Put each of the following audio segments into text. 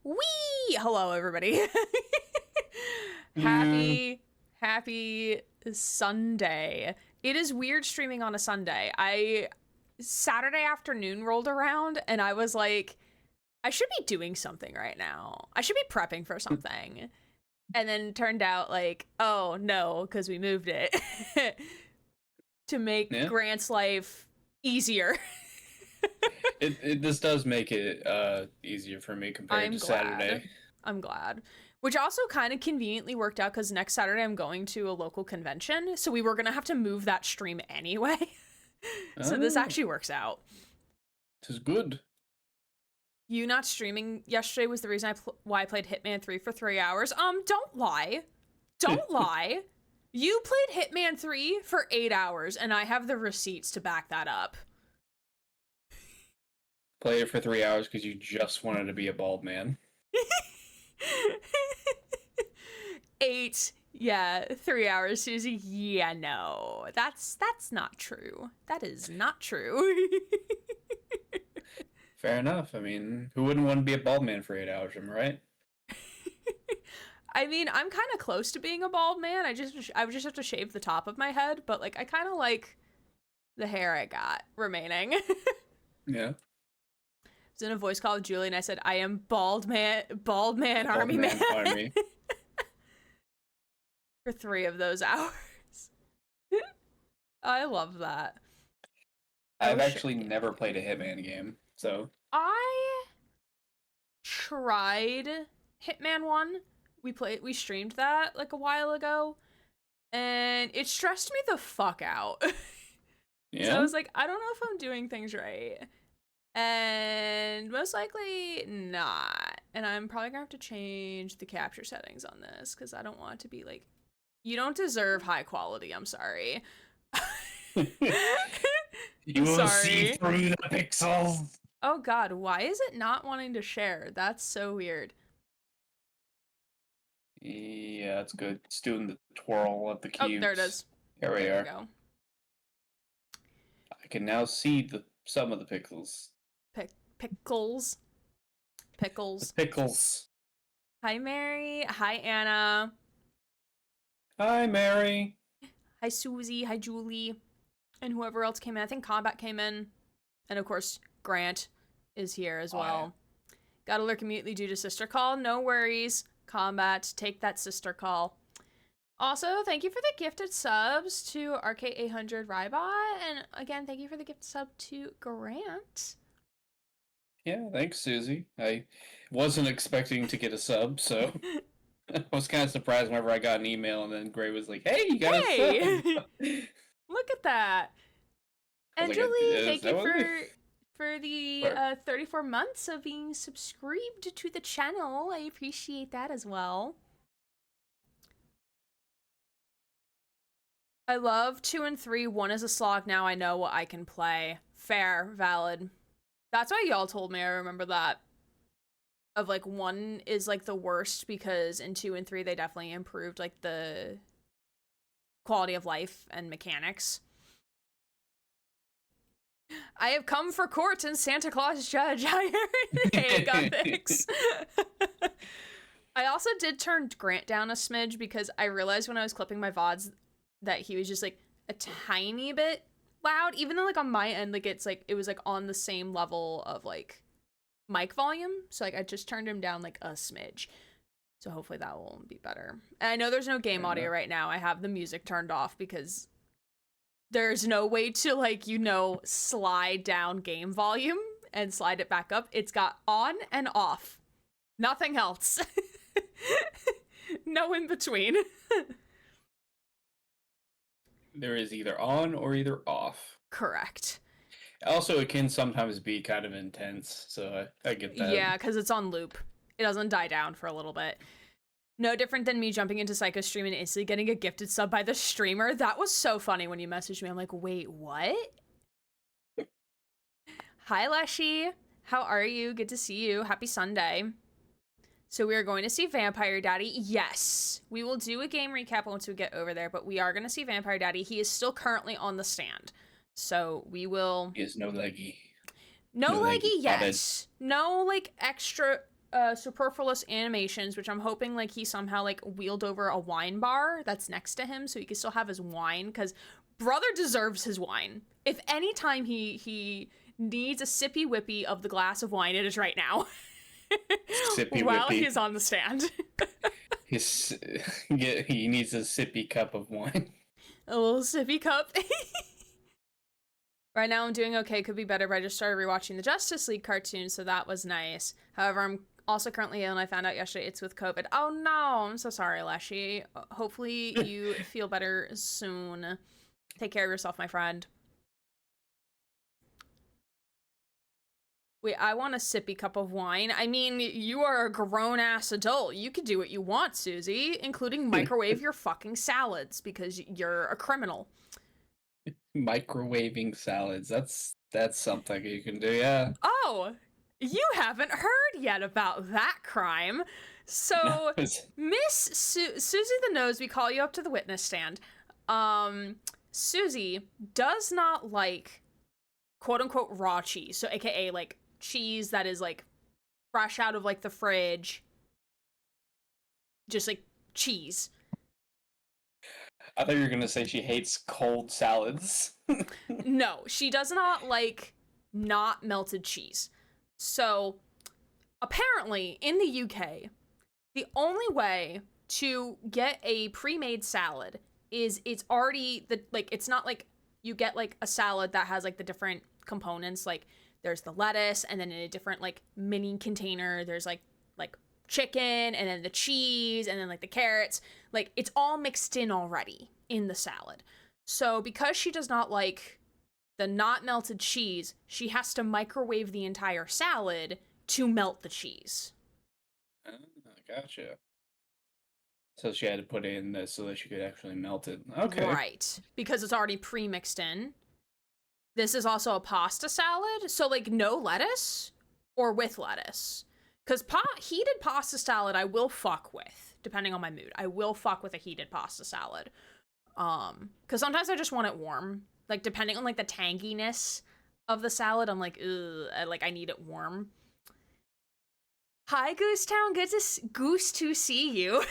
Wee! Hello, everybody. Mm, Happy Sunday. It is weird streaming on a Sunday. Saturday afternoon rolled around and I was like, I should be doing something right now. I should be prepping for something. And then turned out like, oh no, because we moved it to make yeah, Grant's life easier. this does make it easier for me compared I'm to glad. Saturday. I'm glad. Which also kind of conveniently worked out because next Saturday I'm going to a local convention. So we were going to have to move that stream anyway. So this Oh, actually works out. this is good. You not streaming yesterday was the reason why I played Hitman 3 for 3 hours. Don't lie. Don't lie. You played Hitman 3 for 8 hours and I have the receipts to back that up. Play it for 3 hours because you just wanted to be a bald man. 8, yeah, 3 hours, Susie. Yeah, no. That's not true. That is not true. Fair enough. I mean, who wouldn't want to be a bald man for 8 hours? Am I right? I mean, I'm kind of close to being a bald man. I would just have to shave the top of my head, but like I kind of like the hair I got remaining. I Yeah. was in a voice call with Julie and I said, I am bald man, army Bald man. army. For 3 of those hours. I love that. I've Oh, actually shit. never played a Hitman game, so I tried Hitman 1. We streamed that like a while ago and it stressed me the fuck out. So I yeah. was like, I don't know if I'm doing things right. And most likely not. And I'm probably gonna have to change the capture settings on this because I don't want it to be like, you don't deserve high quality. I'm sorry. You will see Sorry. through the pixels. Oh god, why is it not wanting to share? That's so weird. Yeah, it's good. It's doing the twirl of the Oh, there it cubes. is. Here we There we are. go. I can now see some of the pixels. Pickles. The Pickles. pickles. Hi, Mary. Hi, Anna. Hi, Mary. Hi, Susie. Hi, Julie. And whoever else came in. I think Combat came in. And of course, Grant is here as well. Yeah. Gotta lurk immediately due to sister call. No worries. Combat, take that sister call. Also, thank you for the gifted subs to RK800 Rybot. And again, thank you for the gift sub to Grant. Yeah, thanks, Susie. I wasn't expecting to get a sub, so I was kind of surprised whenever I got an email and then Gray was like, "Hey, you got a sub." Look at that. I And was like, Julie, "Is thank you that what for the Where? 34 months of being subscribed to the channel. I appreciate that as well. I love 2 and 3. 1 is a slog. Now I know what I can play. Fair, valid. That's why y'all told me. I remember that. Of like 1 is like the worst because in 2 and 3 they definitely improved like the quality of life and mechanics. I have come for court and Santa Claus judge. I heard. Hey, Gothics. I also did turn Grant down a smidge because I realized when I was clipping my VODs that he was just like a tiny bit loud, even though like on my end, like it's like it was like on the same level of like mic volume. So like I just turned him down like a smidge. So hopefully that will be better. And I know there's no game audio right now. I have the music turned off because there's no way to like, you know, slide down game volume and slide it back up. It's got on and off. Nothing else. No in between. There is either on or either off. Correct. Also, it can sometimes be kind of intense, so I get that. Yeah, because it's on loop. It doesn't die down for a little bit. No different than me jumping into Psycho Stream and instantly getting a gifted sub by the streamer. That was so funny when you messaged me. I'm like, wait, what? Hi, Leshy. How are you? Good to see you. Happy Sunday. So we are going to see Vampire Daddy. Yes, we will do a game recap once we get over there, but we are going to see Vampire Daddy. He is still currently on the stand. So we will... He has no leggy. No leggy yet. Potted. No, like, extra superfluous animations, which I'm hoping like he somehow like wheeled over a wine bar that's next to him so he can still have his wine, because brother deserves his wine. If any time he needs a sippy whippy of the glass of wine, it is right now. Sippy while whippy. he's on the stand. He needs a sippy cup of wine. A little sippy cup. Right now I'm doing okay, could be better, but I just started rewatching the Justice League cartoon, so that was nice. However, I'm also currently ill, and I found out yesterday it's with COVID. Oh no, I'm so sorry, Leshy. Hopefully you feel better soon. Take care of yourself, my friend. Wait, I want a sippy cup of wine. I mean, you are a grown-ass adult. You can do what you want, Susie, including microwave your fucking salads, because you're a criminal. Microwaving salads. That's something you can do, yeah. Oh, you haven't heard yet about that crime. So, Miss Susie the Nose, we call you up to the witness stand. Susie does not like quote-unquote raw cheese. So, aka, like, cheese that is, like, fresh out of, like, the fridge. Just, like, cheese. I thought you were going to say she hates cold salads. No, she does not like not melted cheese. So, apparently, in the UK, the only way to get a pre-made salad is it's already, it's not like you get, like, a salad that has, like, the different components. Like, there's the lettuce, and then in a different, like, mini container, there's, like chicken, and then the cheese, and then, like, the carrots. Like, it's all mixed in already in the salad. So because she does not like the not melted cheese, she has to microwave the entire salad to melt the cheese. Oh, gotcha. So she had to put it in this so that she could actually melt it. Okay. Right. Because it's already pre-mixed in. This is also a pasta salad, so, like, no lettuce or with lettuce. Because heated pasta salad I will fuck with, depending on my mood. I will fuck with a heated pasta salad. Because sometimes I just want it warm. Like, depending on, like, the tanginess of the salad, I'm like, ugh, I need it warm. Hi, Goosetown. Goose to see you.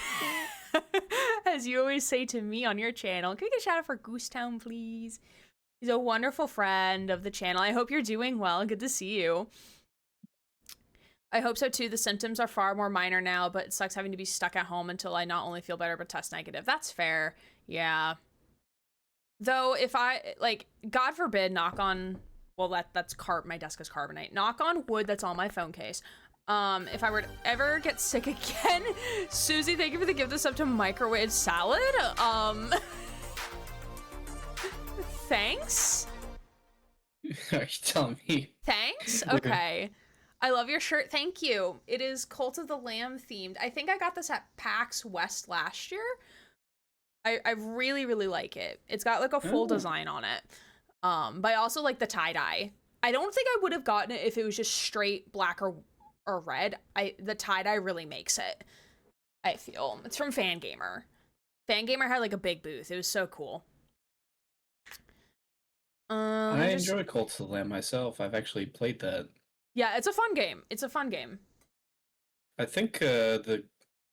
As you always say to me on your channel. Can we get a shout out for Goosetown, please? He's a wonderful friend of the channel. I hope you're doing well. Good to see you. I hope so too. The symptoms are far more minor now, but it sucks having to be stuck at home until I not only feel better, but test negative. That's fair. Yeah. Though, if I, like, God forbid, knock on, well, that's my desk is carbonite. Knock on wood, that's on my phone case. If I were to ever get sick again, Susie, thank you for the gift of sub to microwave salad. Thanks. Are you telling me? Thanks? Okay. I love your shirt. Thank you. It is Cult of the Lamb themed. I think I got this at PAX West last year. I really, really like it. It's got, like, a full design on it. But I also like the tie-dye. I don't think I would have gotten it if it was just straight black or red. The tie-dye really makes it, I feel. It's from Fangamer. Fangamer had, like, a big booth. It was so cool. I enjoy Cult of the Lamb myself. I've actually played that. Yeah, it's a fun game. It's a fun game. I think the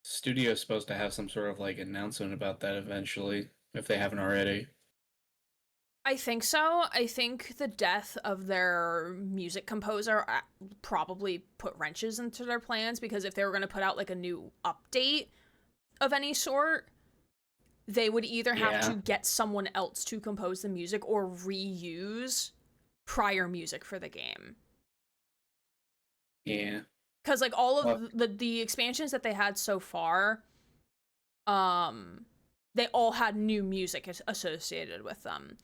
studio is supposed to have some sort of, like, announcement about that eventually, if they haven't already. I think so. I think the death of their music composer probably put wrenches into their plans, because if they were going to put out, like, a new update of any sort, they would either have to get someone else to compose the music or reuse prior music for the game. Yeah. Because, like, all of the expansions that they had so far, they all had new music associated with them.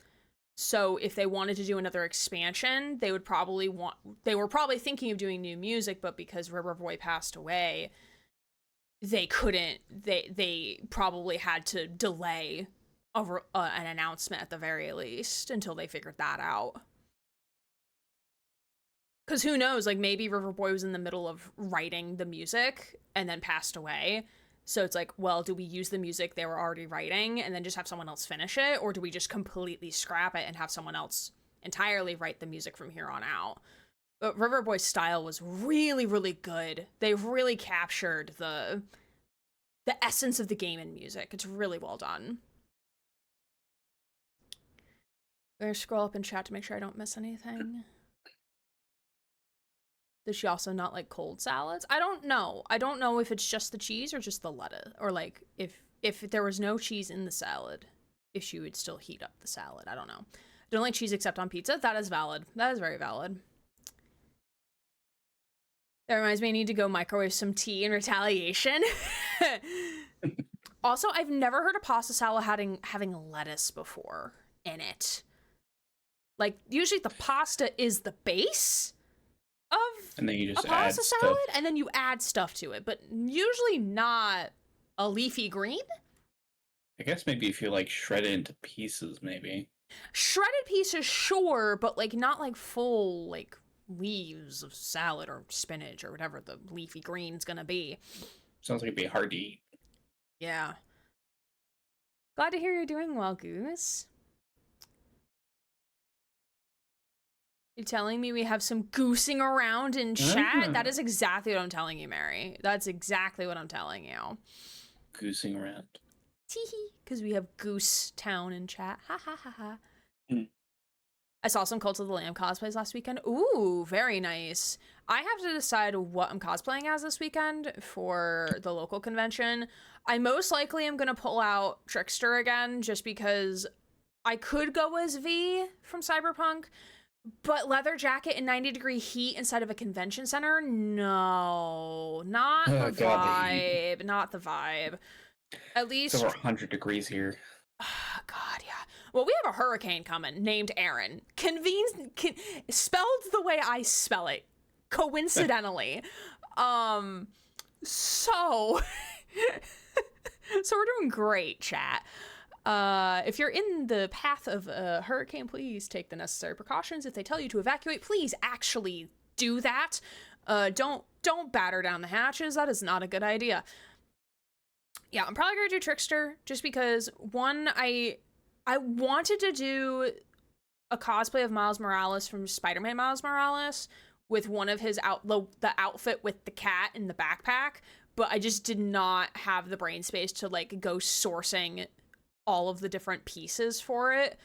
So if they wanted to do another expansion, they were probably thinking of doing new music, but because Riverboy passed away, they couldn't. They probably had to delay an announcement at the very least until they figured that out. Because who knows, like, maybe Riverboy was in the middle of writing the music and then passed away. So it's like, well, do we use the music they were already writing and then just have someone else finish it? Or do we just completely scrap it and have someone else entirely write the music from here on out? But River Boy's style was really, really good. They really captured the essence of the game and music. It's really well done. I'm gonna scroll up in chat to make sure I don't miss anything. Does she also not like cold salads? I don't know. I don't know if it's just the cheese or just the lettuce, or like if there was no cheese in the salad, if she would still heat up the salad. I don't know. I don't like cheese except on pizza. That is valid. That is very valid. That reminds me, I need to go microwave some tea in retaliation. Also, I've never heard a pasta salad having lettuce before in it. Like, usually the pasta is the base of and then you just a pasta add salad, stuff. and then you add stuff to it, but usually not a leafy green. I guess maybe if you like shred it into pieces, maybe. Shredded pieces, sure, but like not like full like leaves of salad or spinach or whatever the leafy green's gonna be. Sounds like it'd be hard to eat. Yeah. Glad to hear you're doing well, Goose. You telling me we have some goosing around in chat? That is exactly what I'm telling you, Mary. That's exactly what I'm telling you. Goosing around. Teehee. Because we have Goose Town in chat. Ha ha ha ha. Mm. I saw some Cult of the Lamb cosplays last weekend. Ooh, very nice. I have to decide what I'm cosplaying as this weekend for the local convention. I most likely am going to pull out Trickster again, just because I could go as V from Cyberpunk, but leather jacket in 90-degree heat inside of a convention center? No, not the vibe. Not the vibe. At least it's over 100 degrees here. God, yeah. Well, we have a hurricane coming named Aaron. Spelled the way I spell it. Coincidentally. So we're doing great, chat. If you're in the path of a hurricane, please take the necessary precautions. If they tell you to evacuate, please actually do that. Don't batter down the hatches. That is not a good idea. Yeah, I'm probably gonna do Trickster just because, one, I wanted to do a cosplay of Miles Morales from Spider-Man Miles Morales with one of his the outfit with the cat in the backpack, but I just did not have the brain space to like go sourcing all of the different pieces for it.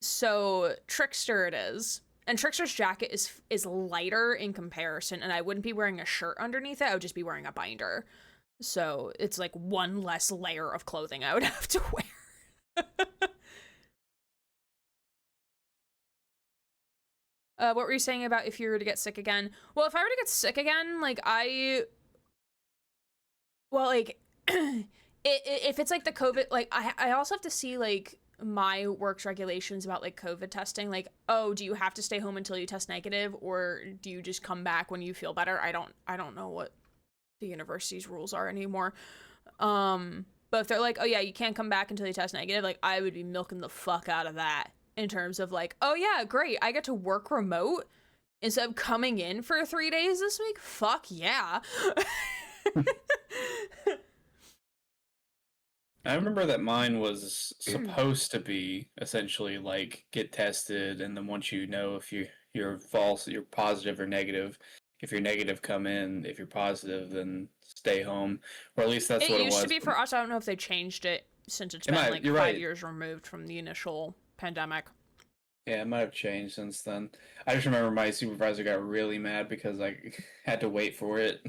So Trickster it is. And Trickster's jacket is lighter in comparison, and I wouldn't be wearing a shirt underneath it. I would just be wearing a binder. So it's like one less layer of clothing I would have to wear. What were you saying about if you were to get sick again? Well, if I were to get sick again, like if it's like the COVID, like I also have to see like my work's regulations about like COVID testing. Like, oh, do you have to stay home until you test negative, or do you just come back when you feel better? I don't know what the university's rules are anymore. But if they're like, oh yeah, you can't come back until you test negative, like I would be milking the fuck out of that in terms of like, oh yeah, great, I get to work remote instead of coming in for 3 days this week. Fuck yeah. I remember that mine was supposed to be essentially like get tested, and then once you know if you're false, you're positive or negative. If you're negative, come in. If you're positive, then stay home. Or at least that's what it was. It used to be for us. I don't know if they changed it since it's been like 5 years removed from the initial pandemic. Yeah, it might have changed since then. I just remember my supervisor got really mad because I had to wait for it.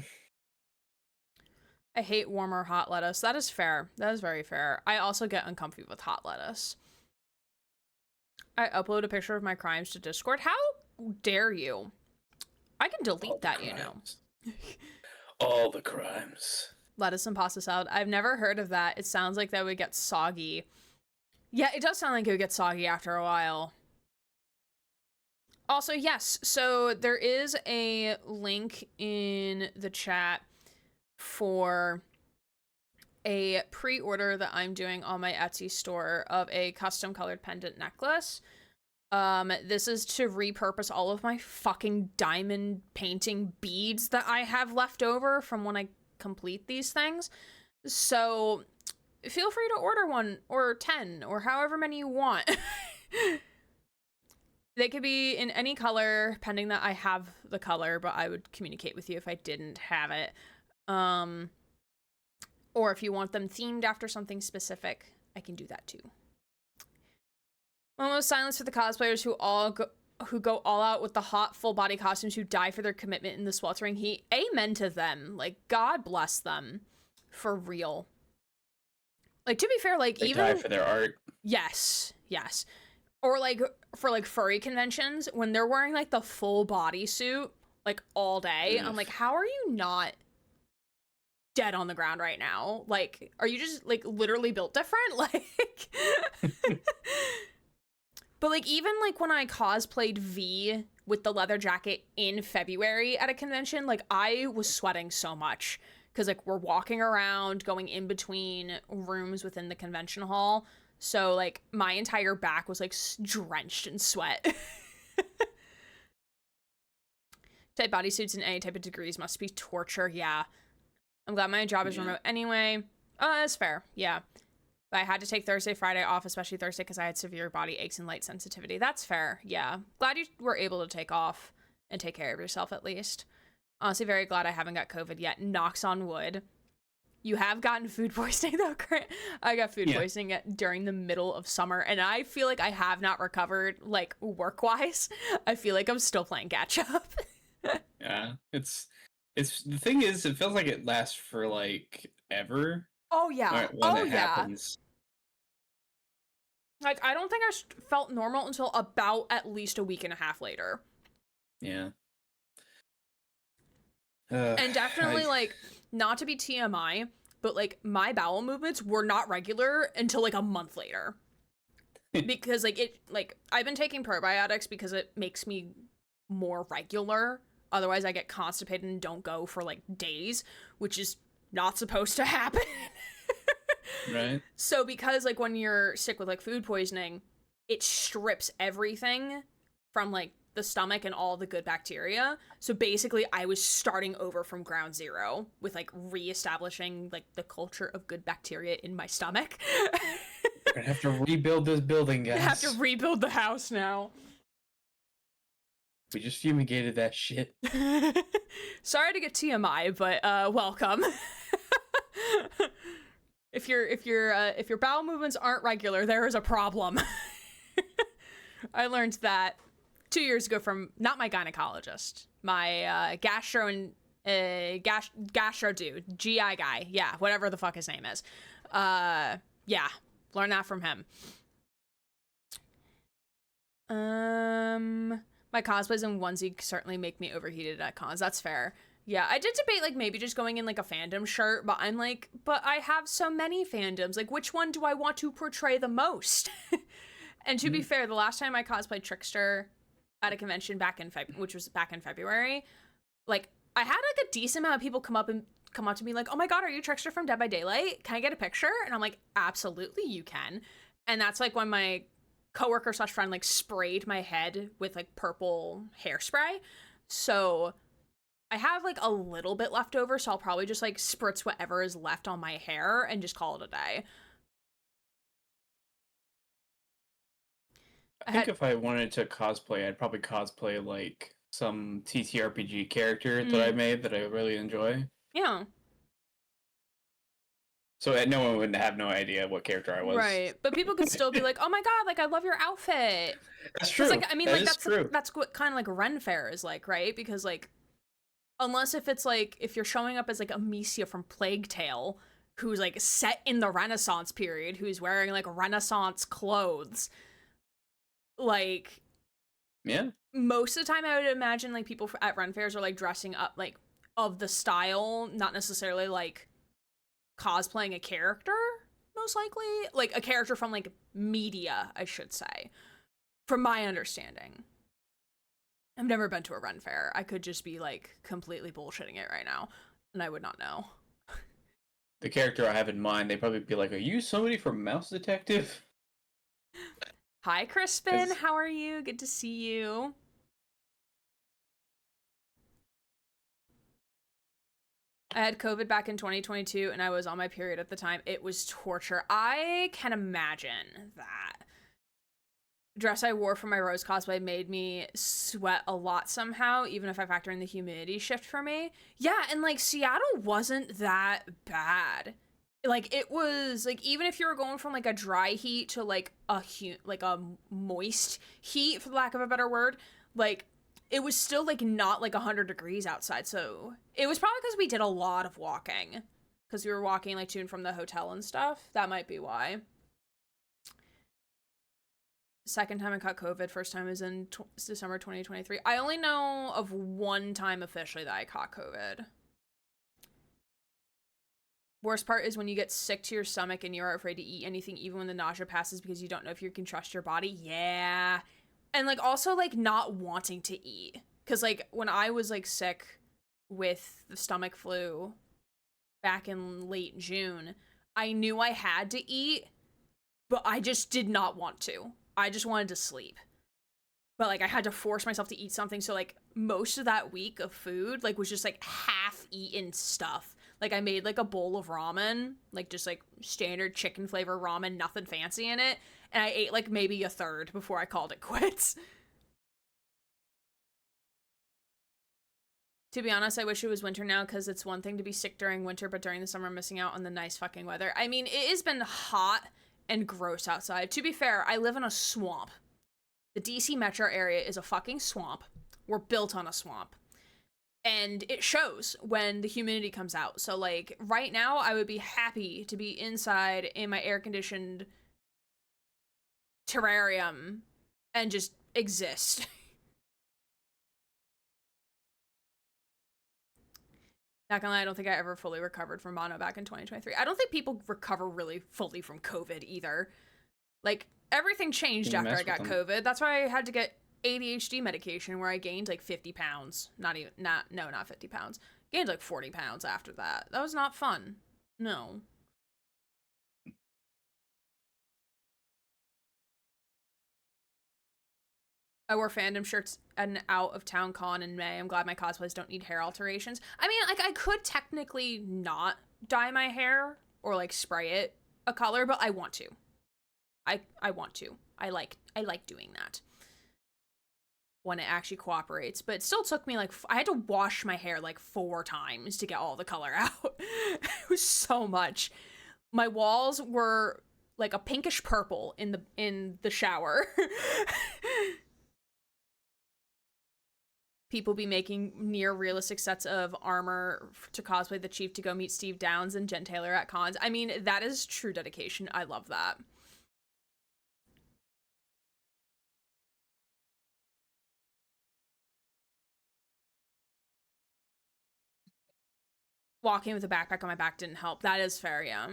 I hate warm or hot lettuce. That is fair. That is very fair. I also get uncomfy with hot lettuce. I upload a picture of my crimes to Discord. How dare you? I can delete that, you know. All the crimes. Lettuce and pasta salad. I've never heard of that. It sounds like that would get soggy. Yeah, it does sound like it would get soggy after a while. Also, yes, so there is a link in the chat for a pre-order that I'm doing on my Etsy store of a custom colored pendant necklace. This is to repurpose all of my fucking diamond painting beads that I have left over from when I complete these things. So feel free to order one or 10 or however many you want. They could be in any color, pending that I have the color, but I would communicate with you if I didn't have it. Or if you want them themed after something specific, I can do that too. Almost silence for the cosplayers who go all out with the hot full body costumes, who die for their commitment in the sweltering heat. Amen to them. Like, God bless them. For real. Like, to be fair, like, They even die for their art. Yes. Or like for like furry conventions, when they're wearing like the full body suit like all day, I'm like, how are you not dead on the ground right now? Like, are you just like literally built different? Like But like, even like when I cosplayed V with the leather jacket in February at a convention, like I was sweating so much because like we're walking around, going in between rooms within the convention hall. So like my entire back was like drenched in sweat. Type bodysuits in any type of degrees must be torture. Yeah. I'm glad my job is remote anyway. Oh, that's fair. Yeah. But I had to take Thursday, Friday off, especially Thursday because I had severe body aches and light sensitivity. That's fair. Yeah. Glad you were able to take off and take care of yourself at least. Honestly, very glad I haven't got COVID yet. Knocks on wood. You have gotten food poisoning though, Grant. I got food poisoning during the middle of summer, and I feel like I have not recovered, like, work-wise. I feel like I'm still playing catch-up. Yeah, it's the thing is, it feels like it lasts for like ever. Oh yeah. When it happens. Like, I don't think I felt normal until about at least a week and a half later. Yeah. And definitely, like, not to be TMI, but, like, my bowel movements were not regular until, like, a month later. Because, like, I've been taking probiotics because it makes me more regular. Otherwise, I get constipated and don't go for, like, days, which is not supposed to happen. Right. So, because, like, when you're sick with, like, food poisoning, it strips everything from, like, the stomach and all the good bacteria. So basically I was starting over from ground zero with like reestablishing like the culture of good bacteria in my stomach. We're gonna have to rebuild this building, guys. I have to rebuild the house now. We just fumigated that shit. Sorry to get TMI, but welcome. If your bowel movements aren't regular, there is a problem. I learned that 2 years ago from not my gynecologist, my gastro dude, GI guy, yeah, whatever the fuck his name is. Yeah, learn that from him. My cosplays and onesie certainly make me overheated at cons. That's fair. Yeah, I did debate like maybe just going in like a fandom shirt, but I'm like, but I have so many fandoms. Like, which one do I want to portray the most? And to be fair, the last time I cosplayed Trickster at a convention which was back in February, like I had like a decent amount of people come up to me like, "Oh my god, are you Trickster from Dead by Daylight? Can I get a picture?" And I'm like, "Absolutely, you can." And that's like when my coworker / friend like sprayed my head with like purple hairspray. So I have like a little bit left over, so I'll probably just like spritz whatever is left on my hair and just call it a day. I think if I wanted to cosplay, I'd probably cosplay like some TTRPG character that I made that I really enjoy. Yeah. So no one would have no idea what character I was. Right. But people could still be like, "Oh my god, like I love your outfit." That's true. Like, I mean, that like is true. that's what kind of like Ren Fair is like, right? Because like, unless if it's like if you're showing up as like Amicia from Plague Tale, who's like set in the Renaissance period, who's wearing like Renaissance clothes, like, yeah, most of the time I would imagine like people at Ren Fairs are like dressing up like of the style, not necessarily like cosplaying a character, most likely like a character from like media, I should say, from my understanding. I've never been to a Ren Fair. I could just be like completely bullshitting it right now and I would not know. The character I have in mind, they'd probably be like, "Are you somebody from Mouse Detective?" Hi, Crispin. How are you? Good to see you. I had COVID back in 2022 and I was on my period at the time. It was torture. I can imagine that. dress I wore for my Rose cosplay made me sweat a lot somehow, even if I factor in the humidity shift for me. Yeah, and like Seattle wasn't that bad. Like it was like even if you were going from like a dry heat to like a moist heat, for the lack of a better word, like it was still like not like 100 degrees outside. So it was probably because we did a lot of walking, because we were walking like to and from the hotel and stuff. That might be why. Second time I caught COVID. First time was in December 2023. I only know of one time officially that I caught COVID. Worst part is when you get sick to your stomach and you're afraid to eat anything even when the nausea passes because you don't know if you can trust your body. Yeah. And like also like not wanting to eat. Because like when I was like sick with the stomach flu back in late June, I knew I had to eat, but I just did not want to. I just wanted to sleep. But like I had to force myself to eat something, so like most of that week of food like was just like half eaten stuff. Like I made like a bowl of ramen, like just like standard chicken flavor ramen, nothing fancy in it, and I ate like maybe a third before I called it quits. To be honest, I wish it was winter now, because it's one thing to be sick during winter, but during the summer I'm missing out on the nice fucking weather. I mean, it has been hot and gross outside. To be fair, I live in a swamp. The DC metro area is a fucking swamp. We're built on a swamp. And it shows when the humidity comes out. So, like, right now, I would be happy to be inside in my air-conditioned terrarium and just exist. Not gonna lie, I don't think I ever fully recovered from mono back in 2023. I don't think people recover really fully from COVID either. Like, everything changed after I got COVID. That's why I had to get ADHD medication, where I gained like 50 pounds. Not 50 pounds. Gained like 40 pounds after that. That was not fun. No. I wore fandom shirts at an out-of-town con in May. I'm glad my cosplays don't need hair alterations. I mean, like, I could technically not dye my hair or, like, spray it a color, but I want to. I want to. I like doing that when it actually cooperates. But it still took me, like, I had to wash my hair, like, 4 times to get all the color out. It was so much. My walls were, like, a pinkish purple in the shower. People be making near realistic sets of armor to cosplay the Chief to go meet Steve Downs and Jen Taylor at cons. I mean, that is true dedication. I love that. Walking with a backpack on my back didn't help. That is fair, yeah.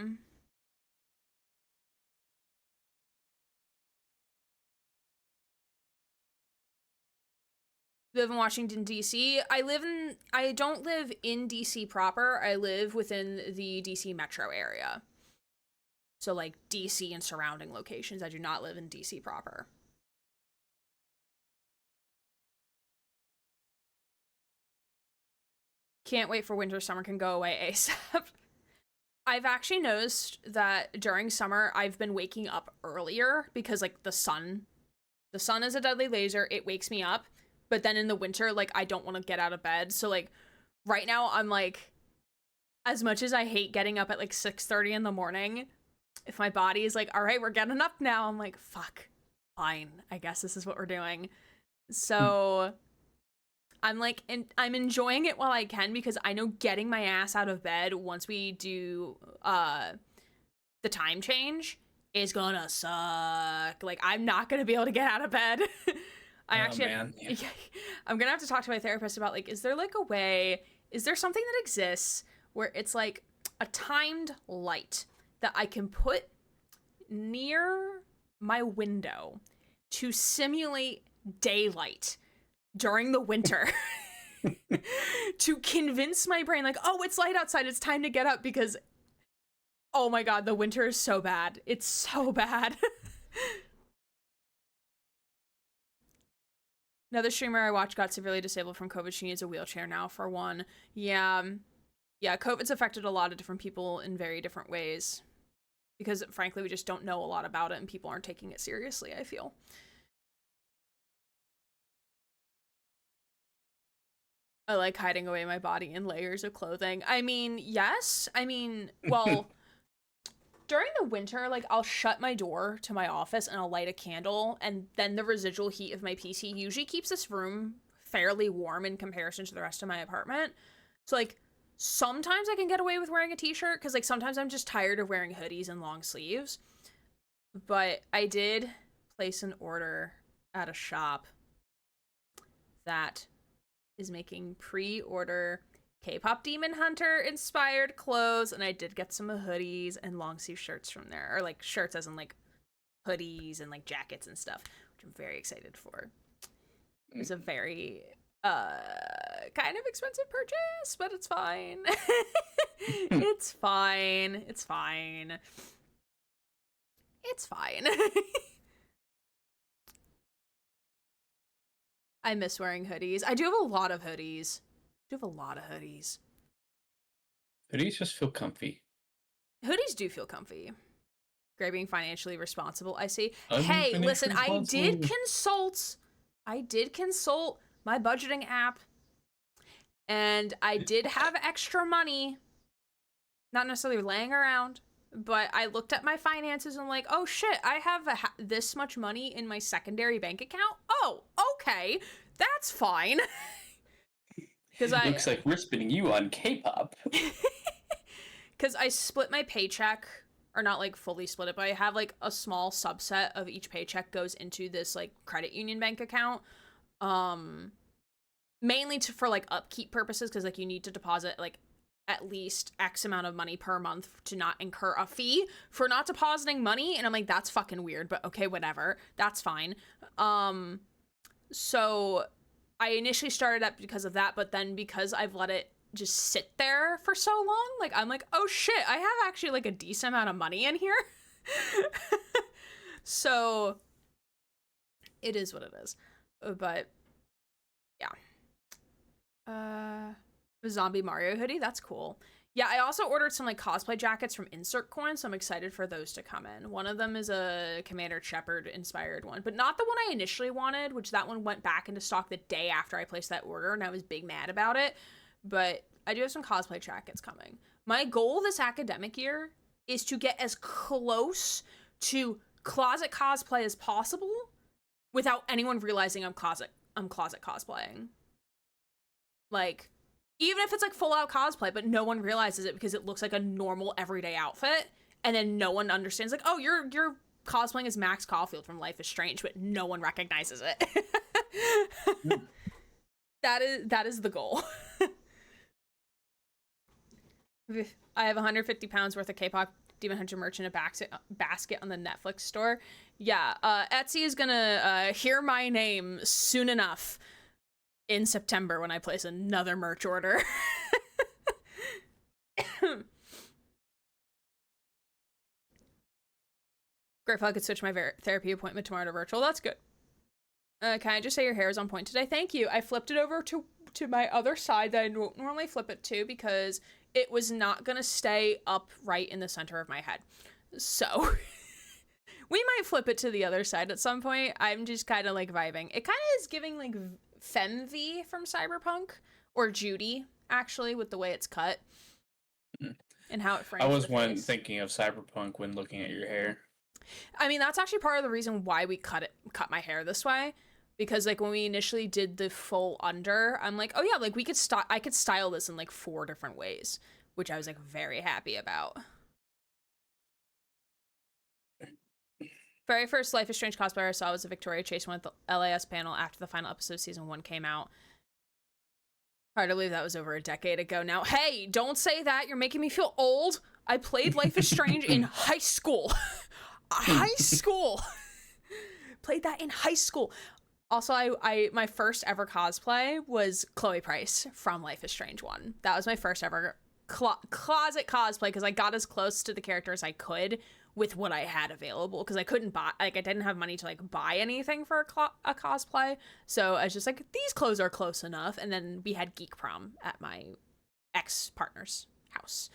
Live in Washington, D.C. I don't live in D.C. proper. I live within the D.C. metro area. So, like, D.C. and surrounding locations. I do not live in D.C. proper. Can't wait for winter. Summer can go away ASAP. I've actually noticed that during summer, I've been waking up earlier because, like, the sun is a deadly laser. It wakes me up. But then in the winter, like, I don't want to get out of bed. So, like, right now, I'm, like, as much as I hate getting up at, like, 6:30 in the morning, if my body is like, all right, we're getting up now, I'm like, fuck, fine. I guess this is what we're doing. So, I'm, like, I'm enjoying it while I can, because I know getting my ass out of bed once we do, the time change is gonna suck. Like, I'm not gonna be able to get out of bed. I'm gonna have to talk to my therapist about, like, is there something that exists where it's like a timed light that I can put near my window to simulate daylight during the winter to convince my brain, like, oh, it's light outside, it's time to get up, because oh my god, the winter is so bad. It's so bad. Another streamer I watched got severely disabled from COVID. She needs a wheelchair now, for one. Yeah, COVID's affected a lot of different people in very different ways, because frankly, we just don't know a lot about it and people aren't taking it seriously, I feel. I like hiding away my body in layers of clothing. I mean, yes. I mean, well, during the winter, like, I'll shut my door to my office and I'll light a candle, and then the residual heat of my PC usually keeps this room fairly warm in comparison to the rest of my apartment. So, like, sometimes I can get away with wearing a t-shirt, because, like, sometimes I'm just tired of wearing hoodies and long sleeves. But I did place an order at a shop that is making pre-order K-pop Demon Hunter inspired clothes, and I did get some hoodies and long sleeve shirts from there, or like shirts as in like hoodies and like jackets and stuff, which I'm very excited for. It was a very kind of expensive purchase, but it's fine. It's fine. It's fine. It's fine. I miss wearing hoodies. I do have a lot of hoodies. Hoodies just feel comfy. Hoodies do feel comfy. Great being financially responsible, I see. Hey, listen, I did consult my budgeting app, and I did have extra money, not necessarily laying around, but I looked at my finances and I'm like, oh shit, I have this much money in my secondary bank account? Oh, okay, that's fine. Because looks like we're spinning you on K-pop. Because I split my paycheck, or not like fully split it, but I have like a small subset of each paycheck goes into this like credit union bank account, mainly for like upkeep purposes, because like you need to deposit like at least X amount of money per month to not incur a fee for not depositing money. And I'm like, that's fucking weird, but okay, whatever, that's fine. So I initially started up because of that, but then because I've let it just sit there for so long, like, I'm like, oh shit, I have actually like a decent amount of money in here. So it is what it is. But yeah. A zombie Mario hoodie, that's cool. Yeah, I also ordered some like cosplay jackets from Insert Coin, so I'm excited for those to come in. One of them is a Commander Shepard inspired one, but not the one I initially wanted, which that one went back into stock the day after I placed that order, and I was big mad about it. But I do have some cosplay jackets coming. My goal this academic year is to get as close to closet cosplay as possible without anyone realizing I'm closet cosplaying. Like, even if it's like full out cosplay, but no one realizes it because it looks like a normal everyday outfit, and then no one understands, like, oh, you're cosplaying as Max Caulfield from Life is Strange, but no one recognizes it. That is the goal. I have 150 pounds worth of K-pop Demon Hunter merch in a basket on the Netflix store. Yeah, Etsy is gonna hear my name soon enough in September when I place another merch order. Grateful I could switch my therapy appointment tomorrow to virtual. That's good. Can I just say your hair is on point today? Thank you. I flipped it over to my other side that I don't normally flip it to because it was not gonna stay up right in the center of my head. So we might flip it to the other side at some point. I'm just kind of like vibing. It kind of is giving like Femv from Cyberpunk, or Judy, actually, with the way it's cut and how it frames. I was thinking of Cyberpunk when looking at your hair. I mean, that's actually part of the reason why we cut my hair this way, because like when we initially did the full under, I'm like, oh yeah, like I could style this in like 4 different ways, which I was like very happy about. Very first Life is Strange cosplayer I saw was a Victoria Chase one at the LAS panel after the final episode of season 1 came out. Hard to believe that was over a decade ago now. Hey, don't say that. You're making me feel old. I played Life is Strange in high school. Played that in high school. Also, I my first ever cosplay was Chloe Price from Life is Strange 1. That was my first ever closet cosplay because I got as close to the character as I could with what I had available, because I couldn't buy, like, I didn't have money to like buy anything for a cosplay, so I was just like, these clothes are close enough. And then we had Geek Prom at my ex-partner's house,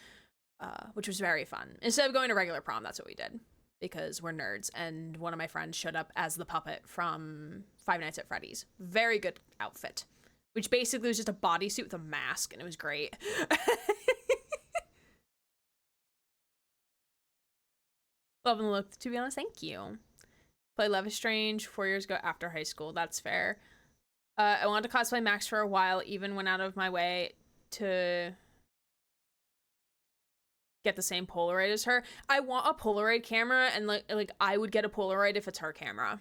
which was very fun. Instead of going to regular prom, that's what we did, because we're nerds, and one of my friends showed up as the puppet from Five Nights at Freddy's. Very good outfit. which basically was just a bodysuit with a mask, and it was great. Love and look, to be honest, thank you. Played Life is Strange 4 years ago after high school. That's fair. I wanted to cosplay Max for a while, even went out of my way to get the same Polaroid as her. I want a Polaroid camera, and like I would get a Polaroid if it's her camera.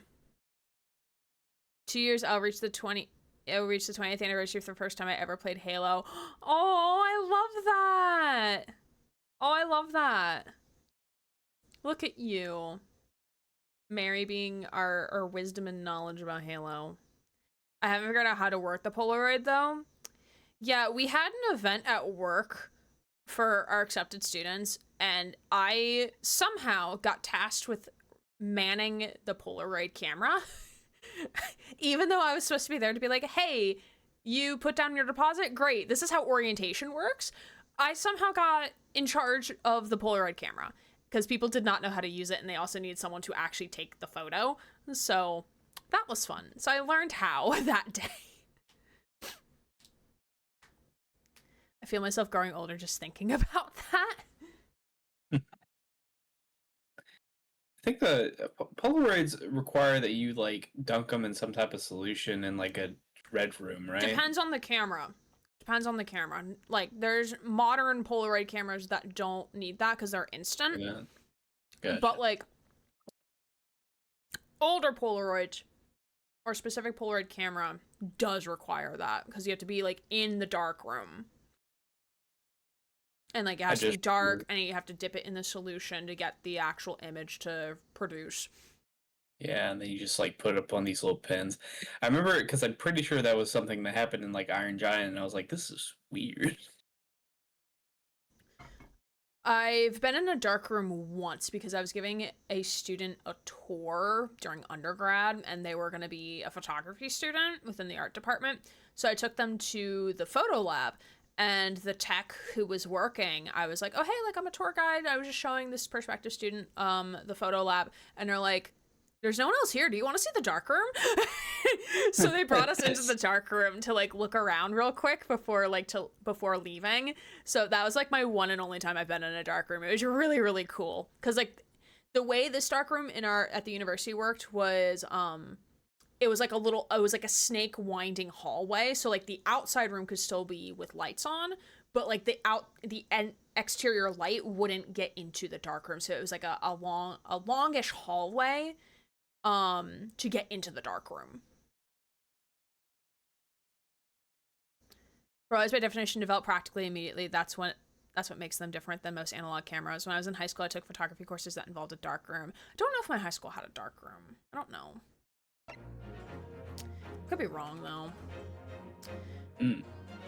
2 years, I'll reach the 20th anniversary for the first time I ever played Halo. Oh, I love that. Oh, I love that. Look at you. Mary being our wisdom and knowledge about Halo. I haven't figured out how to work the Polaroid, though. Yeah, we had an event at work for our accepted students, and I somehow got tasked with manning the Polaroid camera. Even though I was supposed to be there to be like, hey, you put down your deposit? Great. This is how orientation works. I somehow got in charge of the Polaroid camera because people did not know how to use it, and they also needed someone to actually take the photo. So that was fun. So I learned how that day. I feel myself growing older just thinking about that. I think the Polaroids require that you like dunk them in some type of solution in like a red room, right? Depends on the camera. Like, there's modern Polaroid cameras that don't need that because they're instant. Yeah. Gotcha. But like older Polaroids or specific Polaroid camera does require that because you have to be like in the dark room. And like it has to be dark, and you have to dip it in the solution to get the actual image to produce. Yeah, and then you just like put it up on these little pins. I remember because I'm pretty sure that was something that happened in like Iron Giant, and I was like, this is weird. I've been in a dark room once because I was giving a student a tour during undergrad, and they were going to be a photography student within the art department. So I took them to the photo lab. And the tech who was working, I was like, oh, hey, like, I'm a tour guide. I was just showing this prospective student the photo lab. And they're like, there's no one else here. Do you want to see the dark room? So they brought us into the dark room to, like, look around real quick before leaving. So that was, like, my one and only time I've been in a dark room. It was really, really cool. Because, like, the way this dark room at the university worked was, it was like a snake winding hallway. So like the outside room could still be with lights on, but like the exterior light wouldn't get into the dark room. So it was like a longish hallway to get into the dark room. Polaroids by definition develop practically immediately. That's what makes them different than most analog cameras. When I was in high school, I took photography courses that involved a dark room. I don't know if my high school had a dark room. I don't know. Could be wrong, though.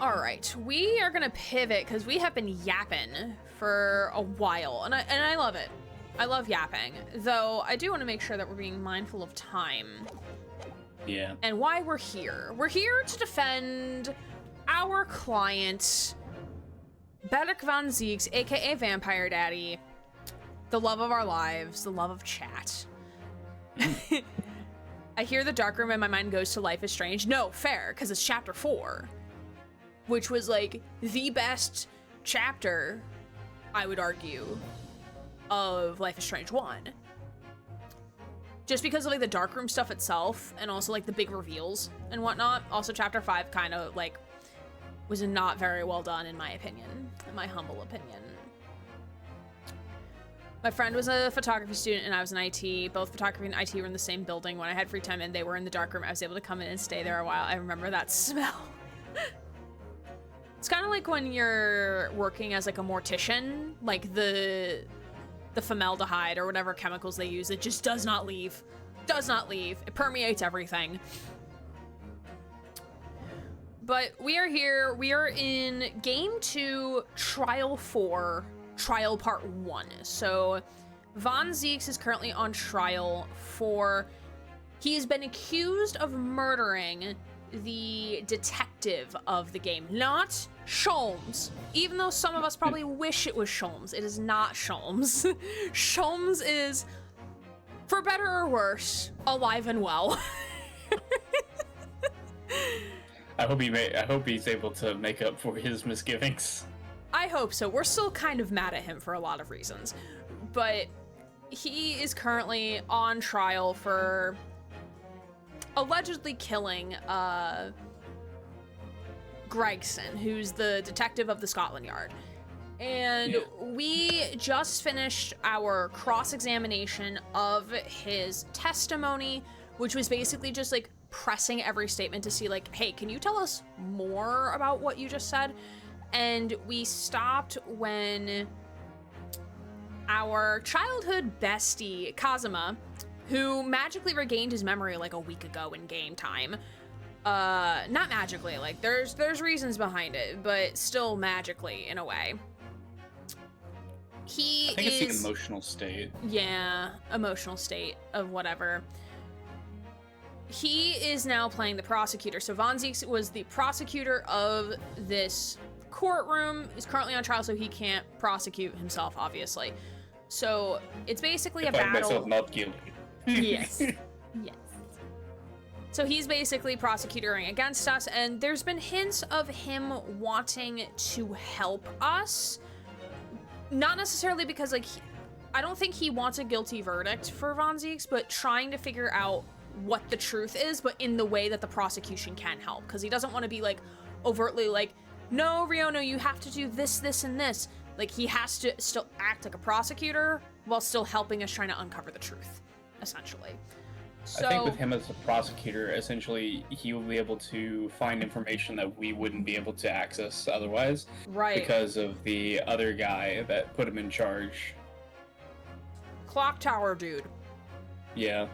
All right, we are gonna pivot because we have been yapping for a while, and I love it. I love yapping, though I do want to make sure that we're being mindful of time. Yeah. And why we're here. We're here to defend our client, Beric van Zieks, aka Vampire Daddy, the love of our lives, the love of chat. I hear the dark room and my mind goes to Life is Strange. No, fair, because it's chapter 4, which was like the best chapter, I would argue, of Life is Strange 1. Just because of like the dark room stuff itself, and also like the big reveals and whatnot. Also, chapter 5 kind of like was not very well done in my opinion, in my humble opinion. My friend was a photography student and I was in IT. Both photography and IT were in the same building. When I had free time and they were in the dark room, I was able to come in and stay there a while. I remember that smell. It's kind of like when you're working as like a mortician, like the formaldehyde or whatever chemicals they use, it just does not leave. Does not leave. It permeates everything. But we are here. We are in Game 2, Trial 4. Trial Part 1. So Von Zieks is currently on trial for... He's been accused of murdering the detective of the game, not Sholmes. Even though some of us probably wish it was Sholmes, it is not Sholmes. Sholmes is, for better or worse, alive and well. I hope he's able to make up for his misgivings. I hope so. We're still kind of mad at him for a lot of reasons, but he is currently on trial for allegedly killing Gregson, who's the detective of the Scotland Yard. And we just finished our cross-examination of his testimony, which was basically just like pressing every statement to see like, hey, can you tell us more about what you just said? And we stopped when our childhood bestie, Kazuma, who magically regained his memory like a week ago in game time. Not magically, like there's reasons behind it, but still magically in a way. I think it's the emotional state. Yeah, emotional state of whatever. He is now playing the prosecutor. So Von Zieks was the prosecutor of this courtroom. He's currently on trial, so he can't prosecute himself, obviously. So it's basically a battle. I find myself not guilty. Yes. Yes. So he's basically prosecuting against us, and there's been hints of him wanting to help us. Not necessarily because, like, I don't think he wants a guilty verdict for Von Zieks, but trying to figure out what the truth is, but in the way that the prosecution can help. Because he doesn't want to be, like, overtly like, no, Riono, you have to do this, this, and this. Like, he has to still act like a prosecutor while still helping us trying to uncover the truth, essentially. So, I think with him as a prosecutor, essentially, he will be able to find information that we wouldn't be able to access otherwise. Right. Because of the other guy that put him in charge. Clock Tower dude. Yeah.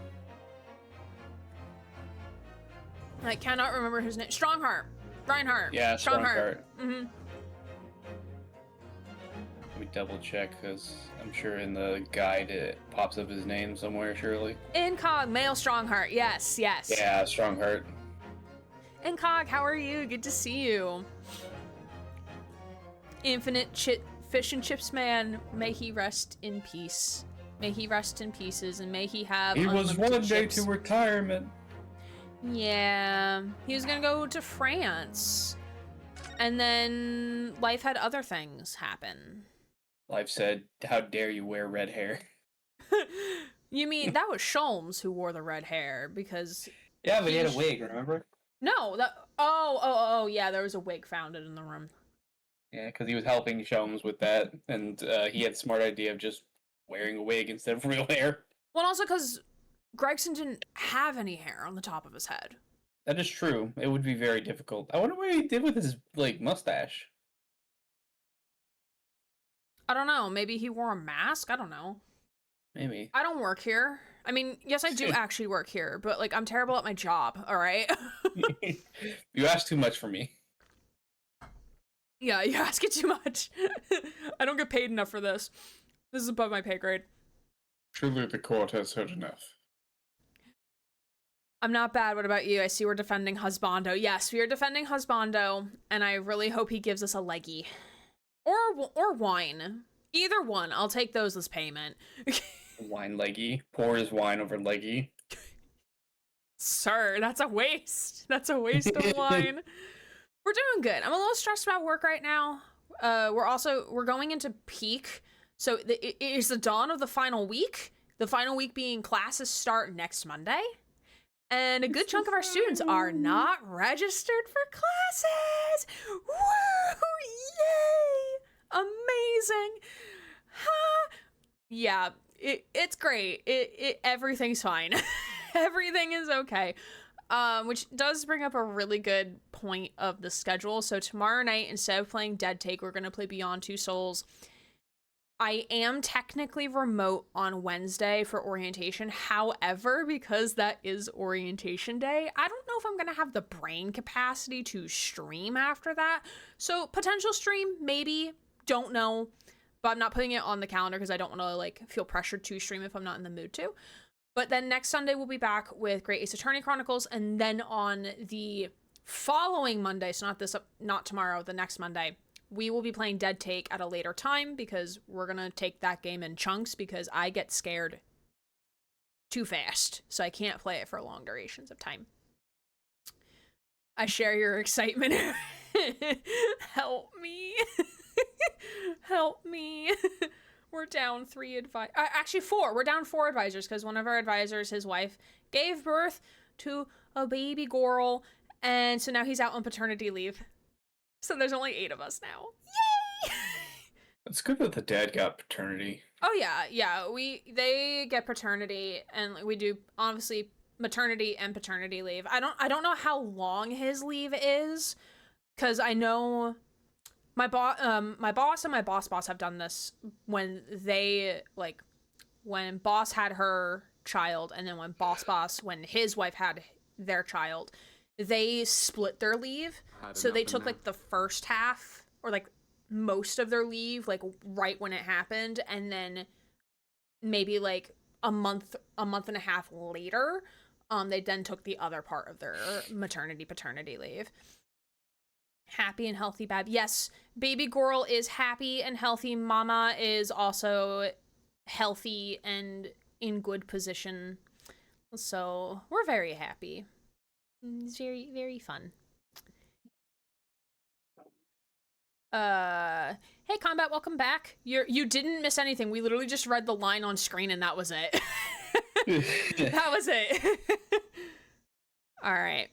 I cannot remember his name. Strongheart. Reinhardt. Yeah, Strongheart. Mm-hmm. Let me double check, because I'm sure in the guide it pops up his name somewhere, surely. Incog, male Strongheart. Yes, yes. Yeah, Strongheart. Incog, how are you? Good to see you. Infinite fish and chips man, may he rest in peace. May he rest in pieces, and may he have He was one day chips. to retirement. Yeah, he was gonna go to France. And then life had other things happen. Life said, how dare you wear red hair? You mean, that was Sholmes who wore the red hair, because... Yeah, but he had a wig, remember? No, that... Oh, yeah, there was a wig found in the room. Yeah, because he was helping Sholmes with that, and he had the smart idea of just wearing a wig instead of real hair. Well, also because Gregson didn't have any hair on the top of his head. That is true. It would be very difficult. I wonder what he did with his, like, mustache. I don't know. Maybe he wore a mask? I don't know. Maybe. I don't work here. I mean, yes, I do actually work here, but, like, I'm terrible at my job, all right? You ask too much for me. Yeah, you ask it too much. I don't get paid enough for this. This is above my pay grade. Truly, the court has heard enough. I'm not bad. What about you? I see we're defending Husbando. Yes, we are defending Husbando, and I really hope he gives us a leggy. Or wine. Either one. I'll take those as payment. Wine leggy. Pour his wine over leggy. Sir, that's a waste. That's a waste of wine. We're doing good. I'm a little stressed about work right now. We're going into peak. So it is the dawn of the final week. The final week being classes start next Monday. And a good chunk of our students are not registered for classes. Woo! Yay! Amazing. Huh? Yeah, it's great. Everything's fine. Everything is okay. Which does bring up a really good point of the schedule. So tomorrow night, instead of playing Dead Take, we're going to play Beyond Two Souls. I am technically remote on Wednesday for orientation. However, because that is orientation day, I don't know if I'm going to have the brain capacity to stream after that. So potential stream, maybe, don't know. But I'm not putting it on the calendar because I don't want to like feel pressured to stream if I'm not in the mood to. But then next Sunday we'll be back with Great Ace Attorney Chronicles, and then on the following Monday, so not tomorrow, the next Monday, we will be playing Dead Take at a later time because we're going to take that game in chunks because I get scared too fast. So I can't play it for long durations of time. I share your excitement. Help me. Help me. We're down 3 actually 4. We're down 4 advisors because one of our advisors, his wife, gave birth to a baby girl, and so now he's out on paternity leave. So there's only 8 of us now. Yay! It's good that the dad got paternity. Oh yeah. They get paternity, and we do obviously maternity and paternity leave. I don't know how long his leave is, because I know my boss and my boss have done this when they, like, when boss had her child, and then when his wife had their child, they split their leave. So they took like the first half, or like most of their leave, like right when it happened, and then maybe like a month and a half later, they then took the other part of their paternity leave. Happy and healthy Bab. Yes, baby girl is happy and healthy. Mama is also healthy and in good position. So we're very happy. It's very, very fun. Hey Combat, welcome back. You didn't miss anything. We literally just read the line on screen and that was it. That was it. All right.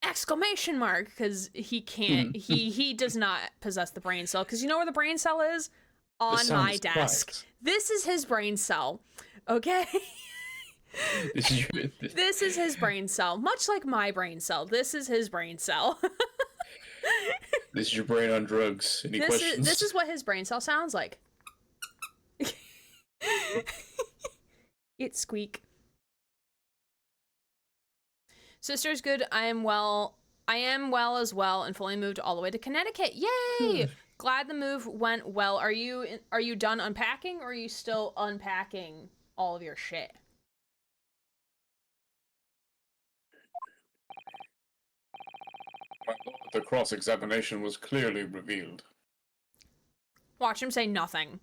Exclamation mark, because he can't, he does not possess the brain cell, because you know where the brain cell is? On my desk. Right. This is his brain cell, okay? This is his brain cell, much like my brain cell. This is his brain cell. This is your brain on drugs. Any questions? This is what his brain cell sounds like. It squeak. Sister's good. I am well as well, and fully moved all the way to Connecticut. Yay! Glad the move went well. Are you done unpacking, or are you still unpacking all of your shit? The cross-examination was clearly revealed. Watch him say nothing.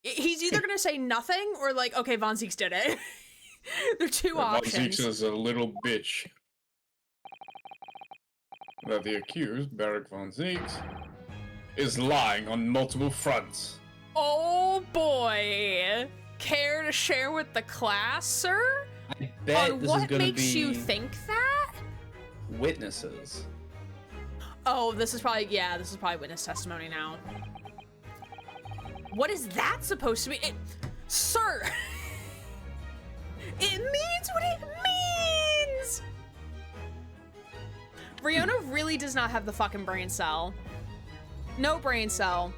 He's either gonna say nothing or like, okay, Von Zieks did it. They're two options. Von Zieks is a little bitch. That the accused, Barrick Von Zieks, is lying on multiple fronts. Oh boy. Care to share with the class, sir? I bet on this what is gonna makes be you think that? witnesses. Oh, this is probably witness testimony now. What is that supposed to be? Sir! It means what it means! Riona really does not have the fucking brain cell. No brain cell.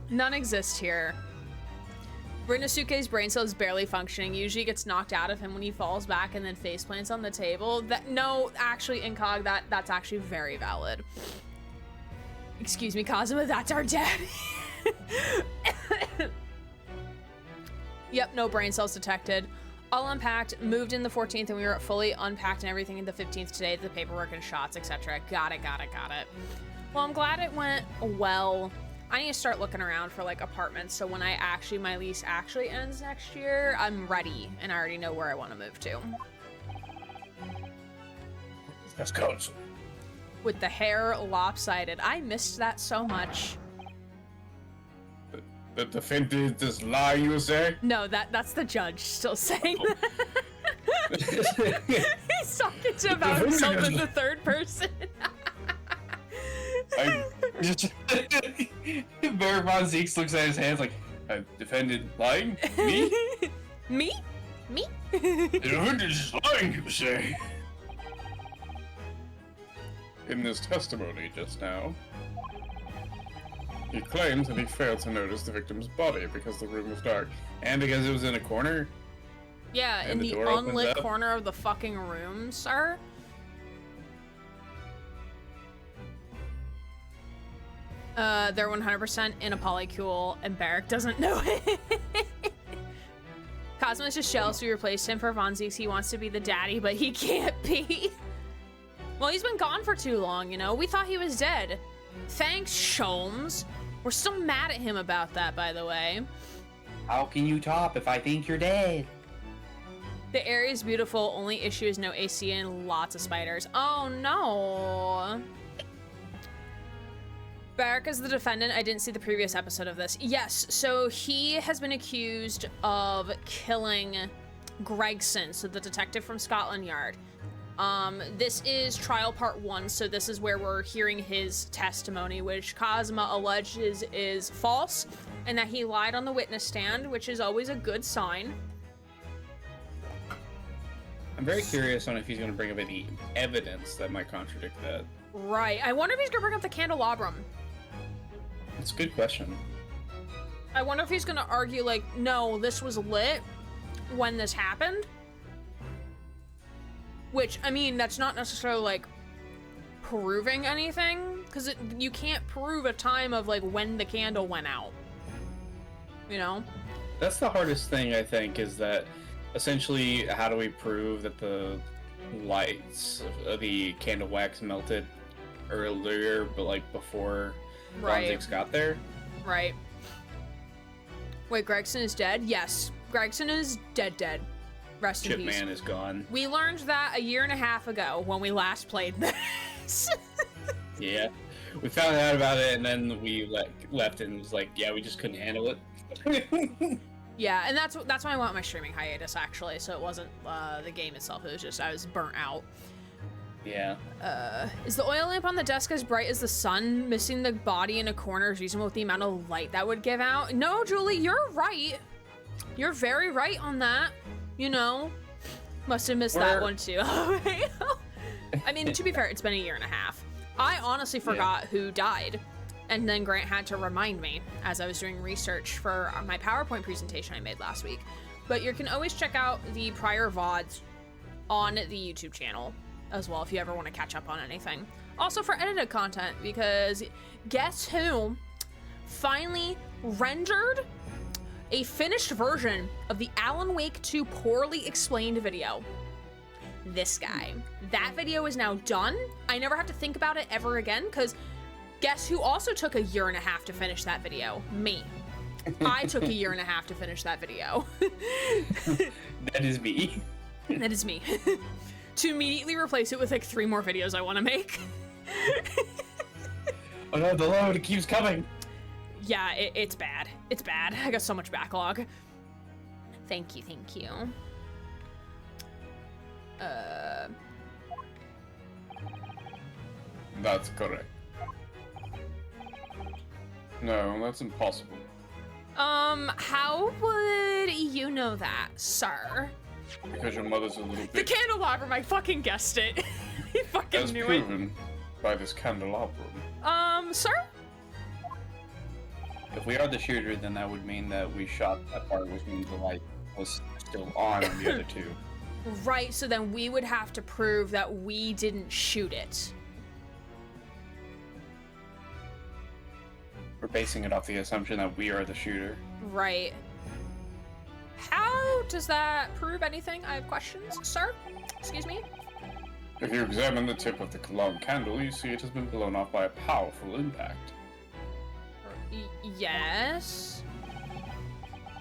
None exist here. Rinosuke's brain cell is barely functioning. Usually gets knocked out of him when he falls back and then face plants on the table. No, actually, Incog, that's actually very valid. Excuse me, Kazuma, that's our daddy. Yep, no brain cells detected. All unpacked, moved in the 14th, and we were fully unpacked and everything in the 15th today, the paperwork and shots, etc. Got it. Well, I'm glad it went well. I need to start looking around for like apartments, so when my lease actually ends next year, I'm ready and I already know where I want to move to. Let's go. With the hair lopsided. I missed that so much. The defendant does lie, you say? No, that's the judge still saying that. He's talking to about himself in the third person. Barry Von Zieks looks at his hands like, defendant lying? Me? Me? The defendant is lying, you say? In this testimony just now, he claims that he failed to notice the victim's body because the room was dark. And because it was in a corner? Yeah, in the unlit corner of the fucking room, sir. They're 100% in a polycule, and Barrick doesn't know it. Cosmo's just jealous we replaced him for Von Zieks. He wants to be the daddy, but he can't be. Well, he's been gone for too long, you know? We thought he was dead. Thanks, Sholmes. We're still mad at him about that, by the way. How can you top if I think you're dead? The area is beautiful. Only issue is no AC and lots of spiders. Oh no. Barrick is the defendant. I didn't see the previous episode of this. Yes, so he has been accused of killing Gregson, so the detective from Scotland Yard. This is trial part 1, so this is where we're hearing his testimony, which Cosma alleges is false, and that he lied on the witness stand, which is always a good sign. I'm very curious on if he's going to bring up any evidence that might contradict that. Right. I wonder if he's going to bring up the candelabrum. That's a good question. I wonder if he's going to argue, like, no, this was lit when this happened. Which, I mean, that's not necessarily, like, proving anything, because you can't prove a time of, like, when the candle went out. You know? That's the hardest thing, I think, is that essentially, how do we prove that the lights of the candle wax melted earlier, but, like, before Zieks got there? Right. Wait, Gregson is dead? Yes. Gregson is dead. Rest in peace. Chipman is gone. We learned that a year and a half ago when we last played this. Yeah. We found out about it, and then we left and was like, yeah, we just couldn't handle it. Yeah, and that's why I went on my streaming hiatus, actually, so it wasn't the game itself, it was just I was burnt out. Yeah. Is the oil lamp on the desk as bright as the sun? Missing the body in a corner is reasonable with the amount of light that would give out? No, Julie, you're right. You're very right on that. You know, must have missed that one too. I mean, to be fair, it's been a year and a half. I honestly forgot who died, and then Grant had to remind me as I was doing research for my PowerPoint presentation I made last week. But you can always check out the prior VODs on the YouTube channel as well if you ever want to catch up on anything. Also for edited content, because guess who finally rendered a finished version of the Alan Wake 2 poorly explained video? This guy. That video is now done. I never have to think about it ever again, because guess who also took a year and a half to finish that video? Me. I took a year and a half to finish that video. That is me. That is me. To immediately replace it with like 3 more videos I want to make. Oh no, the load keeps coming. Yeah, it's bad. It's bad. I got so much backlog. Thank you. That's correct. No, that's impossible. How would you know that, sir? Because your mother's a little The bit. candelabrum, I fucking guessed it. He fucking As knew proven by this candelabrum. it. Sir? If we are the shooter, then that would mean that we shot that part, which means the light was still on the other two. Right, so then we would have to prove that we didn't shoot it. We're basing it off the assumption that we are the shooter. Right. How does that prove anything? I have questions, sir. Excuse me? If you examine the tip of the long candle, you see it has been blown off by a powerful impact. Yes?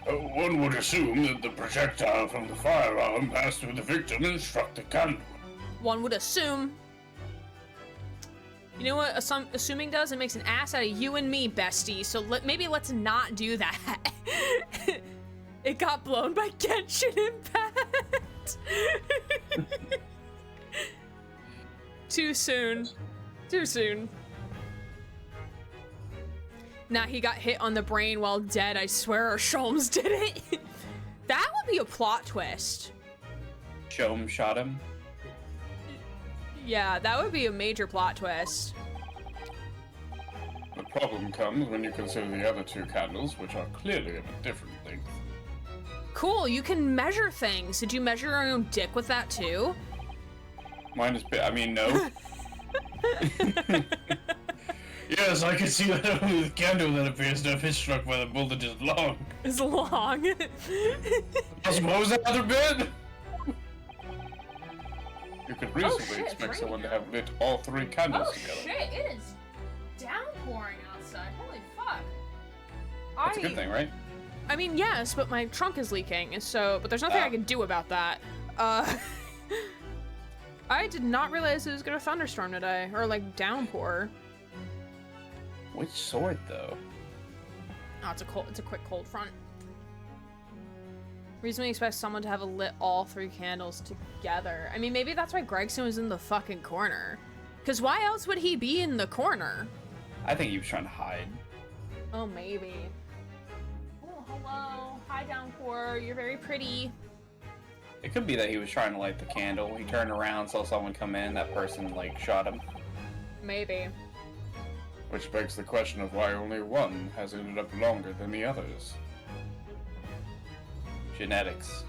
One would assume that the projectile from the firearm passed through the victim and struck the candle. One would assume. You know what assuming does? It makes an ass out of you and me, bestie. So maybe let's not do that. It got blown by Genshin Impact. Too soon. Too soon. Nah, he got hit on the brain while dead. I swear, or Sholmes did it. That would be a plot twist. Sholmes shot him? Yeah, that would be a major plot twist. The problem comes when you consider the other 2 candles, which are clearly of a different length. Cool, you can measure things. Did you measure your own dick with that too? Mine is I mean, no. Yes, I can see that only the candle that appears to have been struck by the bullet is long. It's long. What was that other bit? You could reasonably expect someone to have lit all 3 candles together. Shit, it is downpouring outside. Holy fuck. That's a good thing, right? I mean, yes, but my trunk is leaking, so, but there's nothing I can do about that. I did not realize it was gonna thunderstorm today, or like downpour. Which sort, though? Oh, it's a quick cold front. Reasonably expect someone to have lit all 3 candles together. I mean, maybe that's why Gregson was in the fucking corner. Because why else would he be in the corner? I think he was trying to hide. Oh, maybe. Oh, hello. Hi, downpour. You're very pretty. It could be that he was trying to light the candle. He turned around, saw someone come in, that person, like, shot him. Maybe. Which begs the question of why only one has ended up longer than the others. Genetics.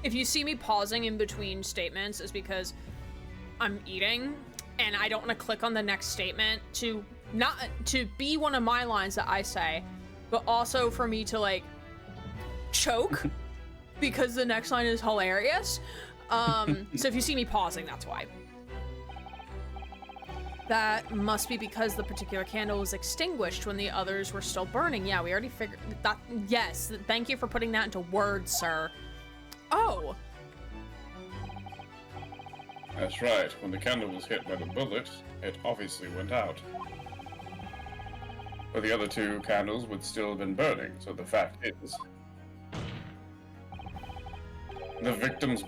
If you see me pausing in between statements, it's because I'm eating and I don't want to click on the next statement to not to be one of my lines that I say, but also for me to like choke because the next line is hilarious. So if you see me pausing, that's why. That must be because the particular candle was extinguished when the others were still burning. Yeah, we already figured that. Yes, thank you for putting that into words, sir. Oh. That's right. When the candle was hit by the bullet, it obviously went out. But the other 2 candles would still have been burning, so the fact is... The victim's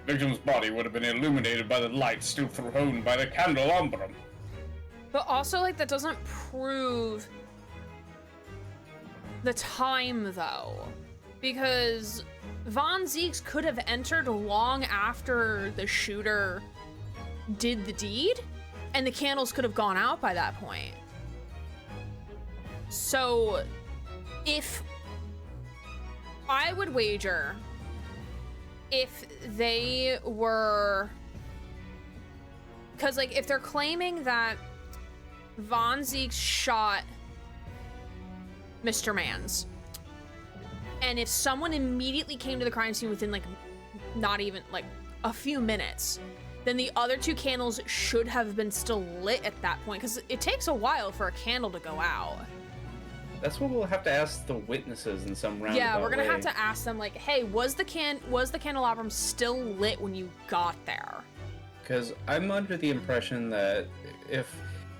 victim's body would have been illuminated by the light still thrown by the candelabrum. But also, like, that doesn't prove the time, though. Because Von Zieks could have entered long after the shooter did the deed, and the candles could have gone out by that point. So, if I would wager, if they were, because like if they're claiming that Von Zieks shot Mr. Mans, and if someone immediately came to the crime scene within like not even like a few minutes, then the other 2 candles should have been still lit at that point, because it takes a while for a candle to go out. That's what we'll have to ask the witnesses in some roundabout Yeah, we're gonna way. have to ask them, like, hey, was the candelabrum still lit when you got there? Because I'm under the impression that if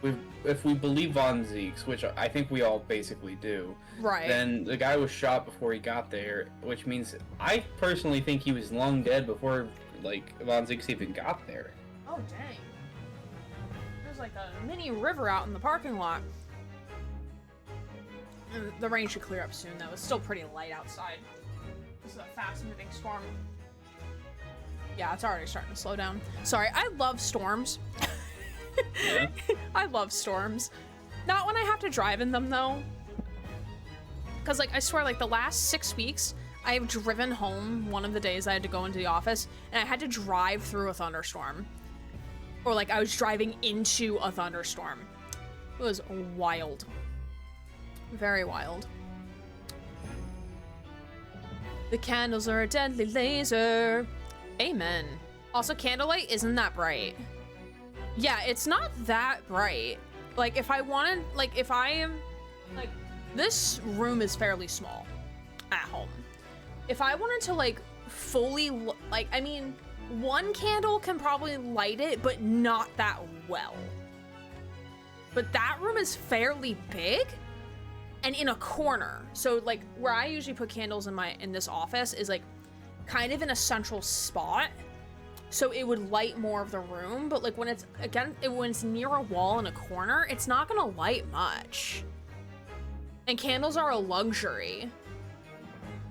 we believe Von Zieks, which I think we all basically do, Right. then the guy was shot before he got there, which means I personally think he was long dead before like Von Zieks even got there. Oh dang. There's like a mini river out in the parking lot. The rain should clear up soon, though. It's still pretty light outside. This is a fast-moving storm. Yeah, it's already starting to slow down. Sorry, I love storms. Yeah. I love storms. Not when I have to drive in them, though. Because, like, I swear, like, the last 6 weeks, I have driven home one of the days I had to go into the office, and I had to drive through a thunderstorm. Or, like, I was driving into a thunderstorm. It was wild. Very wild. The candles are a deadly laser. Amen. Also, candlelight isn't that bright. Yeah, it's not that bright. Like, if I wanted, like, if I am, like, this room is fairly small at home. If I wanted to, like, fully, like, I mean, 1 candle can probably light it, but not that well. But that room is fairly big. And in a corner, so like where I usually put candles in this office is like kind of in a central spot, so it would light more of the room. But like when it's when it's near a wall in a corner, it's not gonna light much. And candles are a luxury.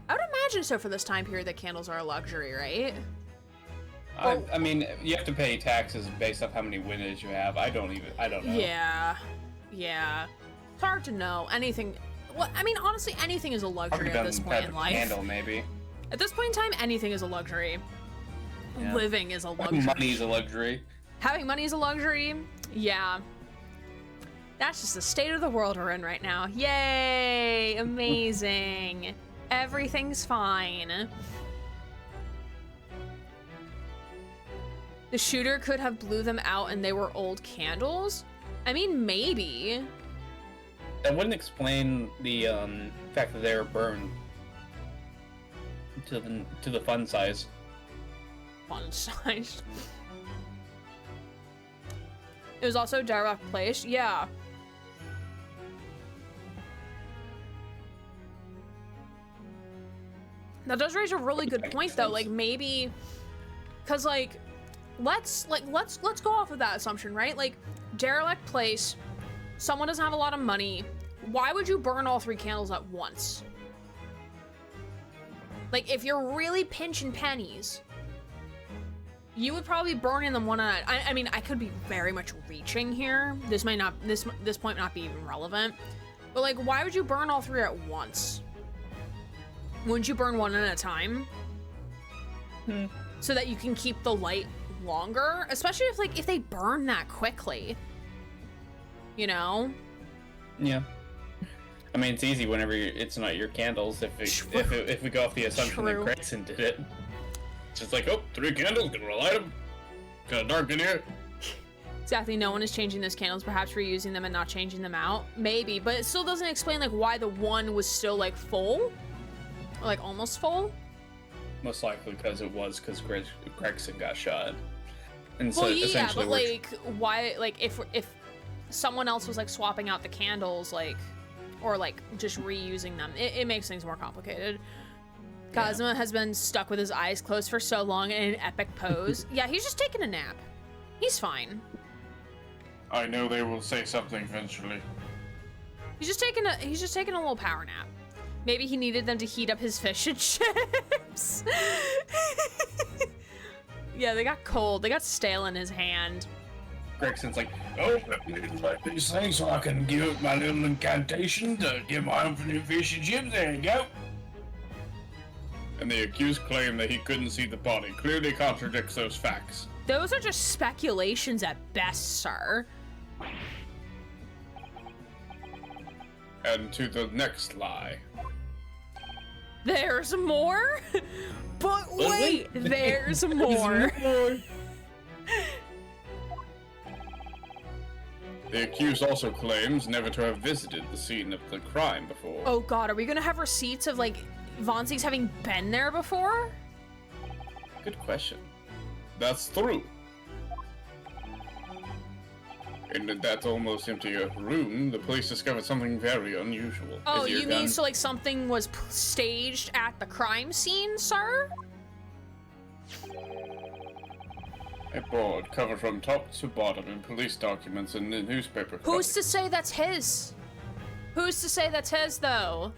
I would imagine so for this time period that candles are a luxury, right? I mean, you have to pay taxes based off how many windows you have. I don't know. Yeah. It's hard to know. Anything. Well, I mean, honestly, anything is a luxury at this point in life. Candle, maybe. At this point in time, anything is a luxury. Yeah. Living is a luxury. Money is a luxury. Having money is a luxury. Yeah. That's just the state of the world we're in right now. Yay! Amazing. Everything's fine. The shooter could have blew them out and they were old candles? I mean, maybe. That wouldn't explain the fact that they were burned to the fun size. Fun size. It was also direct place. Yeah. That does raise a really good point, though. Like, maybe, cause like, let's go off of that assumption, right? Like, derelict place, someone doesn't have a lot of money. Why would you burn all 3 candles at once? Like, if you're really pinching pennies, you would probably burn in them one at a time. I mean, I could be very much reaching here. This might not, this point not be even relevant. But like, why would you burn all 3 at once? Wouldn't you burn one at a time? So that you can keep the light longer? Especially if they burn that quickly. You know? Yeah. I mean, it's easy whenever it's not your candles. If we go off the assumption that Gregson did it, it's just like, oh, 3 candles, gonna light them. Kinda dark in here. Exactly. No one is changing those candles. Perhaps reusing them and not changing them out. Maybe, but it still doesn't explain like why the one was still like full, or, like almost full. Most likely because Gregson got shot. And so well, yeah, essentially, but like, why? Like, if someone else was like swapping out the candles, like, or like just reusing them, it makes things more complicated. Cosmo has been stuck with his eyes closed for so long in an epic pose. Yeah, he's just taking a nap. He's fine. I know they will say something eventually. He's just taking a little power nap. Maybe he needed them to heat up his fish and chips. Yeah, they got cold. They got stale in his hand. Gregson's like, Oh, let me light these things so I can give it my little incantation to get my infinite fish and chips. There you go. And the accused claim that he couldn't see the body clearly contradicts those facts. Those are just speculations at best, sir. And to the next lie. There's more? But wait, there's more. The accused also claims never to have visited the scene of the crime before. Oh god, are we gonna have receipts of like Von Zieks having been there before? good question. That's true. In that almost empty room, the police discovered something very unusual. Oh, Is your you mean gun- so like something was staged at the crime scene, sir? A board covered from top to bottom in police documents and the newspaper. Who's to say that's his? Who's to say that's his, though?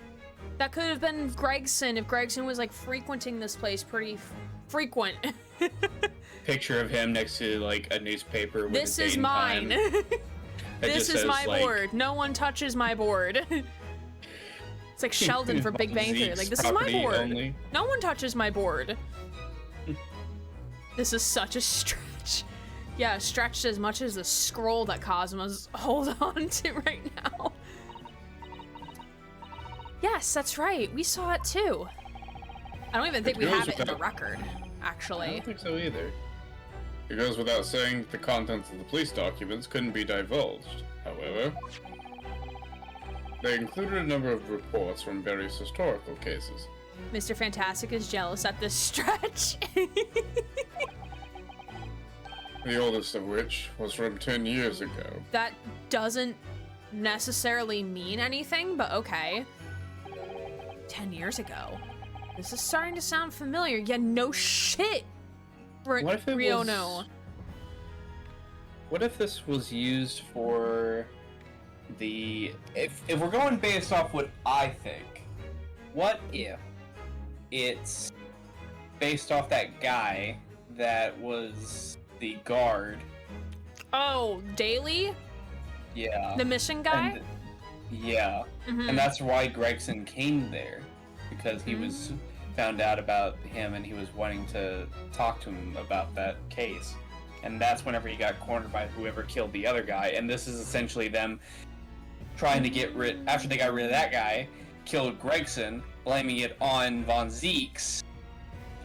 That could have been Gregson if Gregson was like frequenting this place pretty frequent. Picture of him next to like a newspaper with This a date is and mine. time. That This just is says, my like, board. No one touches my board. It's like Sheldon for Big Bang Theory. Zeeks Like, this is my property board. only. No one touches my board. This is such a stretch. Yeah, stretched as much as the scroll that Cosmo's hold on to right now. Yes, that's right. We saw it too. I don't even think we have it in the record, I actually. don't think so either. It goes without saying that the contents of the police documents couldn't be divulged. However, they included a number of reports from various historical cases. Mr. Fantastic is jealous at this stretch. The oldest of which was from 10 years ago. That doesn't necessarily mean anything, but okay. 10 years ago. This is starting to sound familiar. Yeah, no shit. What if it Rio was- no. What if this was used for the... If we're going based off what I think, what if it's based off that guy that was the guard? Oh, Daly? Yeah. The mission guy? And- yeah. Mhm. And that's why Gregson came there, because he was found out about him and he was wanting to talk to him about that case. And that's whenever he got cornered by whoever killed the other guy. And this is essentially them trying to get rid, after they got rid of that guy, killed Gregson, blaming it on Von Zieks,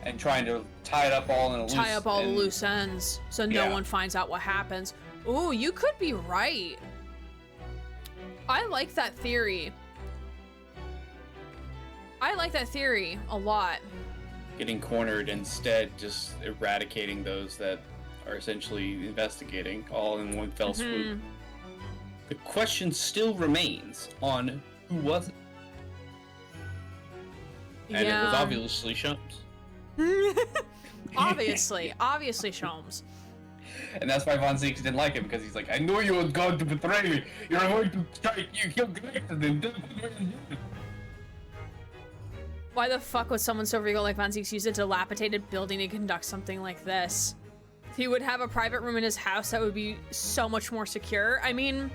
and trying to tie it up all in a loose... Tie up all the and- loose ends so no Yeah. one finds out what happens. Ooh, you could be right. I like that theory. I like that theory a lot. Getting cornered, instead just eradicating those that are essentially investigating, all in one fell swoop. The question still remains on who was it? And it was obviously Sholmes. Obviously Sholmes. And that's why Von Zieks didn't like him, because he's like, I knew you were going to betray me. You're going to try, you killed Gregson and did it. Why the fuck would someone so regal like Von Zieks use a dilapidated building to conduct something like this? He would have a private room in his house that would be so much more secure. I mean...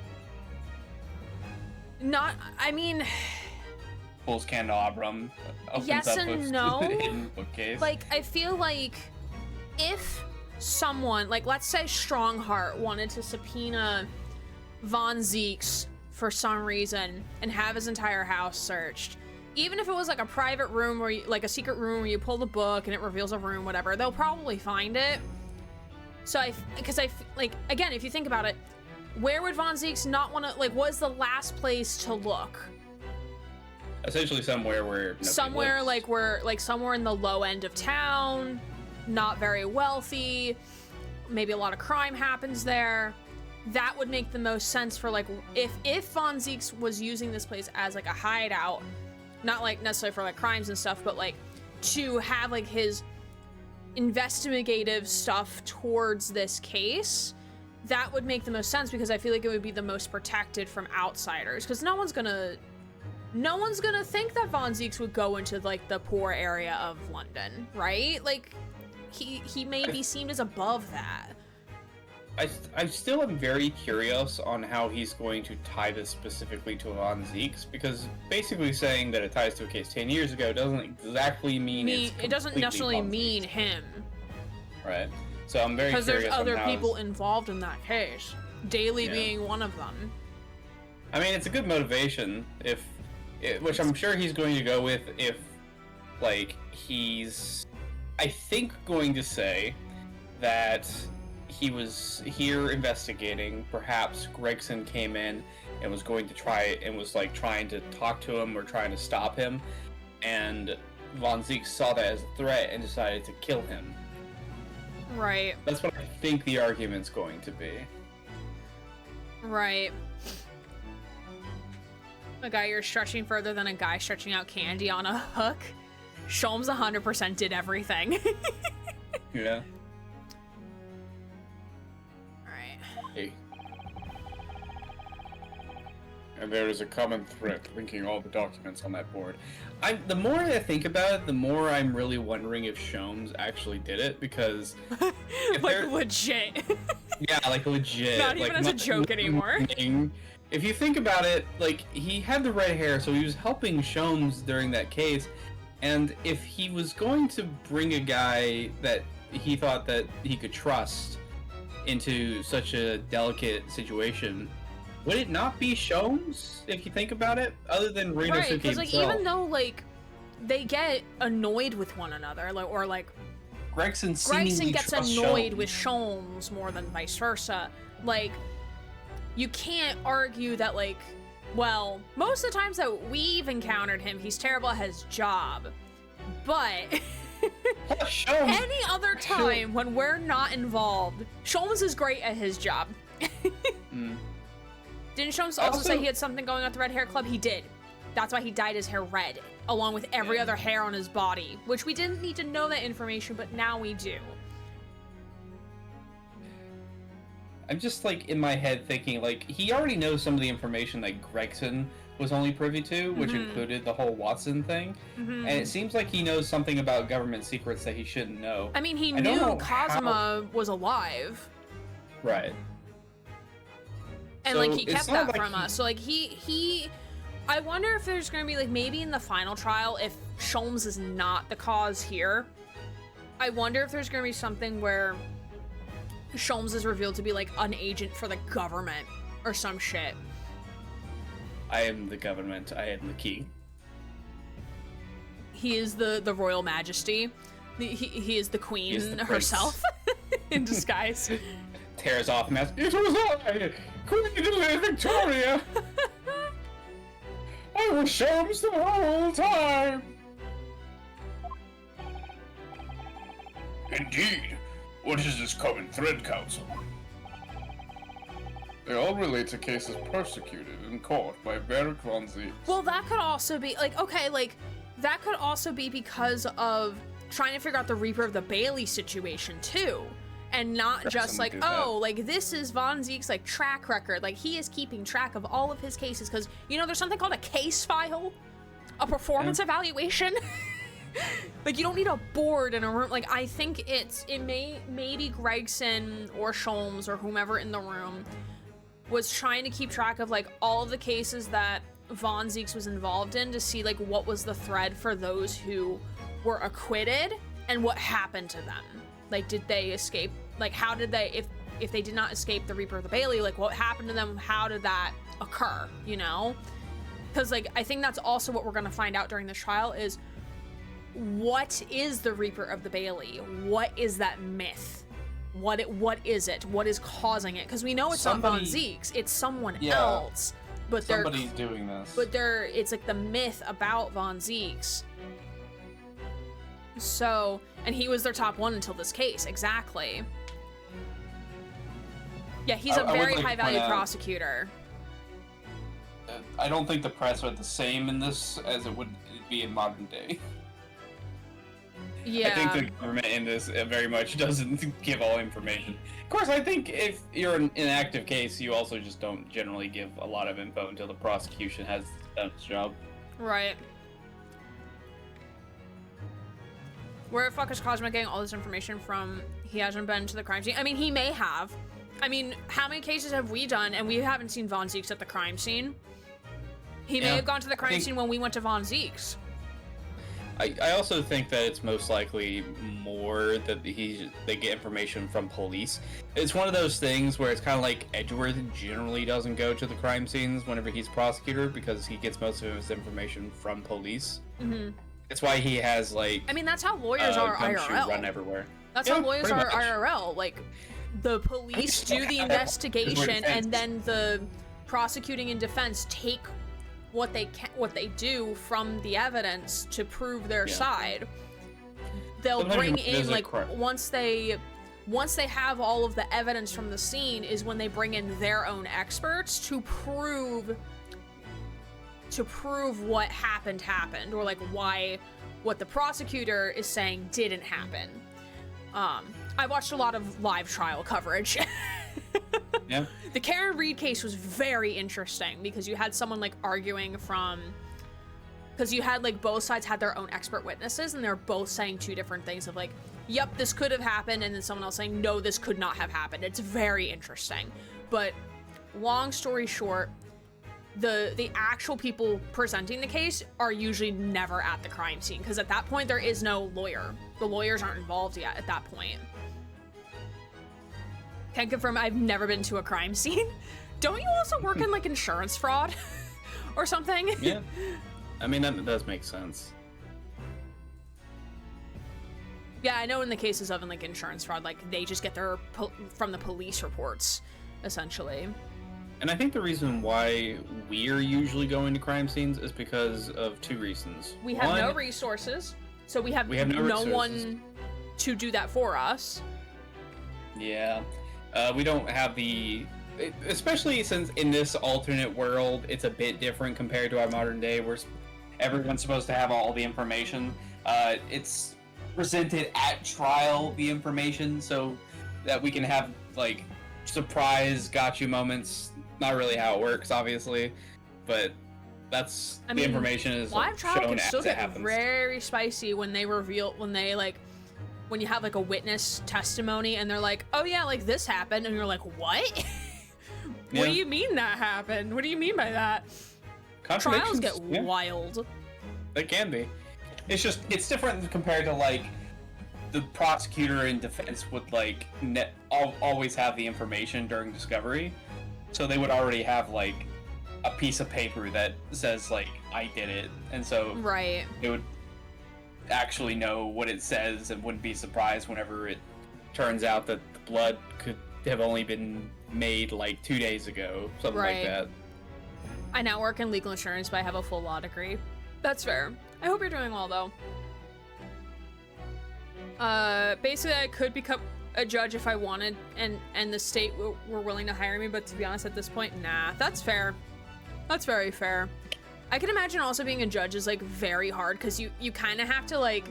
Pulls candelabrum, opens yes up and a no. hidden bookcase. Like, I feel like if someone, like, let's say Strongheart wanted to subpoena Von Zieks for some reason and have his entire house searched, even if it was like a private room where you, like a secret room where you pull the book and it reveals a room, whatever, they'll probably find it. So like, again, if you think about it, where would Von Zieks not want to, like, was the last place to look? Essentially somewhere where somewhere lives. like where, like, somewhere in the low end of town, not very wealthy, maybe a lot of crime happens there. That would make the most sense for, like, if Von Zieks was using this place as like a hideout, not like necessarily for like crimes and stuff, but like to have like his investigative stuff towards this case, that would make the most sense, because I feel like it would be the most protected from outsiders, because no one's gonna think that Von Zieks would go into like the poor area of London, right? Like he may be seen as above that. I still am very curious on how he's going to tie this specifically to Von Zieks, because basically saying that it ties to a case 10 years ago doesn't exactly mean it doesn't necessarily Von mean Zieks. him. Right. So I'm very curious. Because there's other on how people involved in that case. Daly Yeah. being one of them. I mean, it's a good motivation, which I'm sure he's going to go with if, like, he's, I think, going to say that he was here investigating. Perhaps Gregson came in and was going to try and was like trying to talk to him or trying to stop him, and Von Zieks saw that as a threat and decided to kill him. Right. That's what I think the argument's going to be. Right. A guy you're stretching further than a guy stretching out candy on a hook. Sholmes 100% did everything. Yeah. Alright. Hey. And there is a common thread linking all the documents on that board. The more I think about it, the more I'm really wondering if Sholmes actually did it, because Like, legit. yeah, like legit. Not even as a joke anymore. If you think about it, like, he had the red hair, so he was helping Sholmes during that case, and if he was going to bring a guy that he thought that he could trust into such a delicate situation, would it not be Sholmes, if you think about it, other than Renosuke Right, because, like, himself? even though, like, they get annoyed with one another, like, or, like, Gregson gets trusts annoyed Sholmes. with Sholmes more than vice versa. Like, you can't argue that, like, well, most of the times that we've encountered him, he's terrible at his job. But Sholmes. any other time when we're not involved, Sholmes is great at his job. Didn't Sholmes also say he had something going on at the Red Hair Club? He did. That's why he dyed his hair red, along with every other hair on his body, which we didn't need to know that information, but now we do. I'm just, like, in my head thinking, like, he already knows some of the information that Gregson was only privy to, which included the whole Watson thing, and it seems like he knows something about government secrets that he shouldn't know. I mean, he I don't knew know Cosima was alive, Right. and, So like, he it's kept not that like from us. So, like, I wonder if there's gonna be, like, maybe in the final trial, if Sholmes is not the cause here, I wonder if there's gonna be something where Sholmes is revealed to be, like, an agent for the government or some shit. I am the government. I am the king. He is the royal majesty. He is the queen He is the herself in disguise. Tears off mask. It was I, Queen Victoria. I was Shams the whole time! Indeed. What is this common thread, Counsel? They all relate to cases persecuted in court by Varric von Zieks. Well, that could also be, like, okay, like, that could also be because of trying to figure out the Reaper of the Bailey situation, too. And not just like, oh, like, this is Von Zieks' like track record. Like, he is keeping track of all of his cases because, you know, there's something called a case file, a performance evaluation. Like, you don't need a board in a room. Like, I think maybe Gregson or Sholmes or whomever in the room was trying to keep track of like all of the cases that Von Zieks was involved in to see like what was the thread for those who were acquitted and what happened to them. Like, did they escape? Like, how did they, if they did not escape the Reaper of the Bailey, like, what happened to them? How did that occur, you know? Because, like, I think that's also what we're going to find out during this trial is what is the Reaper of the Bailey? What is that myth? What is it? What is causing it? Because we know it's not Von Zieks. It's someone else. But somebody's doing this. But it's like the myth about Von Zieks. So, and he was their top one until this case, exactly. Yeah, he's a very high-value prosecutor. I don't think the press are the same in this as it would be in modern day. Yeah. I think the government in this very much doesn't give all information. Of course, I think if you're in an active case, you also just don't generally give a lot of info until the prosecution has done its job. Right. Where the fuck is Cosmic getting all this information from? He hasn't been to the crime scene. I mean, he may have. I mean, how many cases have we done and we haven't seen Von Zieks at the crime scene? He may have gone to the crime scene when we went to Von Zieks. I also think that it's most likely more that they get information from police. It's one of those things where it's kind of like Edgeworth generally doesn't go to the crime scenes whenever he's prosecutor because he gets most of his information from police. Mm-hmm. It's why he has like. I mean, that's how lawyers are IRL. Run everywhere. That's how lawyers are IRL. Like, the police do the investigation, and then the prosecuting and defense take what they do from the evidence to prove their side. They'll bring in like once they have all of the evidence from the scene is when they bring in their own experts to prove what happened or like why what the prosecutor is saying didn't happen. I watched a lot of live trial coverage. Yeah. The Karen Reed case was very interesting because you had someone like arguing because you had like both sides had their own expert witnesses and they're both saying two different things of like, yep, this could have happened, and then someone else saying, no, this could not have happened. It's very interesting. But long story short, the actual people presenting the case are usually never at the crime scene because at that point there is no lawyer. The lawyers aren't involved yet at that point. Can confirm I've never been to a crime scene. Don't you also work in like insurance fraud or something? Yeah. I mean, that does make sense. Yeah, I know in the cases of like insurance fraud, like they just get their from the police reports, essentially. And I think the reason why we're usually going to crime scenes is because of two reasons. We have no resources, so we have no one to do that for us. Yeah. We don't have especially since in this alternate world, it's a bit different compared to our modern day where everyone's supposed to have all the information. It's presented at trial, the information, so that we can have, like, surprise gotcha moments. Not really how it works, obviously, but that's the information is live trial shown can still as it get happens. Very spicy when you have like a witness testimony and they're like, oh yeah, like this happened, and you're like, what? What do you mean that happened? What do you mean by that? Trials get wild. They can be. It's different compared to like the prosecutor and defense would like always have the information during discovery, so they would already have like a piece of paper that says like I did it, and so they would actually know what it says and wouldn't be surprised whenever it turns out that the blood could have only been made like 2 days ago, something like that. I now work in legal insurance, but I have a full law degree. That's fair. I hope you're doing well, though. Basically, I could become a judge if I wanted, and the state were willing to hire me, but to be honest, at this point, nah. That's fair. That's very fair. I can imagine also being a judge is, like, very hard, because you kind of have to, like,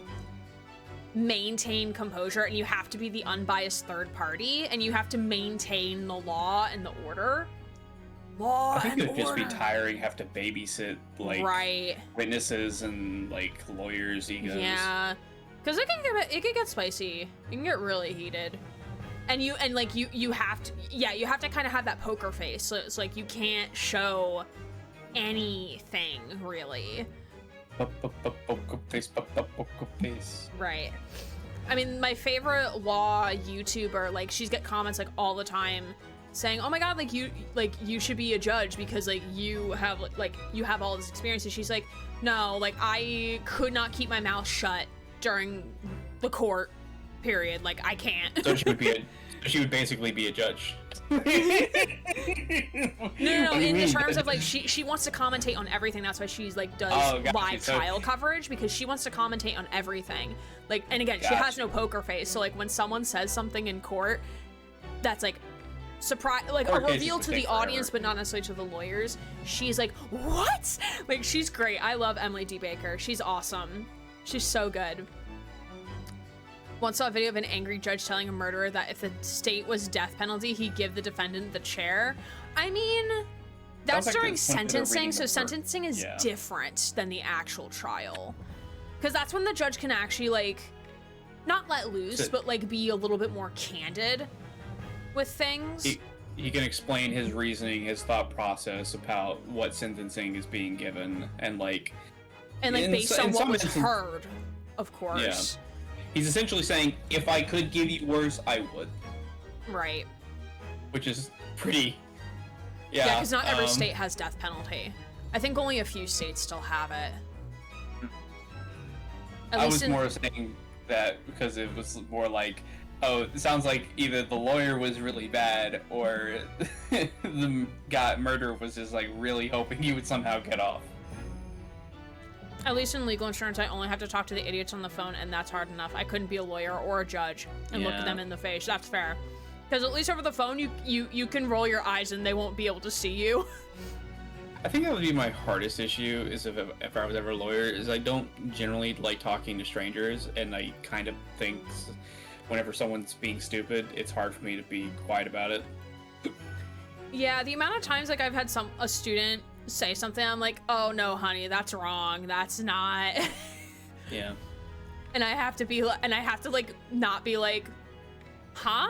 maintain composure, and you have to be the unbiased third party, and you have to maintain the law and the order. Law I think and it would just be order. tiring, have to babysit, like, Right. witnesses and, like, lawyers' egos. Yeah. Because it can get spicy. It can get really heated. And you have to kind of have that poker face. So it's like you can't show anything, really. Poker face. Right. I mean, my favorite law YouTuber, like, she's got comments, like, all the time saying, oh my god, you should be a judge because, like, you have all this experience. And she's like, no, like, I could not keep my mouth shut during the court period. Like, I can't. So she would basically be a judge. No, in the terms of, like, she wants to commentate on everything. That's why she's, like, does live trial coverage, because she wants to commentate on everything. Like, and again, she has no poker face, so, like, when someone says something in court that's, like, surprise, like, a reveal to the audience, but not necessarily to the lawyers, she's like, what? Like, she's great. I love Emily D. Baker. She's awesome. She's so good. Once saw a video of an angry judge telling a murderer that if the state was death penalty, he'd give the defendant the chair. I mean, that's like during when they're sentencing, reading so the sentencing is yeah. different than the actual trial. Because that's when the judge can actually, like, not let loose, but, like, be a little bit more candid with things. He can explain his reasoning, his thought process about what sentencing is being given, and, like... And, like, based on what was heard, of course. Yeah. He's essentially saying, if I could give you worse, I would. Right. Which is pretty... Yeah, because not every state has death penalty. I think only a few states still have it. I was more saying that because it was more like, oh, it sounds like either the lawyer was really bad or the murderer was just, like, really hoping he would somehow get off. At least in legal insurance, I only have to talk to the idiots on the phone, and that's hard enough. I couldn't be a lawyer or a judge and look at them in the face. That's fair. Because at least over the phone, you can roll your eyes and they won't be able to see you. I think that would be my hardest issue, is if I was ever a lawyer, is I don't generally like talking to strangers, and I kind of think whenever someone's being stupid, it's hard for me to be quiet about it. Yeah, the amount of times, like, I've had a student say something, I'm like, oh no, honey, that's wrong. That's not. Yeah. And I have to like not be like, huh?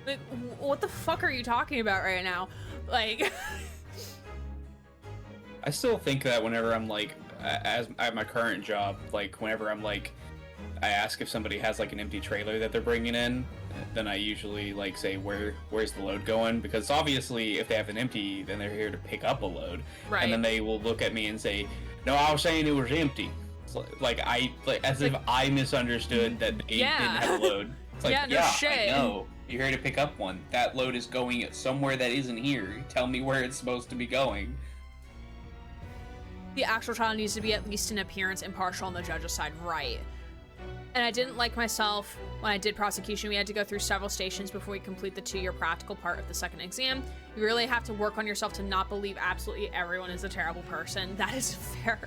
Like, what the fuck are you talking about right now? Like, I still think that whenever I'm like, as at my current job, like whenever I'm like, I ask if somebody has like an empty trailer that they're bringing in, then I usually like say, where's the load going? Because obviously if they have an empty, then they're here to pick up a load. Right. And then they will look at me and say, no, I was saying it was empty. So, as if I misunderstood that they didn't have a load. It's like, no shit. I know. You're here to pick up one. That load is going somewhere that isn't here. Tell me where it's supposed to be going. The actual trial needs to be at least in appearance impartial on the judge's side, right? And I didn't like myself when I did prosecution. We had to go through several stations before we complete the 2-year practical part of the second exam. You really have to work on yourself to not believe absolutely everyone is a terrible person. That is fair.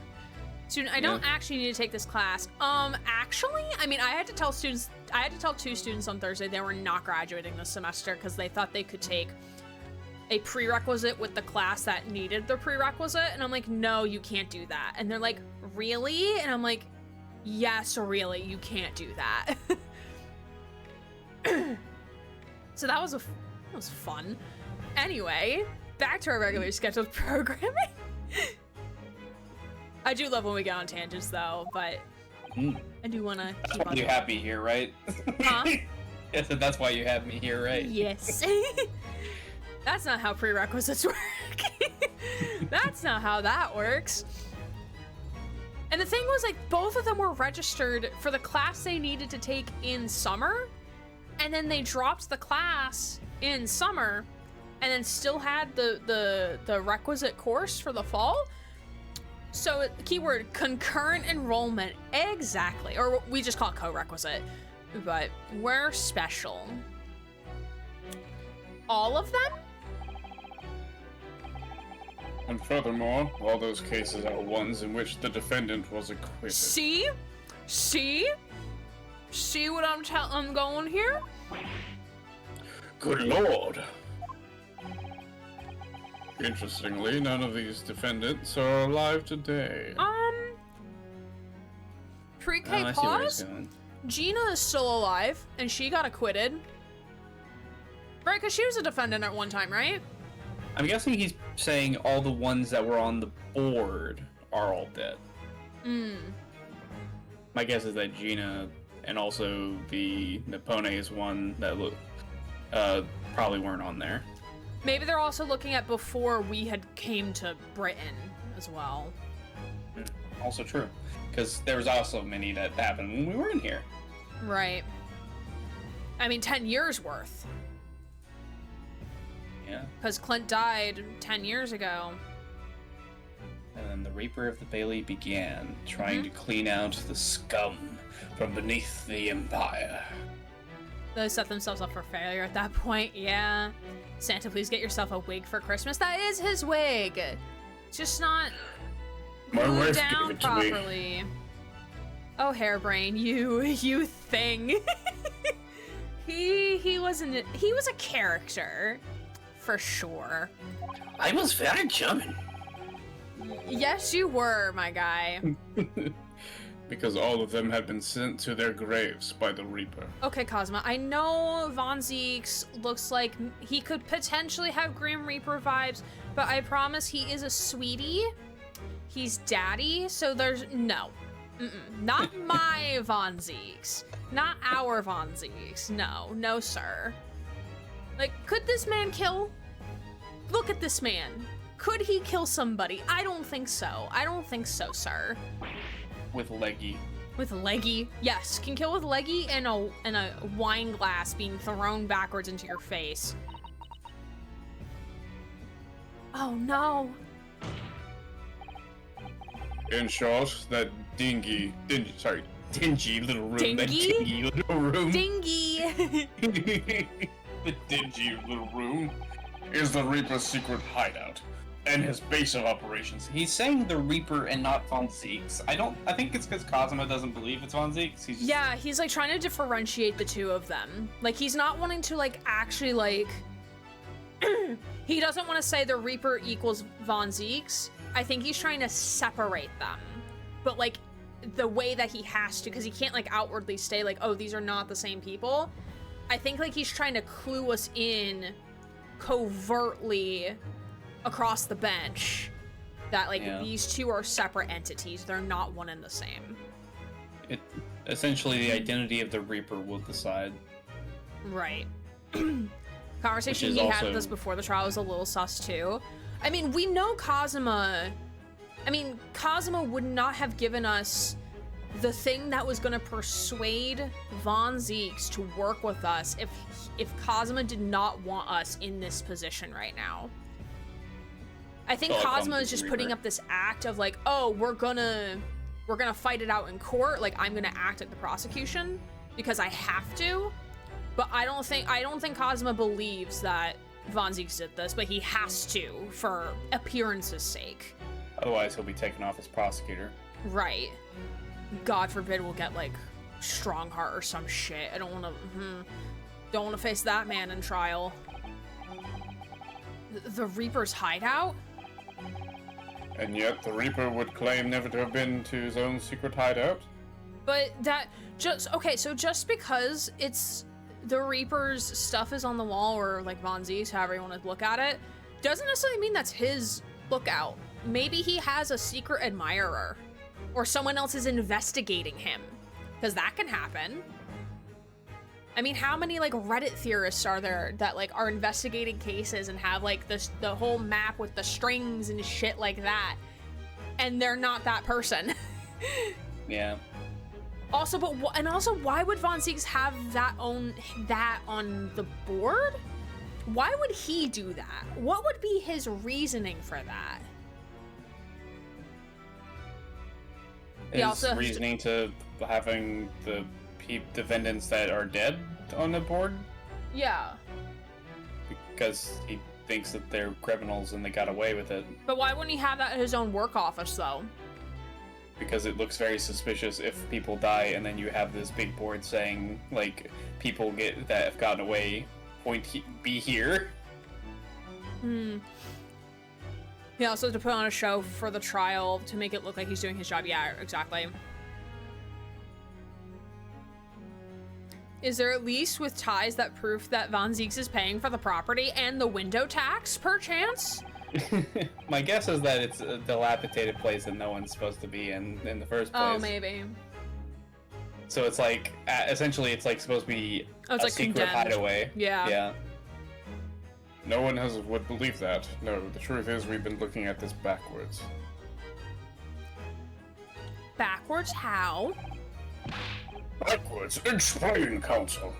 Student, I don't actually need to take this class. Actually, I mean, I had to tell 2 students on Thursday they were not graduating this semester because they thought they could take a prerequisite with the class that needed the prerequisite. And I'm like, no, you can't do that. And they're like, really? And I'm like, yes, really, you can't do that. So that was fun. Anyway, back to our regular scheduled programming. I do love when we get on tangents, though, but I do want to keep on. You have me here, right? Huh? Yes, that's why you have me here, right? Yes. That's not how prerequisites work. That's not how that works. And the thing was, like, both of them were registered for the class they needed to take in summer, and then they dropped the class in summer, and then still had the requisite course for the fall. So keyword concurrent enrollment, exactly, or we just call it co-requisite, but we're special. All of them? And furthermore, all those cases are ones in which the defendant was acquitted. See what I'm going here? Good lord. Interestingly, none of these defendants are alive today. Pre-K Oh, I see where he's pause. going. Gina is still alive, and she got acquitted. Right, because she was a defendant at one time, right? I'm guessing he's saying all the ones that were on the board are all dead. My guess is that Gina and also the Napone's one that probably weren't on there. Maybe they're also looking at before we had came to Britain as well. Also true, because there was also many that happened when we weren't here. Right. I mean, 10 years worth. Yeah. Because Clint died 10 years ago. And then the Reaper of the Bailey began, trying to clean out the scum from beneath the Empire. They set themselves up for failure at that point, yeah. Santa, please get yourself a wig for Christmas. That is his wig. It's just not My glued wife down gave it to me. properly. Oh, Hairbrain, you thing. he was a character, for sure. I was very charming. Yes, you were, my guy. Because all of them had been sent to their graves by the Reaper. Okay, Cosma, I know Von Zieks looks like he could potentially have Grim Reaper vibes, but I promise he is a sweetie. He's daddy, so there's no. Not my Von Zieks. Not our Von Zieks. No, sir. Like, could this man kill? Look at this man. Could he kill somebody? I don't think so. I don't think so, sir. With Leggy. With leggy, yes, can kill with leggy and a wine glass being thrown backwards into your face. Oh no. In short, that dingy little room. Dingy? That dingy little room. Dingy. The dingy little room is the Reaper's secret hideout and his base of operations. He's saying the Reaper and not Von Zieks. I think it's because Cosmo doesn't believe it's Von Zieks. He's just... Yeah, he's like trying to differentiate the two of them. Like he's not wanting to like actually like he doesn't want to say the Reaper equals Von Zieks. I think he's trying to separate them. But like the way that he has to, because he can't like outwardly say like, oh, these are not the same people. I think like he's trying to clue us in covertly across the bench that like these two are separate entities. They're not one and the same. It essentially the identity of the Reaper will decide. Right. Conversation he had with us before the trial was a little sus too. I mean, we know Cosima would not have given us the thing that was gonna persuade Von Zieks to work with us if Cosima did not want us in this position right now. I think Cosmo is just putting up this act of like, oh, we're gonna fight it out in court. Like I'm gonna act like the prosecution because I have to. But I don't think Cosmo believes that Von Zieks did this, but he has to for appearance's sake. Otherwise, he'll be taken off as prosecutor. Right. God forbid we'll get like Strongheart or some shit. I don't want to face that man in trial. The Reaper's hideout? And yet the Reaper would claim never to have been to his own secret hideout? But that so just because it's the Reaper's stuff is on the wall, or like Von Zieks, however you want to look at it, doesn't necessarily mean that's his lookout. Maybe he has a secret admirer, or someone else is investigating him, because that can happen. I mean, how many like Reddit theorists are there that like are investigating cases and have like the whole map with the strings and shit like that, and they're not that person? Yeah. Also, why would Von Zieks have that on the board? Why would he do that? What would be his reasoning for that? His reasoning to having the defendants that are dead on the board? Yeah. Because he thinks that they're criminals and they got away with it. But why wouldn't he have that at his own work office, though? Because it looks very suspicious if people die and then you have this big board saying, like, people that have gotten away, be here. He also has to put on a show for the trial to make it look like he's doing his job. Yeah, exactly. Is there at least with ties that proof that Von Zieks is paying for the property and the window tax, perchance? My guess is that it's a dilapidated place that no one's supposed to be in the first place. Oh, maybe. So it's like, essentially, it's like supposed to be it's a like secret condemned. hideaway. Yeah. Yeah. No one would believe that. No, the truth is we've been looking at this backwards. Backwards how? Backwards? Explain, counsel.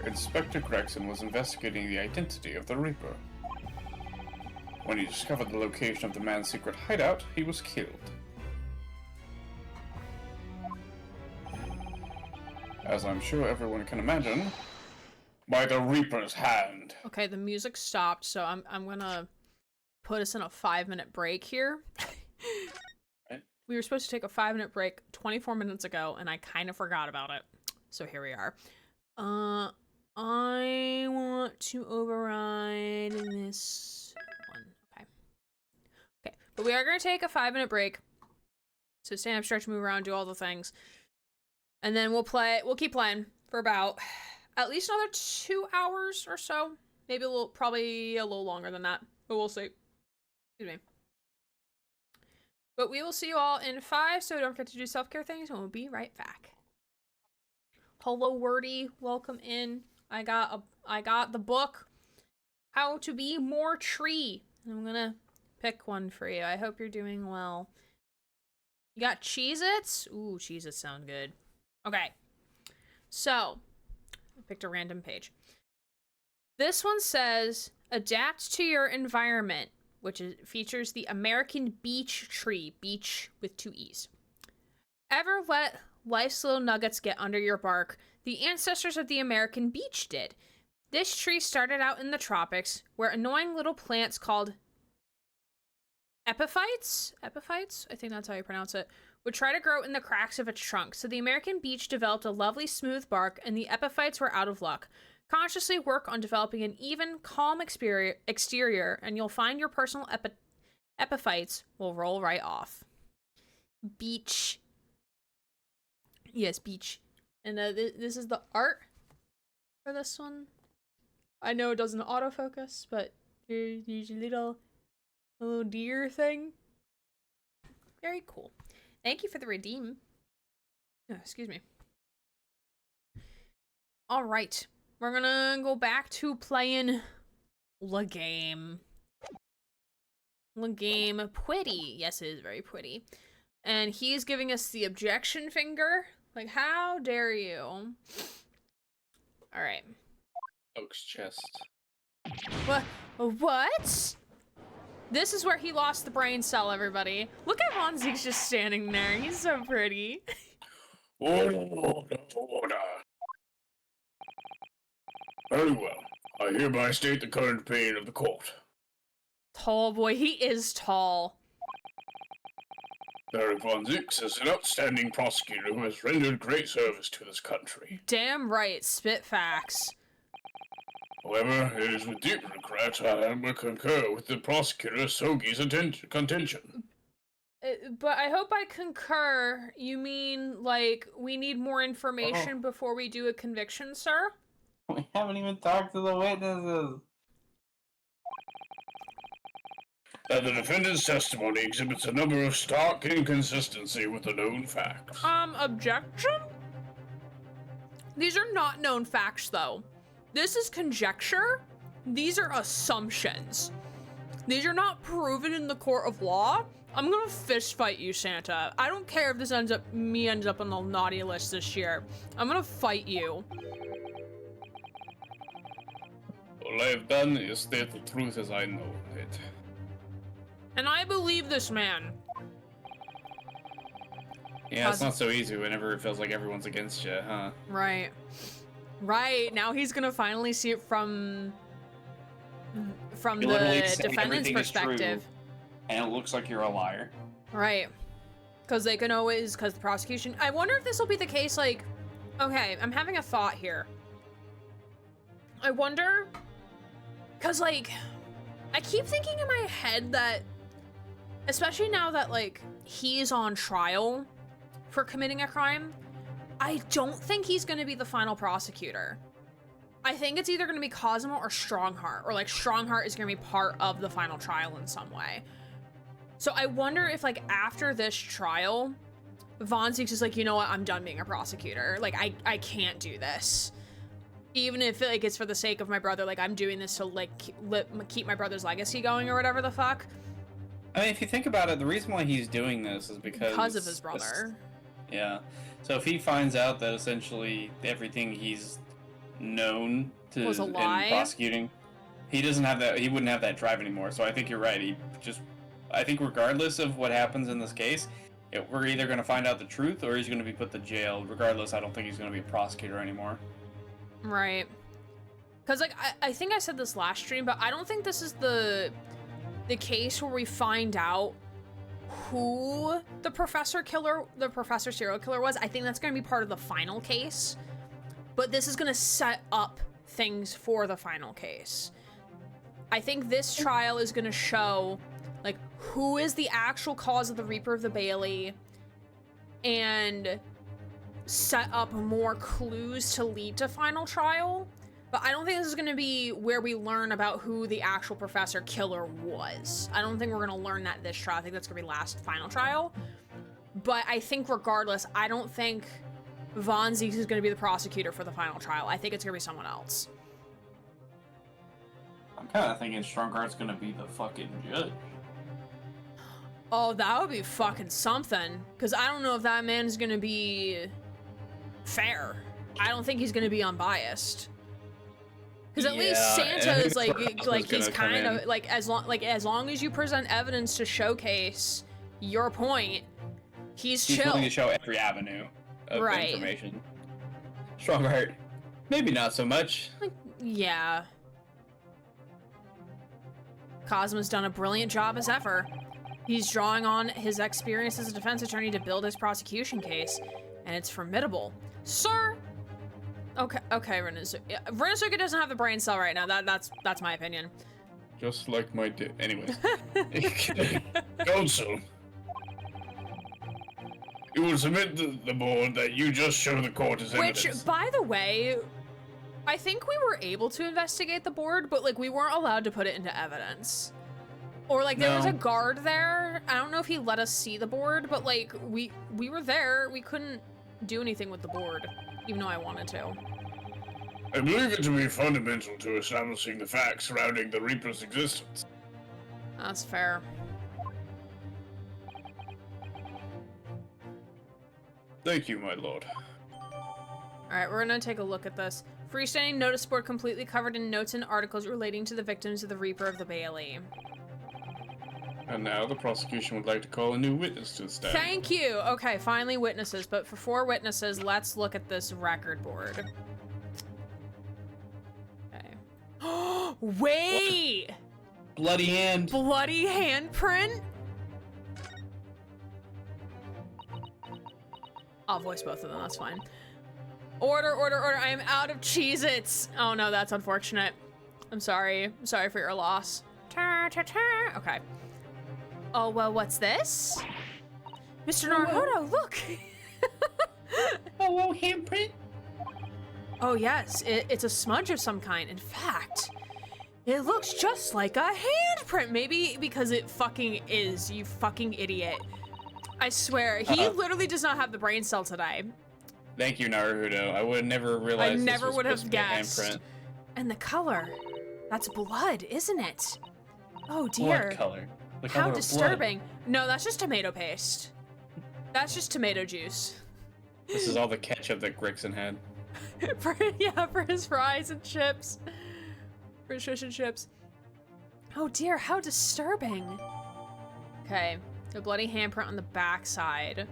Inspector Gregson was investigating the identity of the Reaper. When he discovered the location of the man's secret hideout, he was killed. As I'm sure everyone can imagine, by the Reaper's hand. Okay, the music stopped, so I'm gonna put us in a 5-minute break here. Right. We were supposed to take a 5-minute break 24 minutes ago, and I kind of forgot about it. So here we are. I want to override this one. Okay, but we are gonna take a 5-minute break. So stand up, stretch, move around, do all the things. And then we'll keep playing for about at least another 2 hours or so. Maybe probably a little longer than that, but we'll see. Excuse me. But we will see you all in 5, so don't forget to do self-care things, and we'll be right back. Hello, Wordy. Welcome in. I got the book, How to Be More Tree. I'm gonna pick one for you. I hope you're doing well. You got Cheez-Its? Ooh, Cheez-Its sound good. Okay. So, I picked a random page. This one says, adapt to your environment, which features the American beech tree. Beech with 2 E's. Ever let life's little nuggets get under your bark? The ancestors of the American beech did. This tree started out in the tropics, where annoying little plants called epiphytes, I think that's how you pronounce it, would try to grow in the cracks of its trunk. So the American beech developed a lovely smooth bark, and the epiphytes were out of luck. Consciously work on developing an even, calm exterior, and you'll find your personal epiphytes will roll right off. Beech. Yes, beech. And this is the art for this one. I know it doesn't autofocus, but there's a little deer thing. Very cool. Thank you for the redeem. Oh, excuse me. All right. We're gonna go back to playing the game. The game. Pretty. Yes, it is very pretty. And he's giving us the objection finger. Like, how dare you? All right. Oak's chest. What? This is where he lost the brain cell, everybody. Look at Von Zieks just standing there. He's so pretty. Order. Very well. I hereby state the current opinion of the court. Tall boy. He is tall. Derek Von Zieks is an outstanding prosecutor who has rendered great service to this country. Damn right. Spit facts. However, it is with deep regret I will concur with the prosecutor Sogi's contention. But I hope I concur. You mean, like, we need more information before we do a conviction, sir? We haven't even talked to the witnesses. That the defendant's testimony exhibits a number of stark inconsistency with the known facts. Objection? These are not known facts, though. This is conjecture. These are assumptions. These are not proven in the court of law. I'm gonna fist fight you, Santa. I don't care if this ends up on the naughty list this year. I'm gonna fight you. All I have done is state the truth as I know it. And I believe this man. Yeah, it's not so easy whenever it feels like everyone's against you, huh? Right. Right. Now he's gonna finally see it from You literally the say defendant's everything is true, perspective. and it looks like you're a liar. Right. Because they can always, because the prosecution. I wonder if this will be the case, like, okay, I'm having a thought here. I wonder, because, like, I keep thinking in my head that, especially now that, like, he's on trial for committing a crime, I don't think he's going to be the final prosecutor. I think it's either going to be Cosmo or Strongheart, or, like, Strongheart is going to be part of the final trial in some way. So I wonder if, like, after this trial, Von Zieks is like, you know what, I'm done being a prosecutor. Like, I can't do this. Even if, like, it's for the sake of my brother, like, I'm doing this to, like, keep my brother's legacy going or whatever the fuck. I mean, if you think about it, the reason why he's doing this is Because of his brother. Yeah. So if he finds out that essentially everything he's known to Was a lie? in prosecuting, he doesn't have that. He wouldn't have that drive anymore. So I think you're right. I think regardless of what happens in this case, we're either going to find out the truth or he's going to be put to jail. Regardless, I don't think he's going to be a prosecutor anymore. Right. Because, like, I think I said this last stream, but I don't think this is the case where we find out who the professor serial killer was. I think that's going to be part of the final case. But this is going to set up things for the final case. I think this trial is going to show, like, who is the actual cause of the Reaper of the Bailey, and set up more clues to lead to final trial. But I don't think this is going to be where we learn about who the actual professor killer was. I don't think we're going to learn that this trial. I think that's going to be last final trial. But I think regardless, I don't think Von Zieks is going to be the prosecutor for the final trial. I think it's going to be someone else. I'm kind of thinking Strongheart's gonna be the fucking judge. Oh, that would be fucking something. Because I don't know if that man is going to be fair. I don't think he's going to be unbiased. Because at least Santa is like he's kind of like as long as you present evidence to showcase your point, he's chill. He's willing to show every avenue of information. Strongheart, maybe not so much. Like, yeah. Cosmo's done a brilliant job as ever. He's drawing on his experience as a defense attorney to build his prosecution case, and it's formidable. Sir! Okay, Renazuka. Renazuka doesn't have the brain cell right now. That's my opinion. Just like my dick. Anyways. Counsel. You will submit to the board that you just show the court as evidence. Which, by the way, I think we were able to investigate the board, but, like, we weren't allowed to put it into evidence. Or, like, there was a guard there. I don't know if he let us see the board, but, like, we were there. We couldn't do anything with the board, even though I wanted to. I believe it to be fundamental to establishing the facts surrounding the Reaper's existence. That's fair. Thank you, my lord. Alright, we're gonna take a look at this. Freestanding notice board completely covered in notes and articles relating to the victims of the Reaper of the Bailey. And now the prosecution would like to call a new witness to the stand. Thank you! Okay, finally witnesses, but for 4 witnesses, let's look at this record board. Okay. Wait! What? Bloody hand! Bloody handprint? I'll voice both of them, that's fine. Order, I am out of Cheez-Its! Oh no, that's unfortunate. I'm sorry. I'm sorry for your loss. Okay. Oh, well, what's this? Mr. Naruto, look! Oh, handprint? Oh, yes, it's a smudge of some kind. In fact, it looks just like a handprint. Maybe because it fucking is, you fucking idiot. I swear, he literally does not have the brain cell today. Thank you, Naruto. I would have never realized I never this was would have supposed to be a guessed. handprint. And the color. That's blood, isn't it? Oh, dear. Blood color. The How color disturbing. No, that's just tomato paste. That's just tomato juice. This is all the ketchup that Gregson had. for his fries and chips. relationships. Oh dear, how disturbing. Okay, a bloody handprint on the backside.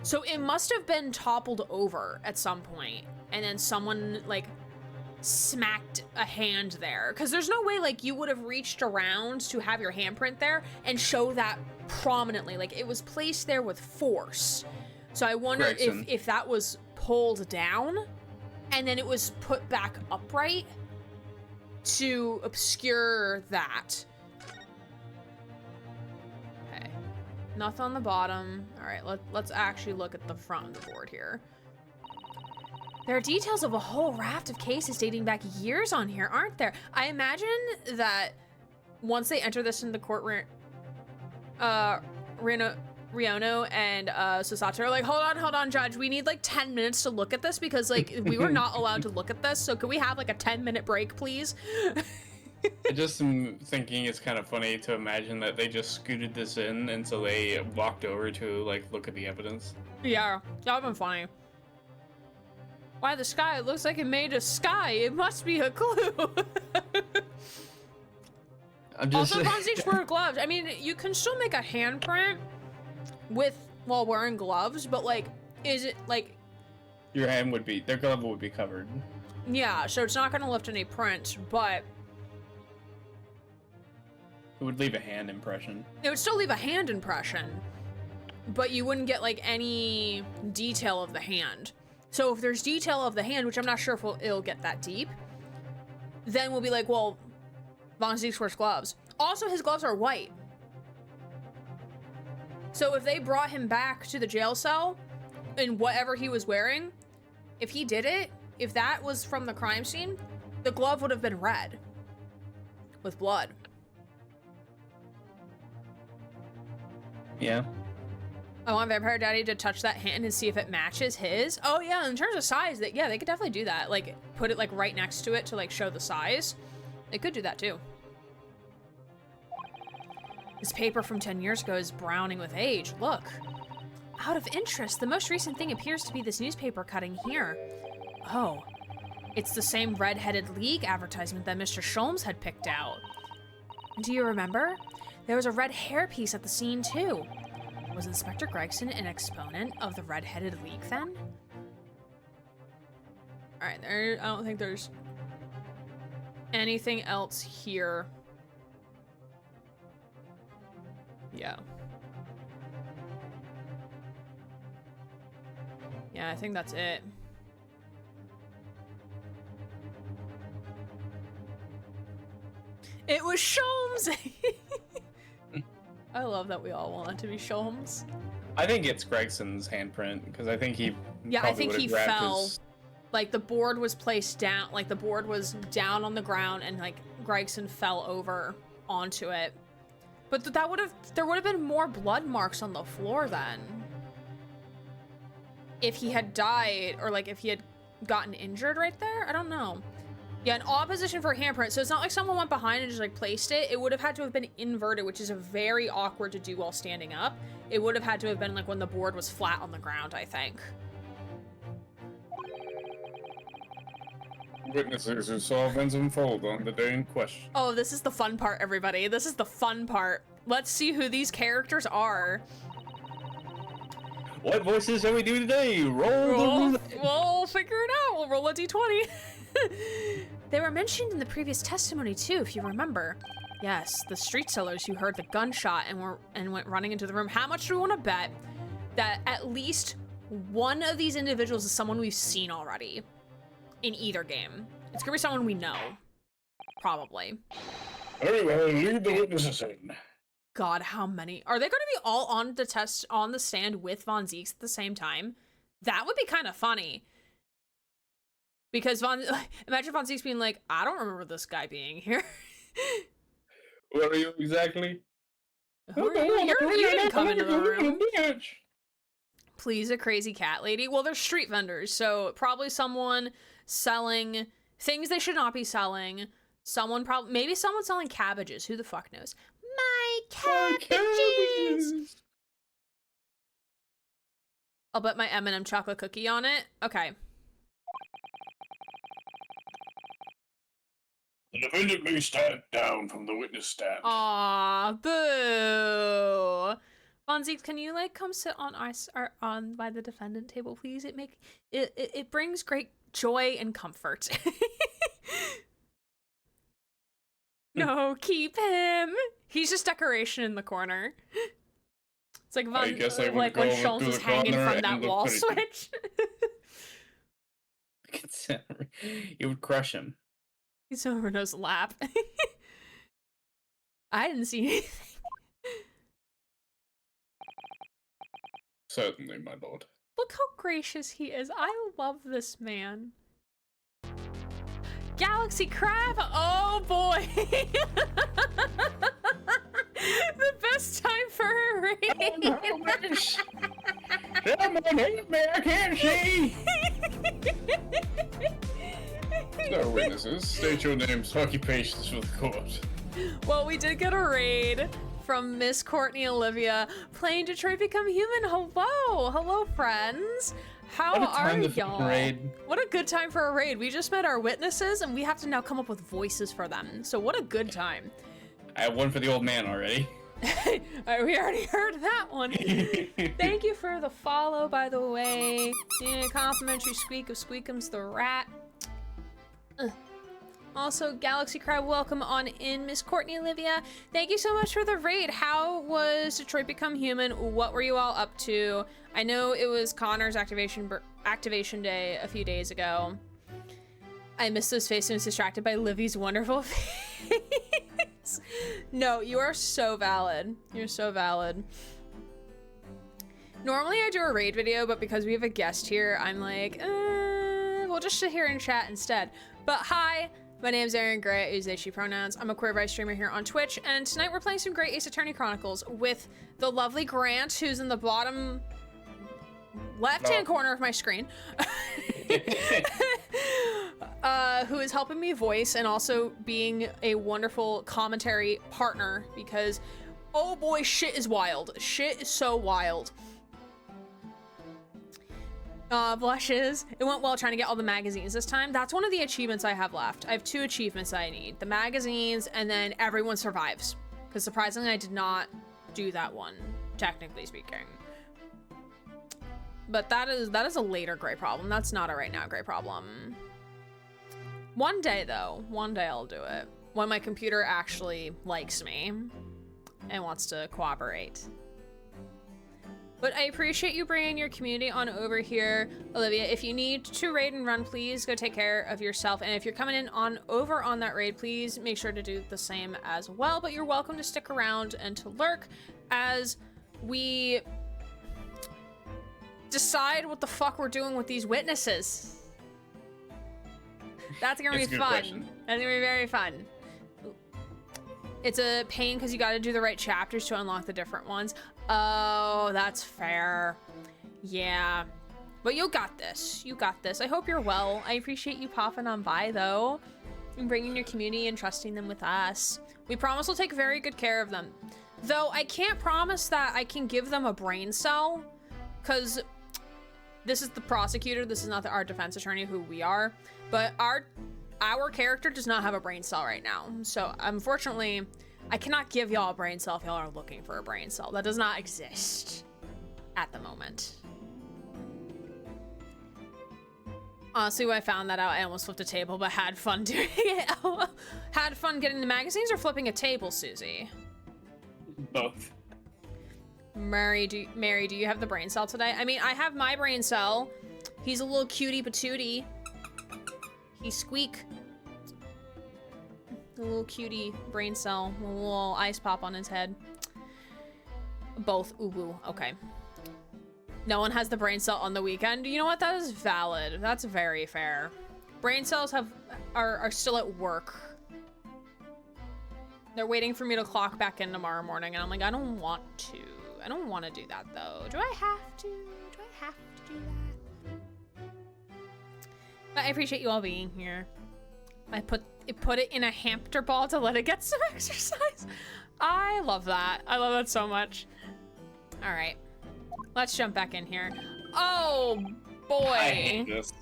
So it must have been toppled over at some point, and then someone like smacked a hand there, because there's no way like you would have reached around to have your handprint there and show that prominently. Like it was placed there with force. So I wonder if that was pulled down and then it was put back upright to obscure that. Okay, nothing on the bottom. All right, let's actually look at the front of the board here. There are details of a whole raft of cases dating back years on here, aren't there? I imagine that once they enter this in the courtroom, Riono and Susato are like, hold on, Judge. We need like 10 minutes to look at this because like we were not allowed to look at this. So can we have like a 10-minute break, please? I just am thinking it's kind of funny to imagine that they just scooted this in and so they walked over to like look at the evidence. Yeah, that would've been funny. Why the sky? It looks like it made a sky. It must be a clue. I'm just Also, Von Zieks wear gloves. I mean, you can still make a handprint while wearing gloves, but like, is it like your hand would be, their glove would be covered. Yeah, so it's not gonna lift any print, but it would leave a hand impression. It would still leave a hand impression, but you wouldn't get like any detail of the hand. So if there's detail of the hand, which I'm not sure if it'll get that deep, then we'll be like, well, Von Zieks wears gloves. Also, his gloves are white. So if they brought him back to the jail cell in whatever he was wearing, if he did it, if that was from the crime scene, the glove would have been red with blood. Yeah. I want Vampire Daddy to touch that hand and see if it matches his. Oh yeah, in terms of size, they could definitely do that. Like, put it like right next to it to like show the size. They could do that too. This paper from 10 years ago is browning with age. Look. Out of interest, the most recent thing appears to be this newspaper cutting here. Oh, it's the same red-headed league advertisement that Mr. Sholmes had picked out. Do you remember? There was a red hairpiece at the scene too. Was Inspector Gregson an exponent of the red-headed league then? Alright, I don't think there's anything else here. Yeah. Yeah, I think that's it. It was Sholmes! I love that we all want it to be Sholmes. I think it's Gregson's handprint because I think he. Yeah, I think he fell. Like the board was placed down. Like the board was down on the ground, and like Gregson fell over onto it. But there would have been more blood marks on the floor then. If he had died, or like if he had gotten injured right there, I don't know. Yeah, an odd position for a handprint. So it's not like someone went behind and just like placed it. It would have had to have been inverted, which is very awkward to do while standing up. It would have had to have been like when the board was flat on the ground, I think. Witnesses who saw events unfold on the day in question. Oh, this is the fun part, everybody. This is the fun part. Let's see who these characters are. What voices shall we do today? Roll. We'll figure it out. We'll roll a d20. They were mentioned in the previous testimony too, if you remember. Yes, the street sellers who heard the gunshot and went running into the room. How much do we want to bet that at least one of these individuals is someone we've seen already in either game? It's gonna be someone we know, probably. Very well, lead the witnesses in. God, how many? Are they gonna be all on the stand with Von Zieks at the same time? That would be kind of funny. Because imagine Von Zieks being like, I don't remember this guy being here. Where are you exactly? You didn't come into the room. Please, a crazy cat lady. Well, they're street vendors, so probably someone selling things they should not be selling. Maybe someone selling cabbages. Who the fuck knows? My cabbages! I'll bet my M&M chocolate cookie on it. Okay. The defendant may stand down from the witness stand. Aw, boo. Zieks, can you like come sit on or on by the defendant table, please? It brings great joy and comfort. No, keep him. He's just decoration in the corner. It's like I guess I would like go when over Schultz to is the hanging corner from that and wall put it- switch. It would crush him. He's over his lap. I didn't see anything. Certainly, my lord. Look how gracious he is. I love this man. Galaxy Crab? Oh boy! The best time for a raid! Someone help me, I can't see! No witnesses. State your names, occupations for the court. Well, we did get a raid from Miss Courtney Olivia playing Detroit Become Human. Hello! Hello, friends! How What a are time to y'all? raid. What a good time for a raid. We just met our witnesses and we have to now come up with voices for them. So what a good time. I have one for the old man already. We already heard that one. Thank you for the follow, by the way. Yeah, complimentary squeak of Squeakums the rat. Also, Galaxy Crab, welcome on in, Miss Courtney Olivia. Thank you so much for the raid. How was Detroit Become Human? What were you all up to? I know it was Connor's activation day a few days ago. I missed those faces and was distracted by Livy's wonderful face. No, you are so valid. You're so valid. Normally I do a raid video, but because we have a guest here, I'm like, we'll just sit here and chat instead. But hi, my name's Aaron Gray, I use they, she pronouns. I'm a queer bi streamer here on Twitch, and tonight we're playing some Great Ace Attorney Chronicles with the lovely Grant, who's in the bottom left-hand corner of my screen. Who is helping me voice and also being a wonderful commentary partner because, oh boy, shit is wild. Shit is so wild. Blushes. It went well trying to get all the magazines this time. That's one of the achievements I have left. I have 2 achievements I need. The magazines and then everyone survives. Because surprisingly, I did not do that one, technically speaking. But that is a later gray problem. That's not a right now gray problem. One day though, one day I'll do it. When my computer actually likes me and wants to cooperate. But I appreciate you bringing your community on over here, Olivia. If you need to raid and run, please go take care of yourself. And if you're coming in on over on that raid, please make sure to do the same as well. But you're welcome to stick around and to lurk as we decide what the fuck we're doing with these witnesses. That's gonna be fun. Question. That's gonna be very fun. It's a pain because you gotta do the right chapters to unlock the different ones. Oh, that's fair. Yeah. But you got this. You got this. I hope you're well. I appreciate you popping on by, though, and bringing your community and trusting them with us. We promise we'll take very good care of them. Though I can't promise that I can give them a brain cell, because this is the prosecutor. This is not our defense attorney, who we are. But our character does not have a brain cell right now. So, unfortunately, I cannot give y'all a brain cell if y'all are looking for a brain cell. That does not exist at the moment. Honestly, when I found that out, I almost flipped a table, but had fun doing it. Had fun getting the magazines or flipping a table, Susie? Both. Mary, do you have the brain cell today? I mean, I have my brain cell. He's a little cutie patootie. He squeak. A little cutie brain cell. A little ice pop on his head. Both. Ooh, woo. Okay. No one has the brain cell on the weekend. You know what? That is valid. That's very fair. Brain cells are still at work. They're waiting for me to clock back in tomorrow morning, and I'm like, I don't want to. I don't want to do that, though. Do I have to? Do I have to do that? But I appreciate you all being here. I put it in a hamster ball to let it get some exercise. I love that. I love that so much. All right. Let's jump back in here. Oh, boy. I hate this.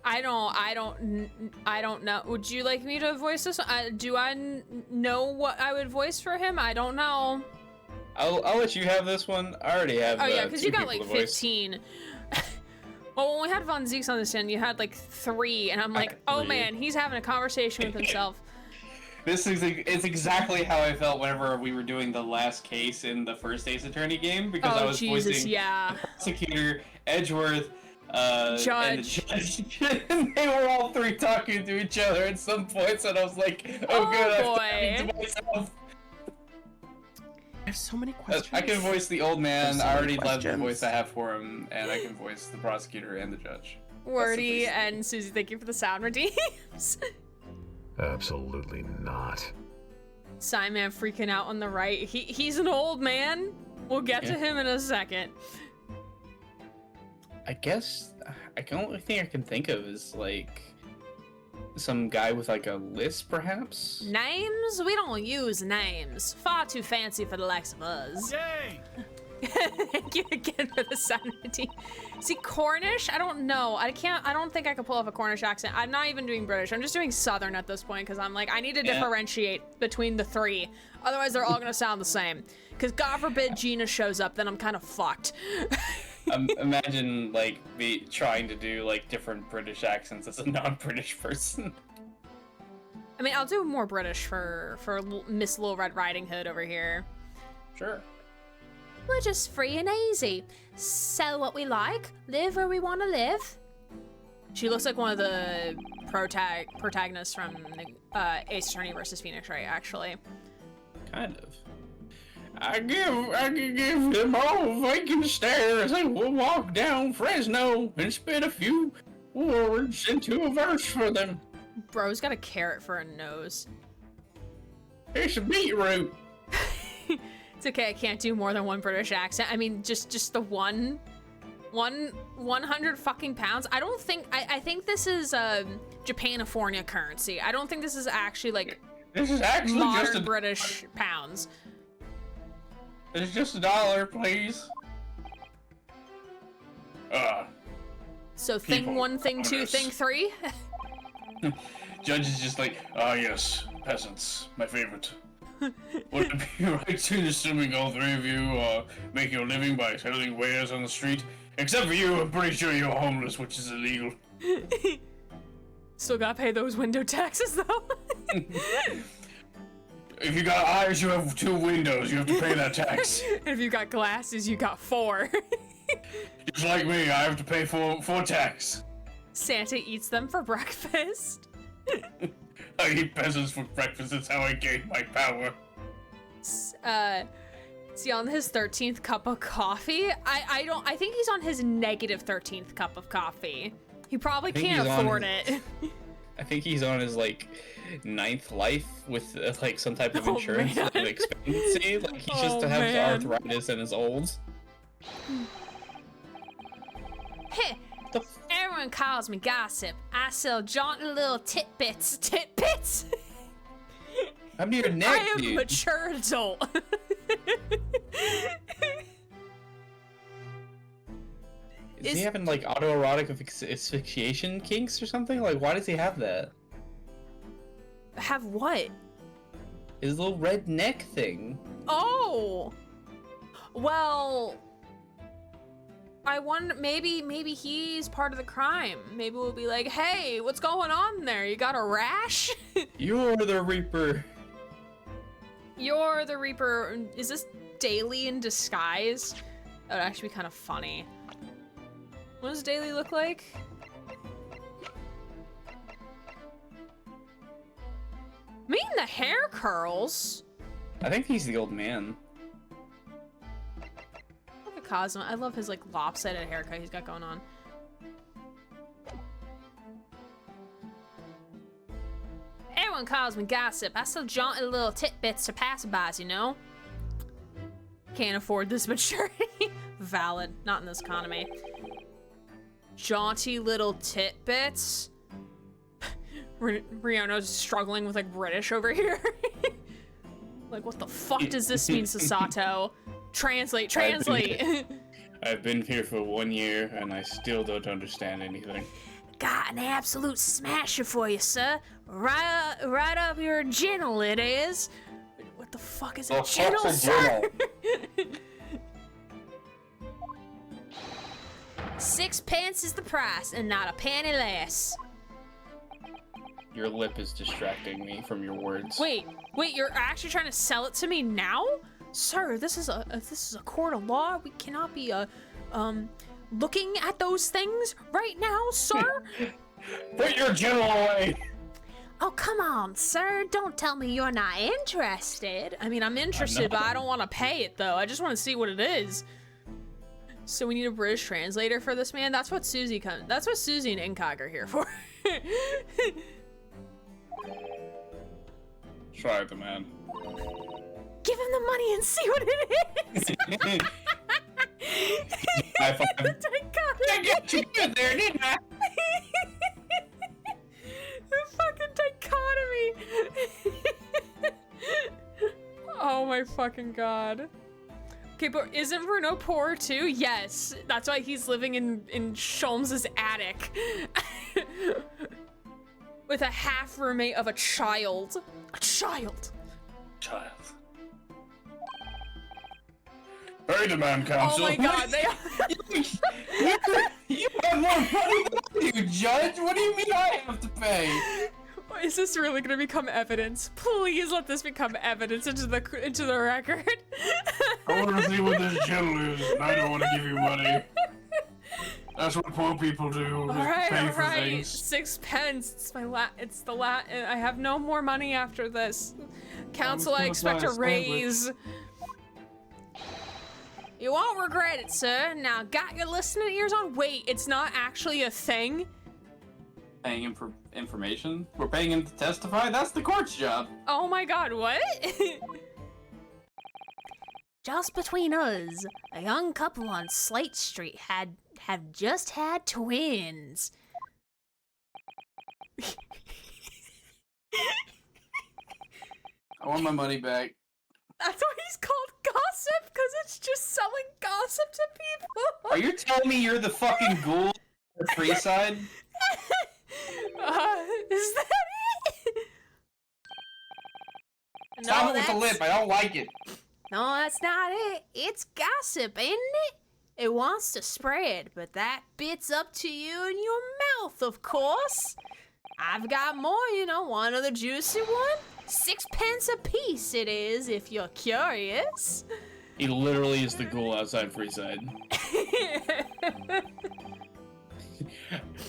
I don't know. Would you like me to voice this? Do I know what I would voice for him? I don't know. I'll let you have this one. I already have. Oh yeah, because you got people like to voice. 15. Well, when we had Von Zieks on this end, you had like 3, and I'm like, oh man, he's having a conversation with himself. It's exactly how I felt whenever we were doing the last case in the first Ace Attorney game, because I was voicing the prosecutor, Edgeworth, Judge. and the judge. And they were all 3 talking to each other at some points, and I was like, oh good, boy. I'm talking to myself. I have so many questions. I can voice the old man. so I already many love the questions. voice I have for him, and I can voice the prosecutor and the judge. Wordy and Susie, thank you for the sound redeems. Absolutely not. Simon freaking out on the right. He's an old man. We'll get to him in a second. I guess the only thing I can think of is like some guy with like a list, perhaps. Names? We don't use names. Far too fancy for the likes of us. Yay! Thank you again for the sound routine. Is he Cornish? I don't know. I don't think I could pull off a Cornish accent. I'm not even doing British. I'm just doing Southern at this point because I'm like, I need to differentiate between the 3. Otherwise, they're all gonna sound the same. Because God forbid Gina shows up, then I'm kind of fucked. Imagine like me trying to do like different British accents as a non-British person. I mean, I'll do more British for Miss Little Red Riding Hood over here. Sure. We're just free and easy. Sell what we like, live where we want to live. She looks like one of the protagonists from Ace Attorney versus Phoenix Wright, actually. Kind of. I can give them all vacant stare as they will walk down Fresno and spit a few words into a verse for them. Bro's got a carrot for a nose. It's a beetroot. It's okay, I can't do more than one British accent. I mean, just the 100 fucking pounds. I don't think, I think this is Japanifornia currency. I don't think this is actually like This is actually modern just a British pounds. It's just $1, please. So thing People, 1, thing 2, owners. thing 3? Judge is just like, yes, peasants, my favorite. Would it be right to assuming all 3 of you make your living by selling wares on the street? Except for you, I'm pretty sure you're homeless, which is illegal. Still gotta pay those window taxes though. If you got eyes, you have 2 windows. You have to pay that tax. And if you got glasses, you got 4. Just like me, I have to pay for tax. Santa eats them for breakfast. I eat peasants for breakfast. That's how I gain my power. Is he on his 13th cup of coffee? I think he's on his negative 13th cup of coffee. He probably can't afford it. I think he's on his like 9th life with like some type of insurance man. expectancy. Like he just has arthritis and is old. Hey, everyone calls me gossip. I sell jaunty little titbits. Titbits? I'm near your neck, I am a dude. mature adult. Is he having like autoerotic asphyxiation kinks or something? Like, why does he have that? Have what? His little red neck thing. Oh! Well, I wonder, maybe he's part of the crime. Maybe we'll be like, hey, what's going on there? You got a rash? You're the Reaper. You're the Reaper. Is this Daily in disguise? That would actually be kind of funny. What does Daily look like? Me and the hair curls. I think he's the old man. Look at Cosmo. I love his like lopsided haircut he's got going on. Everyone calls me gossip. I sell jaunty little titbits to passerbys, you know? Can't afford this maturity. Valid. Not in this economy. Jaunty little titbits. Riono's struggling with like British over here. Like, what the fuck does this mean, Sasato? Translate. I've been here for 1 year and I still don't understand anything. Got an absolute smasher for you, sir. Right up your gentle, it is. What the fuck is a gentle, sir? 6 pence is the price, and not a penny less. Your lip is distracting me from your words. Wait, you're actually trying to sell it to me now? Sir, this is a court of law. We cannot be looking at those things right now, sir. Put your gentle away. Oh, come on, sir. Don't tell me you're not interested. I mean, I'm interested, but I don't want to pay it, though. I just want to see what it is. So we need a British translator for this man? That's what Susie and Incog are here for. Try the man. Give him the money and see what it is. High five. The dichotomy. I got you good there, didn't I? The fucking dichotomy. Oh my fucking god. Okay, but isn't Bruno poor too? Yes. That's why he's living in Sholmes's attic. With a half roommate of a child. A child. Pay the man, counsel. Oh my god, they are. You have more money than you, Judge. What do you mean I have to pay? Is this really gonna become evidence? Please let this become evidence into the record. I want to see what this gentle is, and I don't want to give you money. That's what poor people do. Pay for things. 6 pence. It's I have no more money after this. Counsel, I expect a raise. You won't regret it, sir. Now, got your listening ears on? Wait, it's not actually a thing? Paying him for information? We're paying him to testify? That's the court's job. Oh my god, what? Just between us, a young couple on Slate Street have just had twins. I want my money back. That's why he's called gossip, because it's just selling gossip to people. Are you telling me you're the fucking ghoul on the free side? Is that it? Stop it with the lip, I don't like it. No, that's not it. It's gossip, ain't it? It wants to spread, but that bit's up to you and your mouth, of course. I've got more, want another juicy one? 6 pence a piece it is, if you're curious. He literally is the ghoul outside Freeside.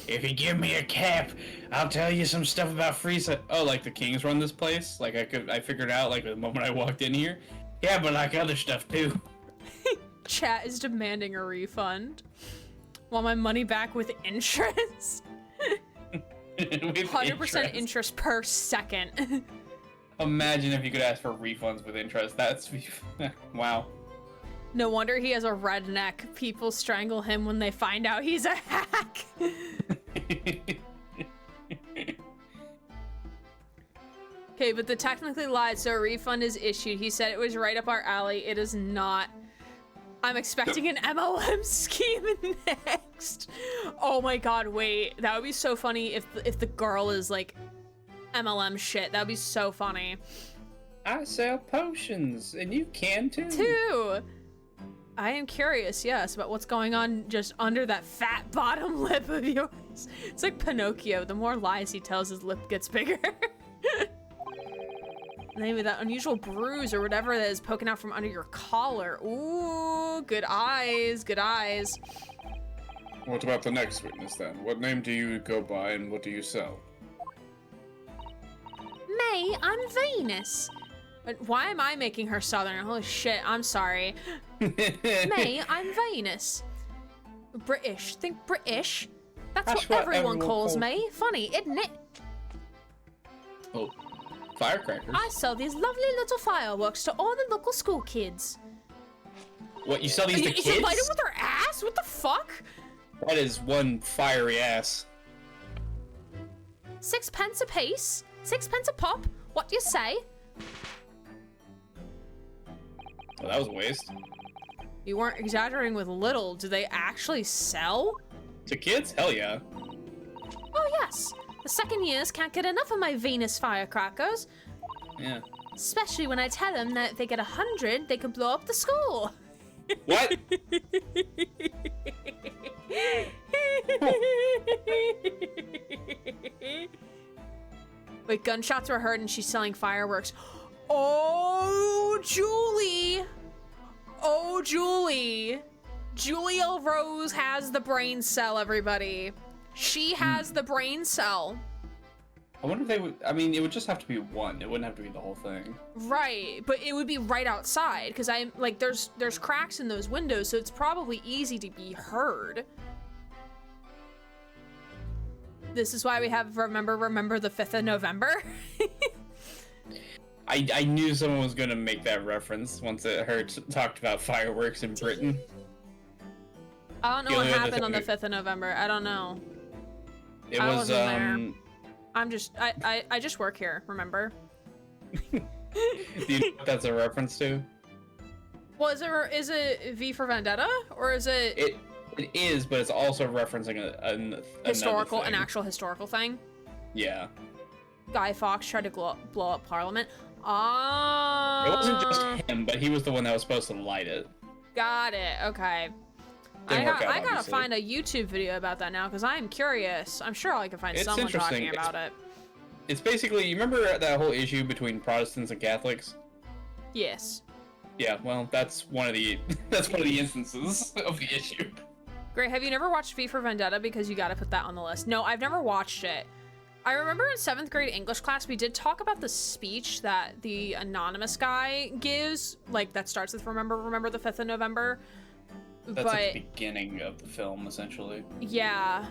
If you give me a cap, I'll tell you some stuff about Freeside. Oh, like the Kings run this place? Like I figured out like the moment I walked in here. Yeah, but like other stuff too. Chat is demanding a refund. Want my money back with interest? 100% interest per second. Imagine if you could ask for refunds with interest. That's wow. No wonder he has a redneck. People strangle him when they find out he's a hack. Okay, but the technically lied, so a refund is issued. He said it was right up our alley. It is not. I'm expecting an MLM scheme next. Oh my god, wait. That would be so funny if the girl is like MLM shit. That would be so funny. I sell potions, and you can too. I am curious, yes, about what's going on just under that fat bottom lip of yours. It's like Pinocchio. The more lies he tells, his lip gets bigger. Maybe that unusual bruise or whatever that is poking out from under your collar. Ooh, good eyes, good eyes. What about the next witness then? What name do you go by and what do you sell? May, I'm Venus. But why am I making her southern? Holy shit, I'm sorry. May, I'm Venus. British, think British. That's what everyone calls me. Funny, isn't it? Oh, firecrackers. I sell these lovely little fireworks to all the local school kids. What, you sell these to kids? You light it with her ass? What the fuck? That is one fiery ass. 6 pence a piece? 6 pence a pop? What do you say? Well, that was a waste. You weren't exaggerating with little. Do they actually sell? To kids? Hell yeah. Oh yes, the second years can't get enough of my Venus firecrackers. Yeah. Especially when I tell them that if they get 100, they can blow up the school. What? Wait, gunshots were heard and she's selling fireworks. Oh, Julie! Oh, Julie! Julia Rose has the brain cell, everybody. She has the brain cell. I wonder if they would. I mean, it would just have to be one. It wouldn't have to be the whole thing. Right, but it would be right outside because I'm like, there's cracks in those windows, so it's probably easy to be heard. This is why we have remember the 5th of November. I knew someone was gonna make that reference once it heard talked about fireworks in Britain. I don't know what happened on the 5th of November. I don't know. It I was wasn't there. I just work here, remember? Do you know what that's a reference to? Well, is it V for Vendetta or is it? It is, but it's also referencing an actual historical thing. Yeah. Guy Fawkes tried to blow up Parliament. Ah. It wasn't just him, but he was the one that was supposed to light it. Got it. Okay. I gotta find a YouTube video about that now because I'm curious. I'm sure I can find someone talking about it. It's basically, you remember that whole issue between Protestants and Catholics? Yes. Yeah, well, that's one of the instances of the issue. Great. Have you never watched V for Vendetta? Because you gotta put that on the list. No, I've never watched it. I remember in 7th grade English class, we did talk about the speech that the anonymous guy gives, like that starts with remember the 5th of November. That's at the beginning of the film, essentially. Yeah.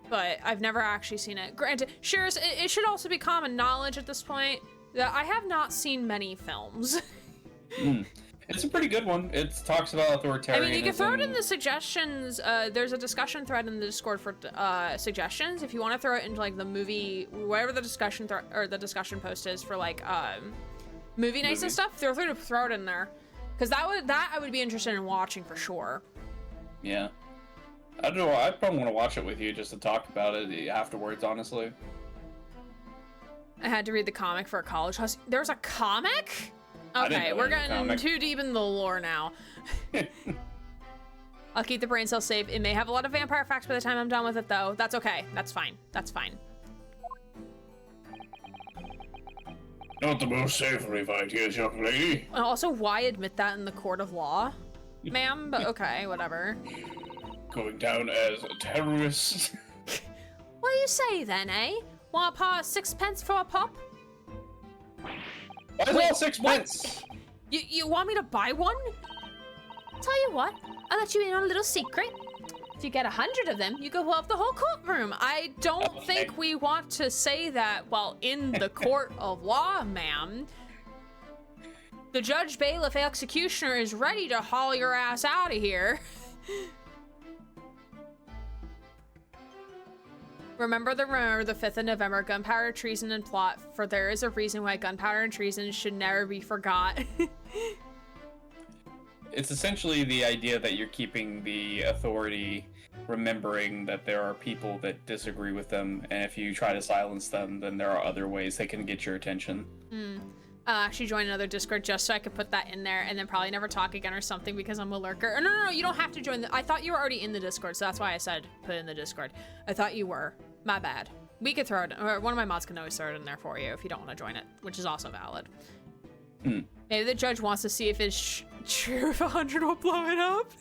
But I've never actually seen it. Granted, Shears, it should also be common knowledge at this point that I have not seen many films. It's a pretty good one. It talks about authoritarianism. I mean, you can throw it in the suggestions. There's a discussion thread in the Discord for suggestions. If you want to throw it into like the movie, whatever the discussion or the discussion post is for like movie nights and stuff, throw it in there. Because that I would be interested in watching for sure. Yeah. I don't know. I'd probably want to watch it with you just to talk about it afterwards, honestly. I had to read the comic for a college class. There's a comic? Okay, we're getting too deep in the lore now. I'll keep the brain cell safe. It may have a lot of vampire facts by the time I'm done with it, though. That's okay. That's fine. That's fine. Not the most savory of ideas, young lady. Also, why admit that in the court of law, ma'am? But okay, whatever. Going down as a terrorist. What do you say then, eh? Want to paw 6 pence for a pop? Why is all 6 pence? You want me to buy one? Tell you what, I'll let you in on a little secret. If you get 100 of them, you can blow up the whole courtroom. I don't think we want to say that while in the court of law, ma'am. The judge, bailiff, executioner is ready to haul your ass out of here. Remember the 5th of November, gunpowder, treason, and plot, for there is a reason why gunpowder and treason should never be forgot. It's essentially the idea that you're keeping the authority remembering that there are people that disagree with them, and if you try to silence them, then there are other ways they can get your attention. I'll actually join another Discord just so I could put that in there and then probably never talk again or something because I'm a lurker. No, you don't have to join I thought you were already in the Discord, so that's why I said put it in the Discord. I thought you were. My bad. We could throw it, or one of my mods can always throw it in there for you if you don't want to join it, which is also valid. Maybe the judge wants to see if it's true if 100 will blow it up.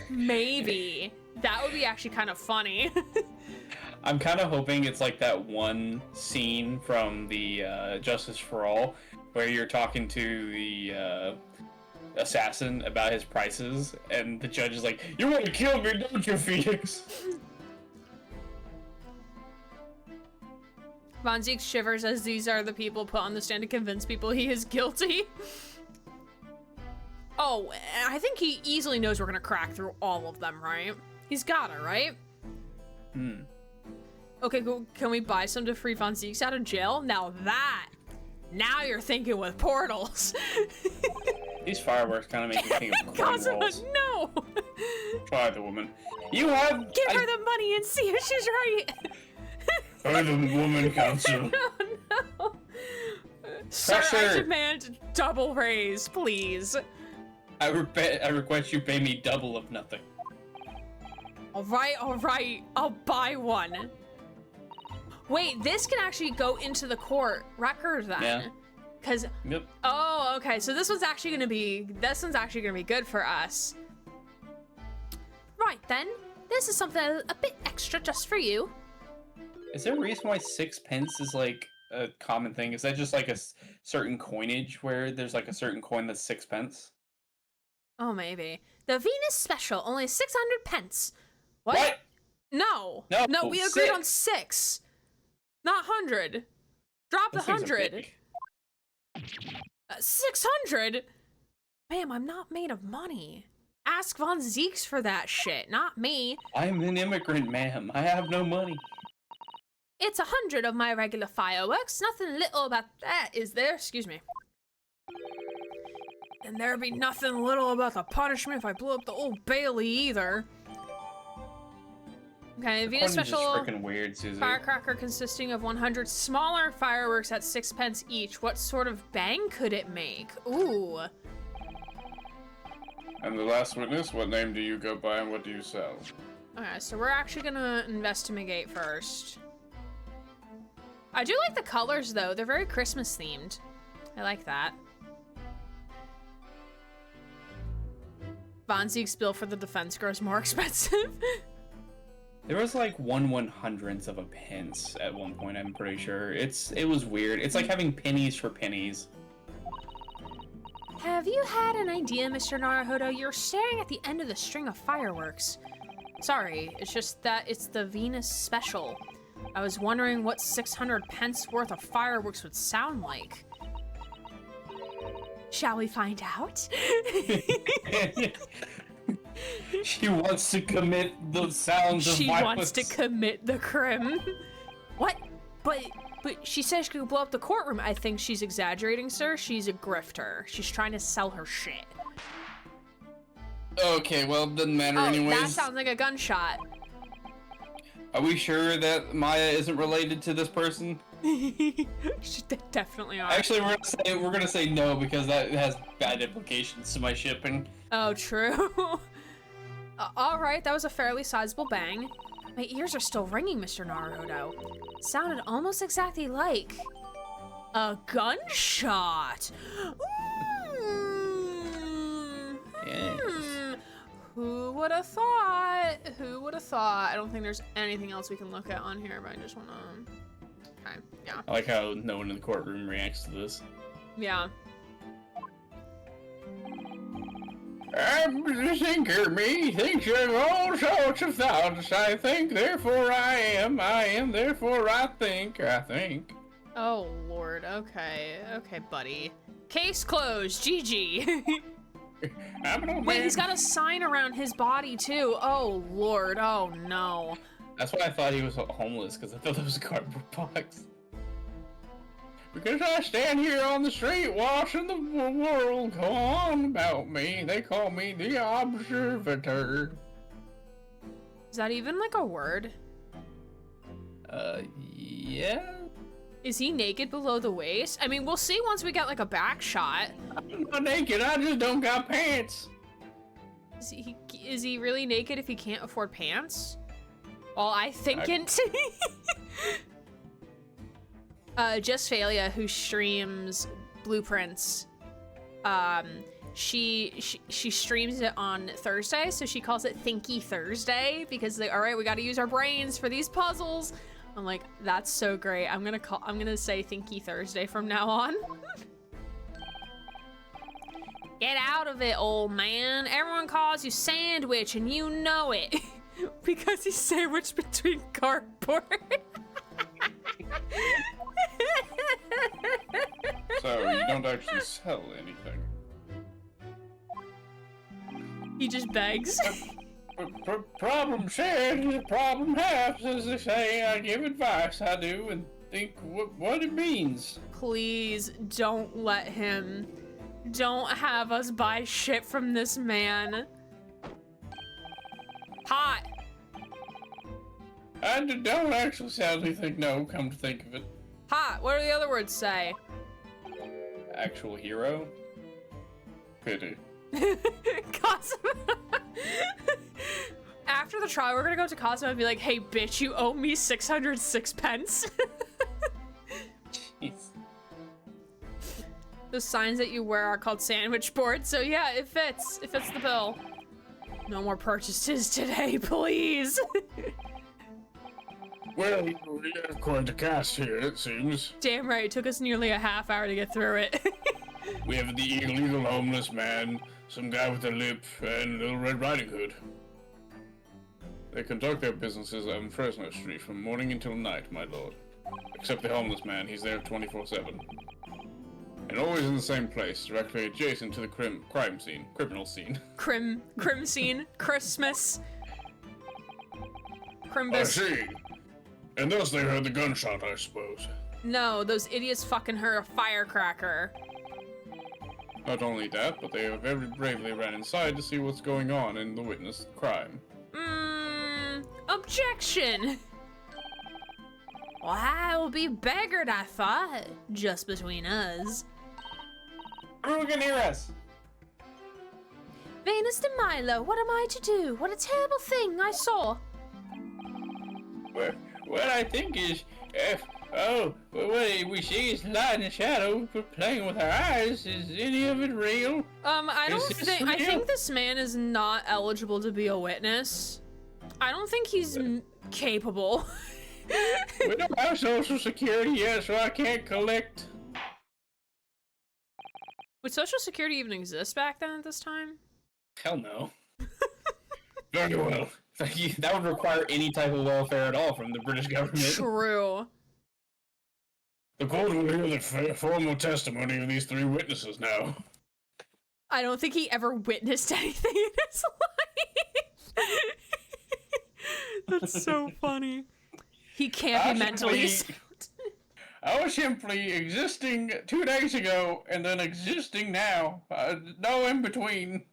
Maybe. That would be actually kind of funny. I'm kind of hoping it's like that one scene from the Justice for All where you're talking to the assassin about his prices, and the judge is like, "You want to kill me, don't you, Phoenix?" Von Zieks shivers as these are the people put on the stand to convince people he is guilty. Oh, I think he easily knows we're gonna crack through all of them, right? He's gotta, right? Okay, can we buy some to free Von Zieks out of jail? Now you're thinking with portals. These fireworks kind of make me think of corn rolls. No, no! Try the woman. You have... Give her the money and see if she's right! Try the woman, counsel. No. Sir, I demand double raise, please. I request you pay me double of nothing. Alright, I'll buy one. Wait, this can actually go into the court record then. Yeah. Cause, Yep. oh, okay, so this one's actually gonna be good for us. Right then, this is something a bit extra just for you. Is there a reason why 6 pence is like a common thing? Is that just like a certain coinage where there's like a certain coin that's 6 pence? Oh, maybe. The Venus Special, only 600 pence. What? No, we agreed 6. on 6. Not 100. Drop the 100. 600? Ma'am, I'm not made of money. Ask Von Zieks for that shit, not me. I'm an immigrant, ma'am. I have no money. It's 100 of my regular fireworks. Nothing little about that, is there? Excuse me. And there'd be nothing little about the punishment if I blew up the Old Bailey either. Okay, Venus Special freaking weird, Susie. firecracker consisting of 100 smaller fireworks at 6 pence each. What sort of bang could it make? Ooh. And the last witness, what name do you go by and what do you sell? Okay, so we're actually gonna investigate first. I do like the colors though. They're very Christmas themed. I like that. Von Zieg's bill for the defense grows more expensive. There was like 1/100th of a pence at one point, I'm pretty sure. It was weird. It's like having pennies for pennies. Have you had an idea, Mr. Naruhodo? You're staring at the end of the string of fireworks. Sorry, it's just that it's the Venus Special. I was wondering what 600 pence worth of fireworks would sound like. Shall we find out? She wants to commit the sounds of violence. She wants to commit the crime. What? But she says she could blow up the courtroom. I think she's exaggerating, sir. She's a grifter. She's trying to sell her shit. Okay, well, it doesn't matter anyways. That sounds like a gunshot. Are we sure that Maya isn't related to this person? She definitely are. Actually, we're gonna say no because that has bad implications to my shipping. Oh, true. All right, that was a fairly sizable bang. My ears are still ringing, Mr. Naruhodo. Sounded almost exactly like a gunshot. Yes. Who would have thought? Who would have thought? I don't think there's anything else we can look at on here, but I just want to... Okay, yeah. I like how no one in the courtroom reacts to this. Yeah. Thinker me thinks of all sorts of thoughts. I think, therefore I am. I am, therefore I think. Oh, Lord. Okay. Okay, buddy. Case closed. GG. Wait, he's got a sign around his body, too. Oh, Lord. Oh, no. That's why I thought he was homeless, because I thought that was a cardboard box. Because I stand here on the street watching the world go on about me. They call me the observator. Is that even like a word? Yeah? Is he naked below the waist? I mean, we'll see once we get like a back shot. I'm not naked, I just don't got pants. Is he really naked if he can't afford pants? Well, I think Just Phalia, who streams Blueprints, she streams it on Thursday, so she calls it Thinky Thursday because all right, we got to use our brains for these puzzles. I'm like, that's so great. I'm gonna say Thinky Thursday from now on. Get out of it, old man. Everyone calls you Sandwich, and you know it because he's sandwiched between cardboard. So, you don't actually sell anything. He just begs. Problem shared is a problem half, as they say. I give advice, I do, and think what it means. Please don't have us buy shit from this man. Hot. I don't actually sadly think no, come to think of it. Hot. What do the other words say? Actual hero? Pity. Cosmo. After the trial, we're gonna go up to Cosmo and be like, hey, bitch, you owe me 606 pence. Jeez. The signs that you wear are called sandwich boards, so yeah, it fits. It fits the bill. No more purchases today, please. Well, we have quite a cast here, it seems. Damn right, it took us nearly a half hour to get through it. We have the illegal homeless man, some guy with a lip, and Little Red Riding Hood. They conduct their businesses on Fresno Street from morning until night, my lord. Except the homeless man, he's there 24/7. And always in the same place, directly adjacent to the criminal scene. Crim scene, Christmas. I Crimbus. see. And thus they heard the gunshot, I suppose. No, those idiots fucking heard a firecracker. Not only that, but they have very bravely ran inside to see what's going on and the witness crime. Objection! Well, I will be beggared, I thought. Just between us. Who can hear us? Venus de Milo, what am I to do? What a terrible thing I saw. Well, what I think is, what we see is light and shadow playing with our eyes. Is any of it real? I think this man is not eligible to be a witness. I don't think he's capable. We don't have Social Security yet, so I can't collect. Would Social Security even exist back then at this time? Hell no. Very well. That would require any type of welfare at all from the British government. True. The court will hear the formal testimony of these three witnesses now. I don't think he ever witnessed anything in his life. That's so funny. He can't be mentally sound. I was simply existing 2 days ago and then existing now. No in between.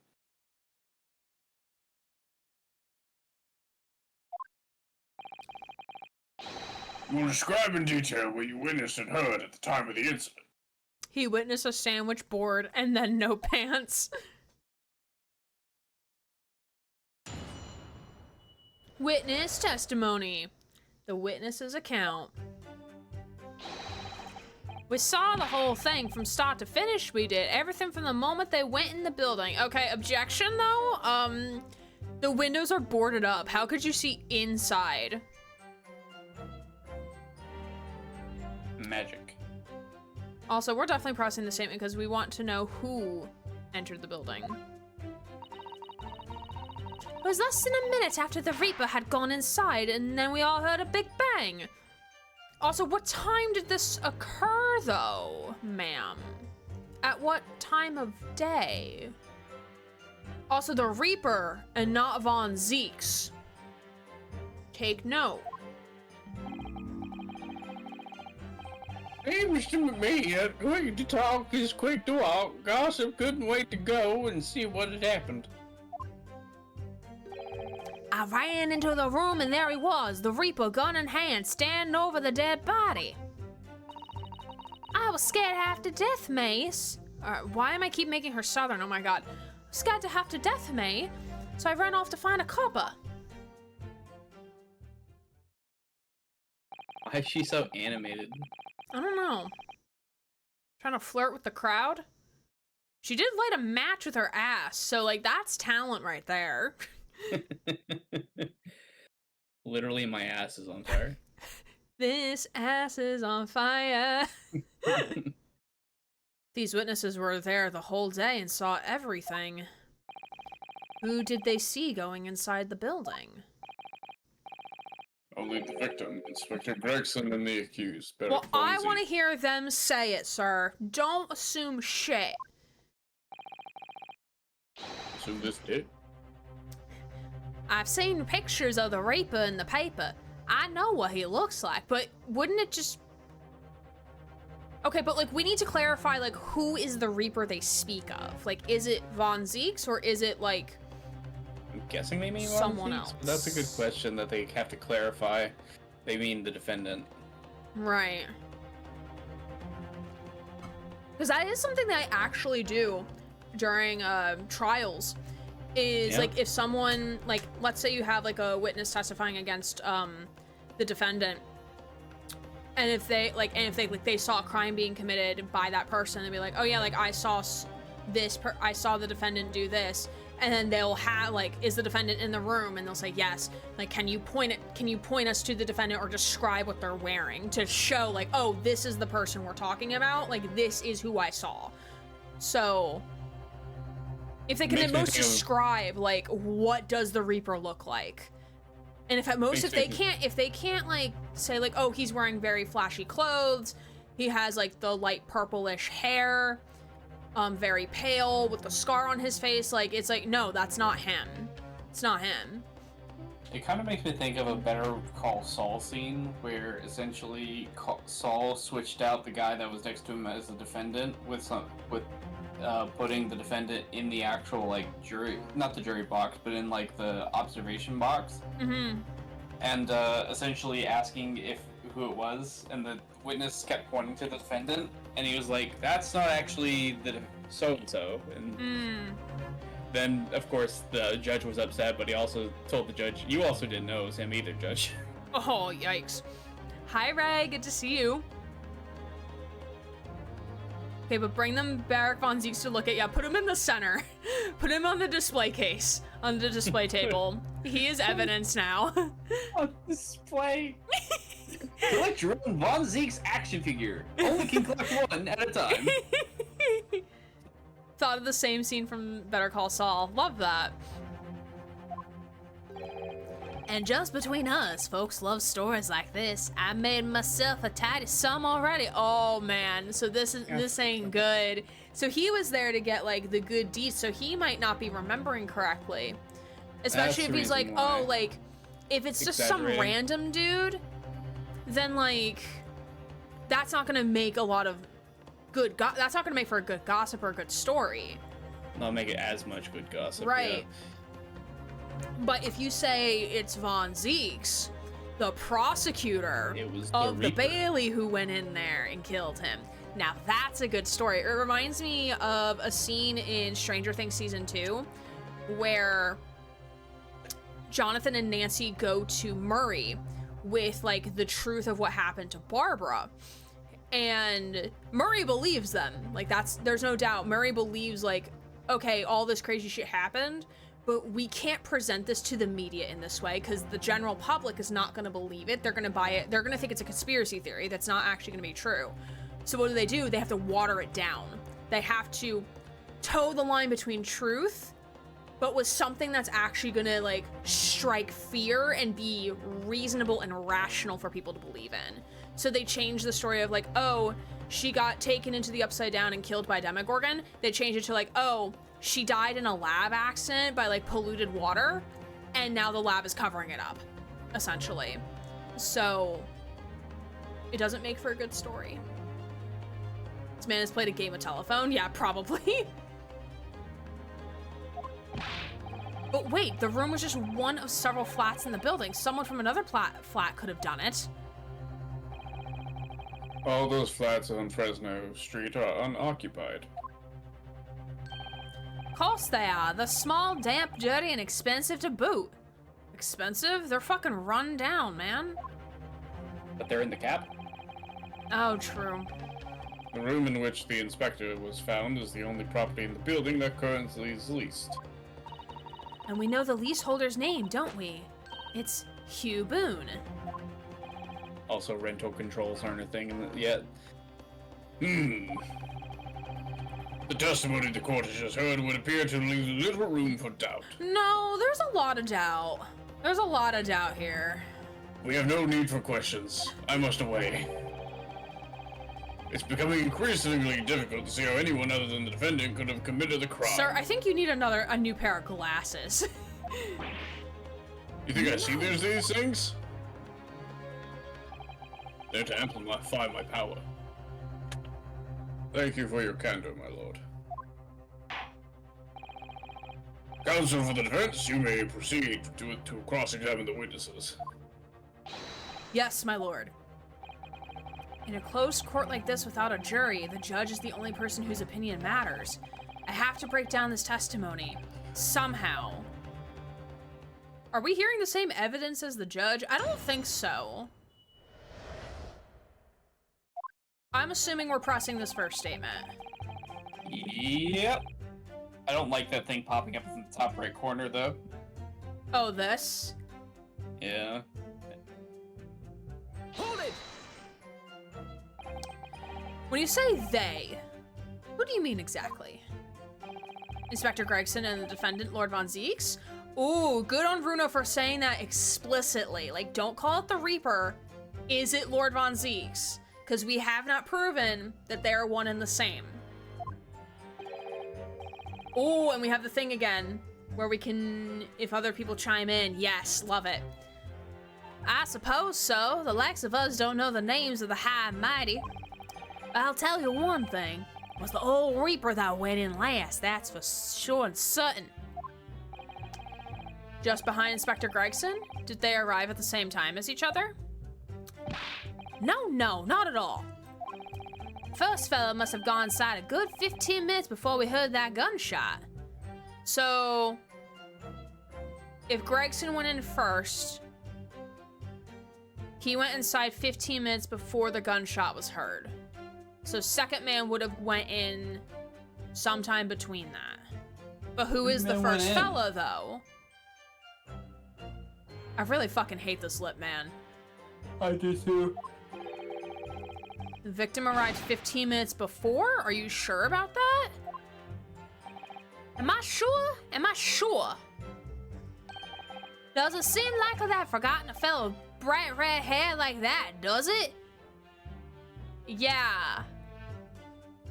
We'll describe in detail what you witnessed and heard at the time of the incident. He witnessed a sandwich board and then no pants. Witness testimony. The witness's account. We saw the whole thing from start to finish, we did. Everything from the moment they went in the building. Okay, objection though? The windows are boarded up. How could you see inside? Magic. Also, we're definitely processing the statement because we want to know who entered the building. It was less than a minute after the Reaper had gone inside, and then we all heard a big bang. Also, what time did this occur, though, ma'am? At what time of day? Also, the Reaper and not Von Zieks. Take note. Hey, Mr. McMahon, quick to talk is quick to walk. Gossip couldn't wait to go and see what had happened. I ran into the room and there he was, the Reaper, gun in hand, standing over the dead body. I was scared half to death, Mace. Why am I keep making her southern? Oh my god. Scared to half to death, May. So I ran off to find a copper. Why is she so animated? I don't know. Trying to flirt with the crowd? She did light a match with her ass, so like that's talent right there. Literally, my ass is on fire. This ass is on fire. These witnesses were there the whole day and saw everything. Who did they see going inside the building? Only the victim, Inspector Gregson, and the accused. Well, I want to hear them say it, sir. Don't assume shit. Assume this did? I've seen pictures of the Reaper in the paper. I know what he looks like, but wouldn't it just... Okay, but like we need to clarify like who is the Reaper they speak of? Like is it Von Zieks or is it like... guessing they mean someone Zieks, else. but that's a good question that they have to clarify. They mean the defendant. Right. Because that is something that I actually do during trials. Is like if someone, like, let's say you have like a witness testifying against the defendant, and if they saw a crime being committed by that person, they'll be like, oh yeah, like I saw I saw the defendant do this, and then they'll have like, is the defendant in the room? And they'll say yes. Like, can you point us to the defendant or describe what they're wearing to show like, oh, this is the person we're talking about. Like, this is who I saw. So if they can at most describe like, what does the Reaper look like? And if at most, if they can't like say like, oh, he's wearing very flashy clothes, he has like the light purplish hair, very pale with the scar on his face, like, it's like, no, that's not him. It's not him. It kind of makes me think of a Better Call Saul scene where essentially Saul switched out the guy that was next to him as the defendant with putting the defendant in the actual like not the jury box, but in like the observation box, and essentially asking who it was, and the witness kept pointing to the defendant, and he was like, "That's not actually the so-and-so," and then of course the judge was upset, but he also told the judge, "You also didn't know it was him either, Judge." Oh, yikes. Hi, Ray, good to see you. Okay, but bring them Barrack Von Zieks to look at. Yeah, put him in the center. Put him on the display case, on the display table. He is evidence now. On display. Collect your own Von Zieks action figure. Only can collect one at a time. Thought of the same scene from Better Call Saul. Love that. And just between us, folks love stories like this. I made myself a tidy sum already. Oh man, so this ain't good. So he was there to get like the good deeds, so he might not be remembering correctly. Especially if he's like, oh, like, if it's just some random dude, then like, that's not gonna make a lot of good that's not gonna make for a good gossip or a good story. Not make it as much good gossip. Right. Yeah. But if you say it's Von Zieks, the prosecutor of the Bailey who went in there and killed him, now that's a good story. It reminds me of a scene in Stranger Things Season 2 where Jonathan and Nancy go to Murray with like the truth of what happened to Barbara. And Murray believes them. Like, there's no doubt. Murray believes like, okay, all this crazy shit happened, but we can't present this to the media in this way because the general public is not going to believe it. They're going to buy it. They're going to think it's a conspiracy theory that's not actually going to be true. So what do? They have to water it down. They have to toe the line between truth, but with something that's actually going to like strike fear and be reasonable and rational for people to believe in. So they change the story of like, oh, she got taken into the Upside Down and killed by a Demogorgon. They change it to like, oh, she died in a lab accident by like polluted water, and now the lab is covering it up, essentially. So it doesn't make for a good story. This man has played a game of telephone. Yeah, probably. But wait, the room was just one of several flats in the building. Someone from another flat could have done it. All those flats on Fresno Street are unoccupied. Of course they are. They're small, damp, dirty, and expensive to boot. Expensive? They're fucking run down, man. But they're in the cap? Oh, true. The room in which the inspector was found is the only property in the building that currently is leased. And we know the leaseholder's name, don't we? It's Hugh Boone. Also, rental controls aren't a thing yet. The testimony the court has just heard would appear to leave little room for doubt. No, there's a lot of doubt. There's a lot of doubt here. We have no need for questions. I must away. It's becoming increasingly difficult to see how anyone other than the defendant could have committed the crime. Sir, I think you need a new pair of glasses. You think I see these things? They're to amplify my power. Thank you for your candor, my lord. Counsel for the defense, you may proceed to cross-examine the witnesses. Yes, my lord. In a closed court like this without a jury, the judge is the only person whose opinion matters. I have to break down this testimony. Somehow. Are we hearing the same evidence as the judge? I don't think so. I'm assuming we're pressing this first statement. Yep. I don't like that thing popping up in the top right corner, though. Oh, this? Yeah. Hold it! When you say they, who do you mean exactly? Inspector Gregson and the defendant, Lord Von Zieks? Ooh, good on Bruno for saying that explicitly. Like, don't call it the Reaper. Is it Lord Von Zieks? Because we have not proven that they are one and the same. Oh, and we have the thing again, where we can, if other people chime in, yes, love it. I suppose so. The likes of us don't know the names of the high and mighty. I'll tell you one thing. It was the old Reaper that went in last, that's for sure and certain. Just behind Inspector Gregson? Did they arrive at the same time as each other? No, not at all. First fella must have gone inside a good 15 minutes before we heard that gunshot. So, if Gregson went in first, he went inside 15 minutes before the gunshot was heard. So second man would have went in sometime between that. But who is the first fella, though? I really fucking hate this lip, man. I do too. The victim arrived 15 minutes before? Are you sure about that? Am I sure? Am I sure? Doesn't seem likely that I've forgotten a fellow with bright red hair like that, does it? Yeah.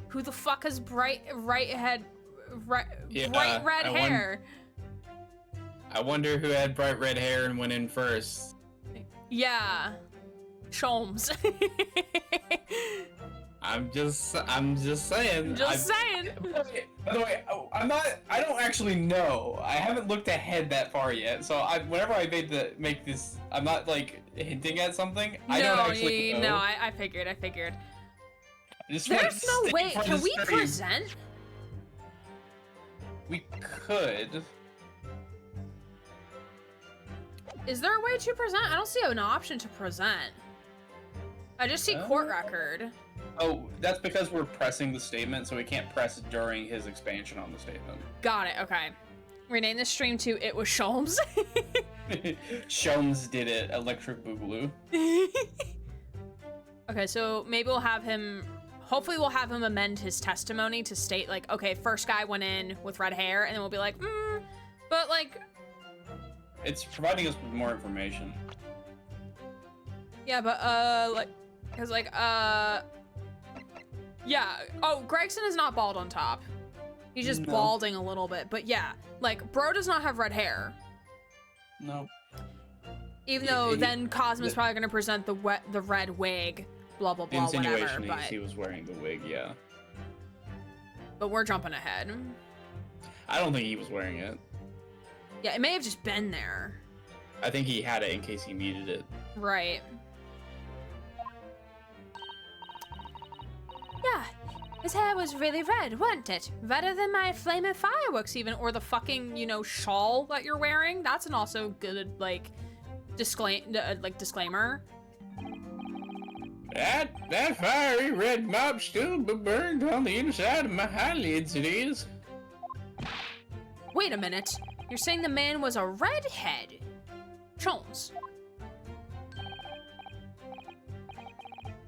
Who the fuck has bright red hair? I wonder who had bright red hair and went in first. Yeah. Sholmes. I'm just saying. Just saying. By the way, I don't actually know. I haven't looked ahead that far yet. So whenever I make this, I'm not like hinting at something. I don't actually know. No, I figured. There's no way. Can we present? We could. Is there a way to present? I don't see an option to present. I just see court record. Oh, that's because we're pressing the statement, so we can't press during his expansion on the statement. Got it, okay. Rename the stream to It Was Sholmes. Sholmes did it, Electric Boogaloo. Okay, so maybe we'll have him, hopefully we'll have him amend his testimony to state like, okay, first guy went in with red hair, and then we'll be like, but like... It's providing us with more information. Yeah, but, yeah. Oh, Gregson is not bald on top. He's just balding a little bit. But yeah, like, bro does not have red hair. No. Even though then Cosmo's probably going to present the red wig, blah, blah, blah, whatever. But he was wearing the wig, yeah. But we're jumping ahead. I don't think he was wearing it. Yeah, it may have just been there. I think he had it in case he needed it. Right. Yeah, his hair was really red, wasn't it? Redder than my flaming fireworks even, or the fucking, shawl that you're wearing. That's an also good, like, disclaimer. That fiery red mop still burned on the inside of my eyelids, it is. Wait a minute. You're saying the man was a redhead? Jones.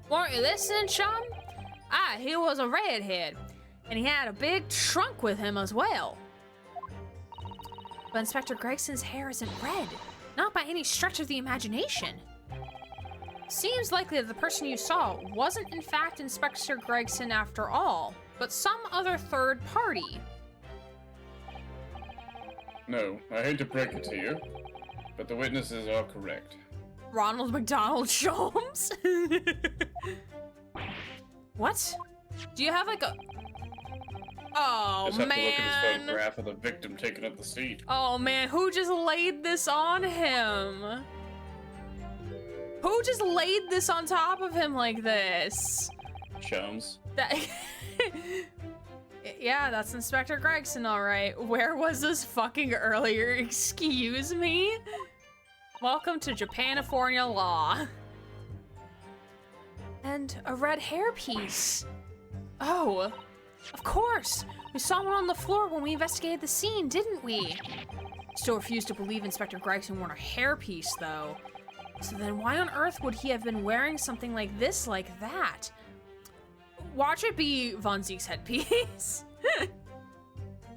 Weren't you listening, Sean? He was a redhead, and he had a big trunk with him as well. But Inspector Gregson's hair isn't red, not by any stretch of the imagination. Seems likely that the person you saw wasn't in fact Inspector Gregson after all, but some other third party. No, I hate to break it to you, but the witnesses are correct. Ronald McDonald Sholmes? What? Do you have like a... Oh, Just have to look at his man. photograph of the victim taking up the seat. Oh, man. Who just laid this on him? Who just laid this on top of him like this? Shomes. That... Yeah, that's Inspector Gregson, all right. Where was this fucking earlier? Excuse me? Welcome to Japanifornia law. And a red hairpiece. Oh, of course. We saw one on the floor when we investigated the scene, didn't we? Still refuse to believe Inspector Gregson wore a hairpiece, though. So then why on earth would he have been wearing something like this, like that? Watch it be Von Zieks' headpiece.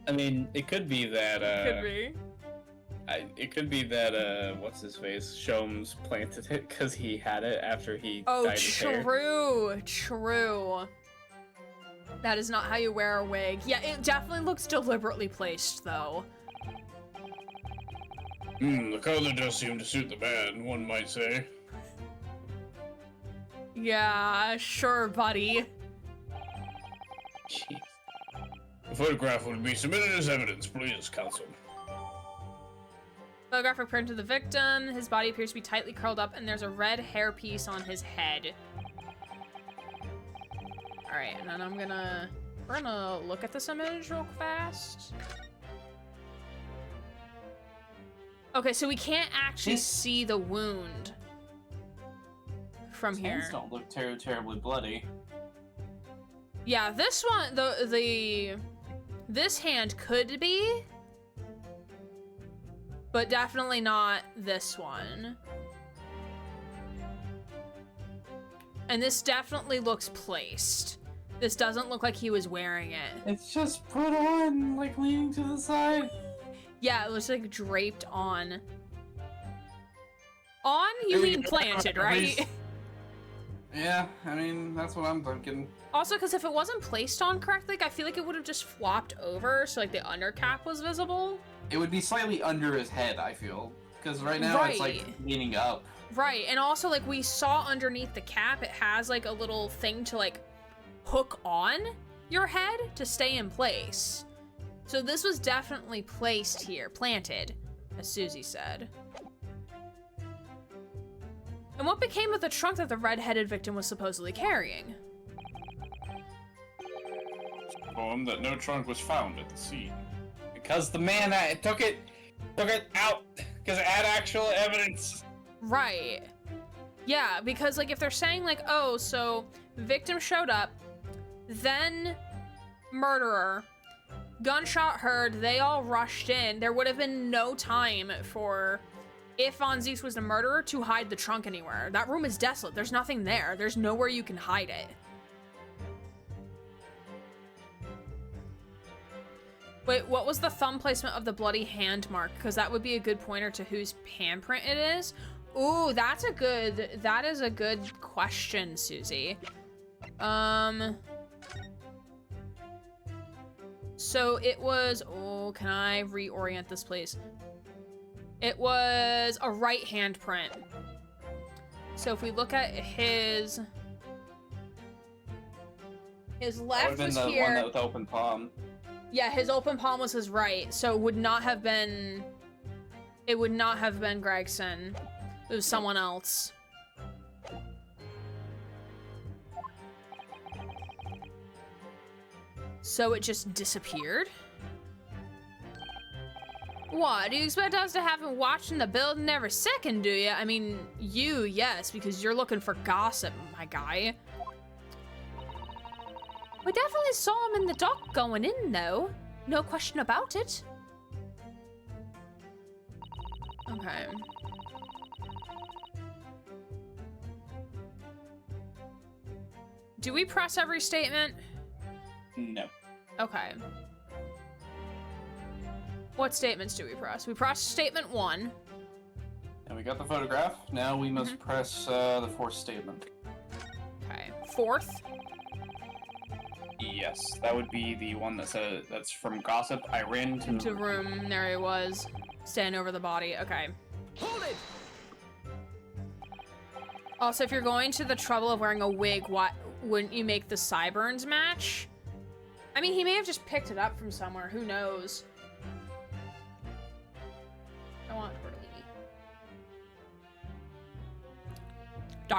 I mean, it could be that, Could be. It could be that, what's his face? Shomes planted it because he had it after he Oh, dyed his hair. true. That is not how you wear a wig. Yeah, it definitely looks deliberately placed, though. The color does seem to suit the man, one might say. Yeah, sure, buddy. Jeez. The photograph will be submitted as evidence, please, counsel. Photograph returned to the victim. His body appears to be tightly curled up, and there's a red hairpiece on his head. All right, and then we're gonna look at this image real fast. Okay, so we can't actually see the wound from His here. hands don't look terribly bloody. Yeah, this one, this hand could be, but definitely not this one. And this definitely looks placed. This doesn't look like he was wearing it. It's just put on, like leaning to the side. Yeah, it looks like draped on. On? You mean planted, right? Yeah, I mean, that's what I'm thinking. Also, because if it wasn't placed on correctly, I feel like it would have just flopped over, so like the undercap was visible. It would be slightly under his head, I feel. Because right now it's like Right. leaning up. Right, and also like we saw underneath the cap, it has like a little thing to like hook on your head to stay in place. So this was definitely placed here, planted, as Susie said. And what became of the trunk that the red-headed victim was supposedly carrying? Informed that no trunk was found at the scene. Because the man took it out because it had actual evidence. Right. Yeah, because like if they're saying like, oh, so victim showed up, then murderer, gunshot heard, they all rushed in, there would have been no time for, if Von Zieks was the murderer, to hide the trunk anywhere. That room is desolate. There's nothing there. There's nowhere you can hide it. Wait, what was the thumb placement of the bloody hand mark? Because that would be a good pointer to whose handprint it is. Ooh, that is a good question, Susie. So it was, oh, can I reorient this, please? It was a right hand print. So if we look at his left was the here. one that with the open palm. Yeah, his open palm was his right, so it would not have been Gregson. It was someone else. So it just disappeared? What, do you expect us to have him watching the building every second, do you? I mean, yes, because you're looking for gossip, my guy. We definitely saw him in the dock going in, though. No question about it. Okay. Do we press every statement? No. Okay. What statements do we press? We press statement 1. And we got the photograph. Now we must press the fourth statement. Okay. 4th. Yes, that would be the one that said that's from gossip. I ran to To room. There he was. Standing over the body. Okay. Hold it! Also, if you're going to the trouble of wearing a wig, why wouldn't you make the sideburns match? I mean, he may have just picked it up from somewhere. Who knows? I want Tortellini.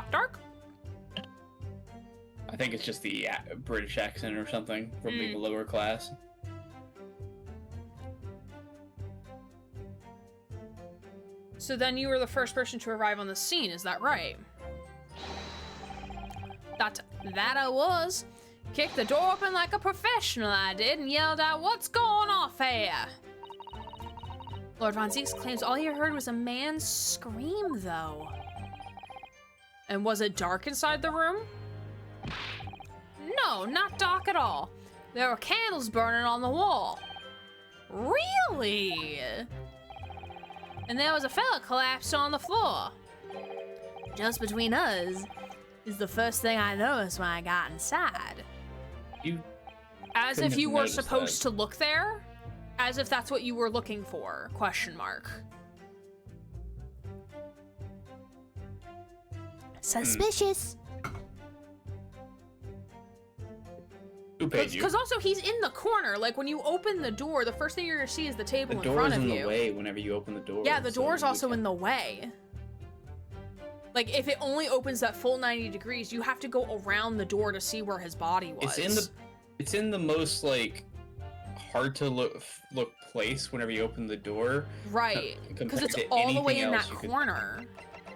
Dark? I think it's just the British accent or something from being lower class. So then you were the first person to arrive on the scene, is that right? That I was. Kicked the door open like a professional, I did, and yelled out, "What's going off here?" Lord Von Zieks claims all he heard was a man scream, though. And was it dark inside the room? No, not dark at all. There were candles burning on the wall. Really? And there was a fella collapsed on the floor. Just between us is the first thing I noticed when I got inside. You As couldn't if have you were noticed supposed that. to look there? As if that's what you were looking for? Question mark. Suspicious. Who paid you? Because also he's in the corner. Like when you open the door, the first thing you're gonna see is the table The in door front is of in you. the way whenever you open the door. Yeah, the so door's you also can't- in the way. Like if it only opens that full 90 degrees, you have to go around the door to see where his body was. It's in the most like hard to look place whenever you open the door. Right, because compared it's to all the way anything in else that you could- corner.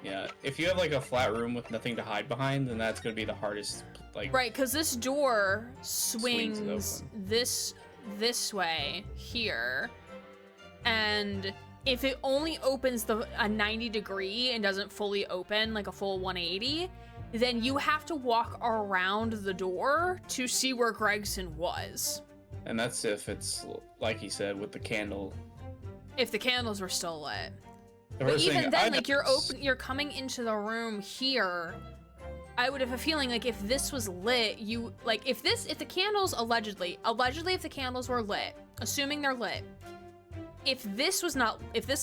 Yeah, if you have like a flat room with nothing to hide behind, then that's gonna be the hardest. Like Right, because this door Swings it swings open. this way here, and if it only opens a 90 degree and doesn't fully open like a full 180, then you have to walk around the door to see where Gregson was. And that's if it's like he said with the candle. If the candles were still lit. The But first even thing then, I like noticed- you're coming into the room here. I would have a feeling like if this was lit, if the candles allegedly if the candles were lit, assuming they're lit, if this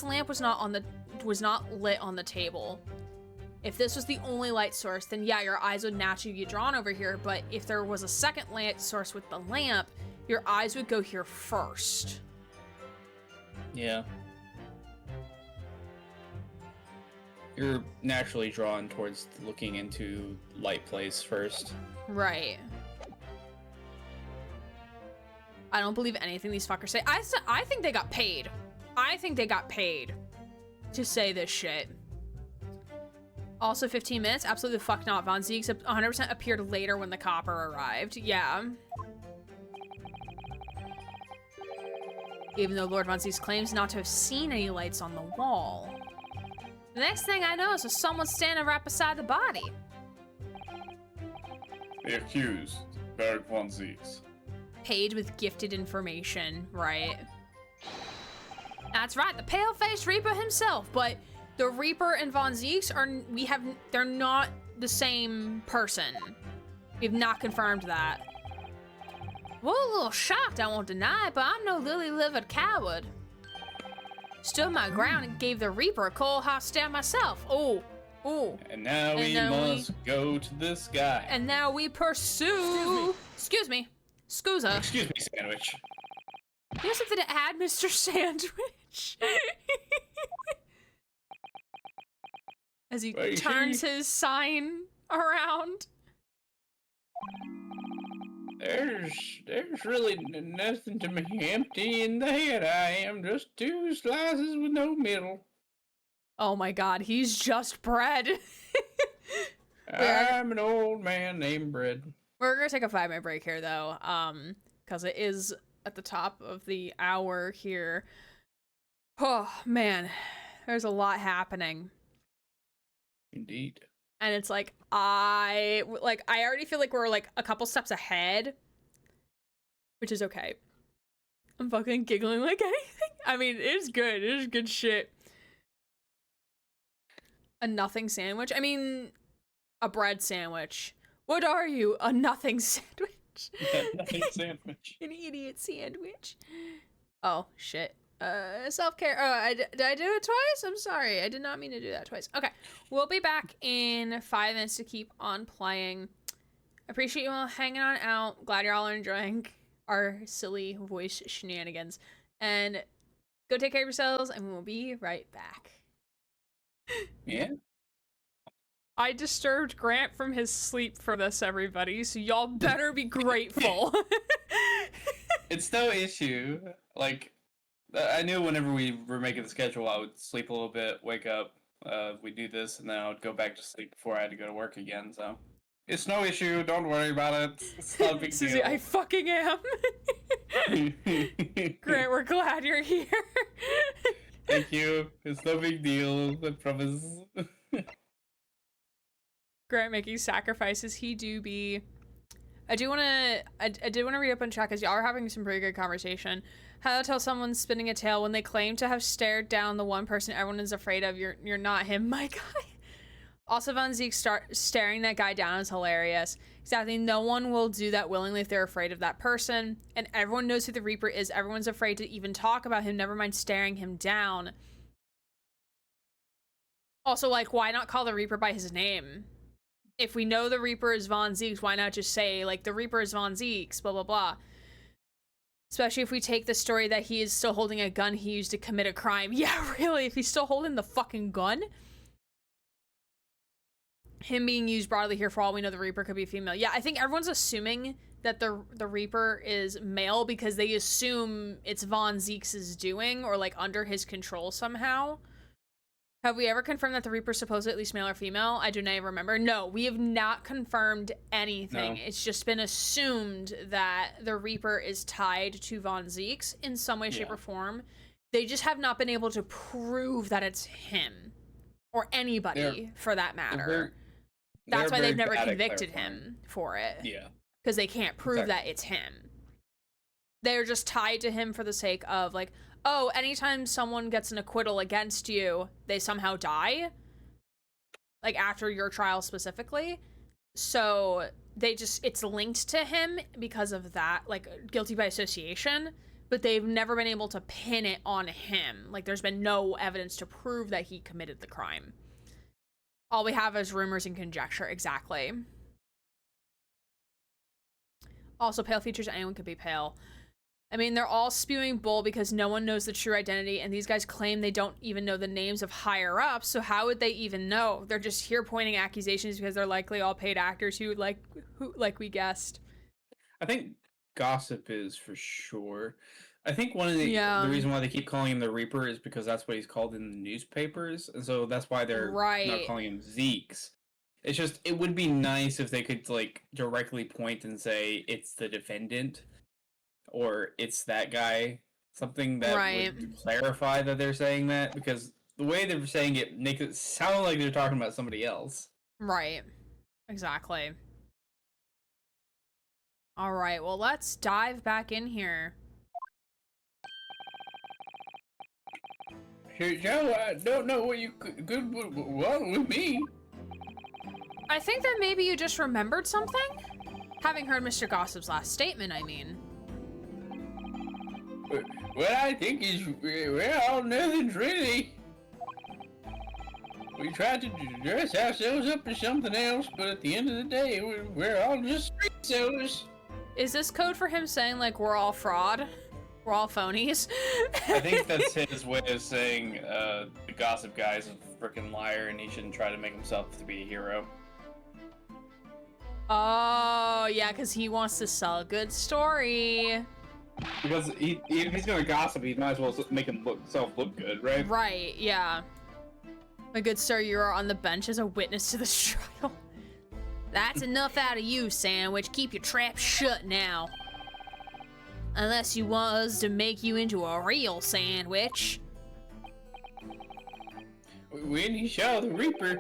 lamp was not lit on the table, if this was the only light source, then yeah, your eyes would naturally get drawn over here. But if there was a second light source with the lamp, your eyes would go here first. Yeah. You're naturally drawn towards looking into light place first. Right. I don't believe anything these fuckers say. I think they got paid. I think they got paid to say this shit. Also 15 minutes? Absolutely the fuck not. Von Zieks 100% appeared later when the copper arrived. Yeah. Even though Lord Von Zieks claims not to have seen any lights on the wall. The next thing I know is someone standing right beside the body. The accused, Berg von Zieks. Paid with gifted information, right? That's right, the pale-faced Reaper himself, but the Reaper and Von Zieks they're not the same person. We've not confirmed that. Well, a little shocked, I won't deny, but I'm no lily-livered coward. Stood my ground and gave the Reaper a cold hot stare myself. Ooh. And now And we now must go to this guy. And now we pursue. Excuse me. Scusa. Excuse me, sandwich. You have something to add, Mr. Sandwich? As he Right, turns his sign around. There's really nothing to me. Empty in the head I am. Just two slices with no middle. Oh my god, he's just bread. I'm an old man named Bread. We're gonna take a 5-minute break here, though, because it is at the top of the hour here. Oh, man. There's a lot happening. Indeed. And it's like, I already feel like we're, like, a couple steps ahead. Which is okay. I'm fucking giggling like anything. I mean, it's good. It's good shit. A nothing sandwich? I mean, a bread sandwich. What are you? A nothing sandwich? Nothing sandwich. An idiot sandwich. Oh, shit. Self-care. Oh, did I do it twice? I'm sorry. I did not mean to do that twice. Okay. We'll be back in 5 minutes to keep on playing. Appreciate you all hanging on out. Glad you're all enjoying our silly voice shenanigans. And go take care of yourselves, and we'll be right back. Yeah. I disturbed Grant from his sleep for this, everybody, so y'all better be grateful. It's no issue. Like, I knew whenever we were making the schedule, I would sleep a little bit, wake up, we do this, and then I would go back to sleep before I had to go to work again, so. It's no issue, don't worry about it. It's not a big Susie, deal. I fucking am. Grant, we're glad you're here. Thank you. It's no big deal, I promise. Grant making sacrifices. He do be. I did want to read up on chat because y'all are having some pretty good conversation. How to tell someone's spinning a tale when they claim to have stared down the one person everyone is afraid of. You're not him, my guy. Also, Von Zieks staring that guy down is hilarious. Exactly, no one will do that willingly if they're afraid of that person. And everyone knows who the Reaper is. Everyone's afraid to even talk about him, never mind staring him down. Also, like, why not call the Reaper by his name? If we know the Reaper is Von Zieks, why not just say, like, the Reaper is Von Zieks, blah, blah, blah. Especially if we take the story that he is still holding a gun he used to commit a crime. Yeah, really, if he's still holding the fucking gun? Him being used broadly here, for all we know, the Reaper could be female. Yeah, I think everyone's assuming that the Reaper is male because they assume it's Von Zieks' doing or, like, under his control somehow. Have we ever confirmed that the Reaper's supposed to at least male or female? I do not remember. No, we have not confirmed anything. No. It's just been assumed that the Reaper is tied to Von Zieks in some way, shape, or form. They just have not been able to prove that it's him. Or anybody, for that matter. That's why they've never convicted him for it. Yeah. Because they can't prove that it's him. They're just tied to him for the sake of, like, oh, anytime someone gets an acquittal against you, they somehow die. Like, after your trial specifically. So, it's linked to him because of that, like, guilty by association. But they've never been able to pin it on him. Like, there's been no evidence to prove that he committed the crime. All we have is rumors and conjecture, exactly. Also, pale features, anyone could be pale. I mean, they're all spewing bull because no one knows the true identity, and these guys claim they don't even know the names of higher-ups, so how would they even know? They're just here pointing accusations because they're likely all paid actors who like we guessed. I think gossip is for sure. I think one of the reason why they keep calling him the Reaper is because that's what he's called in the newspapers, and so that's why they're not calling him Zieks. It's just, it would be nice if they could, like, directly point and say it's the defendant. Or it's that guy, something that would clarify that they're saying that, because the way they're saying it makes it sound like they're talking about somebody else. Right. Exactly. Alright, well, let's dive back in here. Hey, Joe, I don't know what you could want with me. I think that maybe you just remembered something? Having heard Mr. Gossip's last statement, I mean. What I think is, well, nothing's really. We tried to dress ourselves up as something else, but at the end of the day, we're all just street sellers. Is this code for him saying, like, we're all fraud? We're all phonies? I think that's his way of saying the gossip guy is a freaking liar and he shouldn't try to make himself to be a hero. Oh, yeah, because he wants to sell a good story. Because if he's gonna gossip, he might as well make himself look good, right? Right, yeah. My good sir, you are on the bench as a witness to this trial. That's enough out of you, Sandwich. Keep your trap shut now. Unless you want us to make you into a real sandwich. When he saw the Reaper,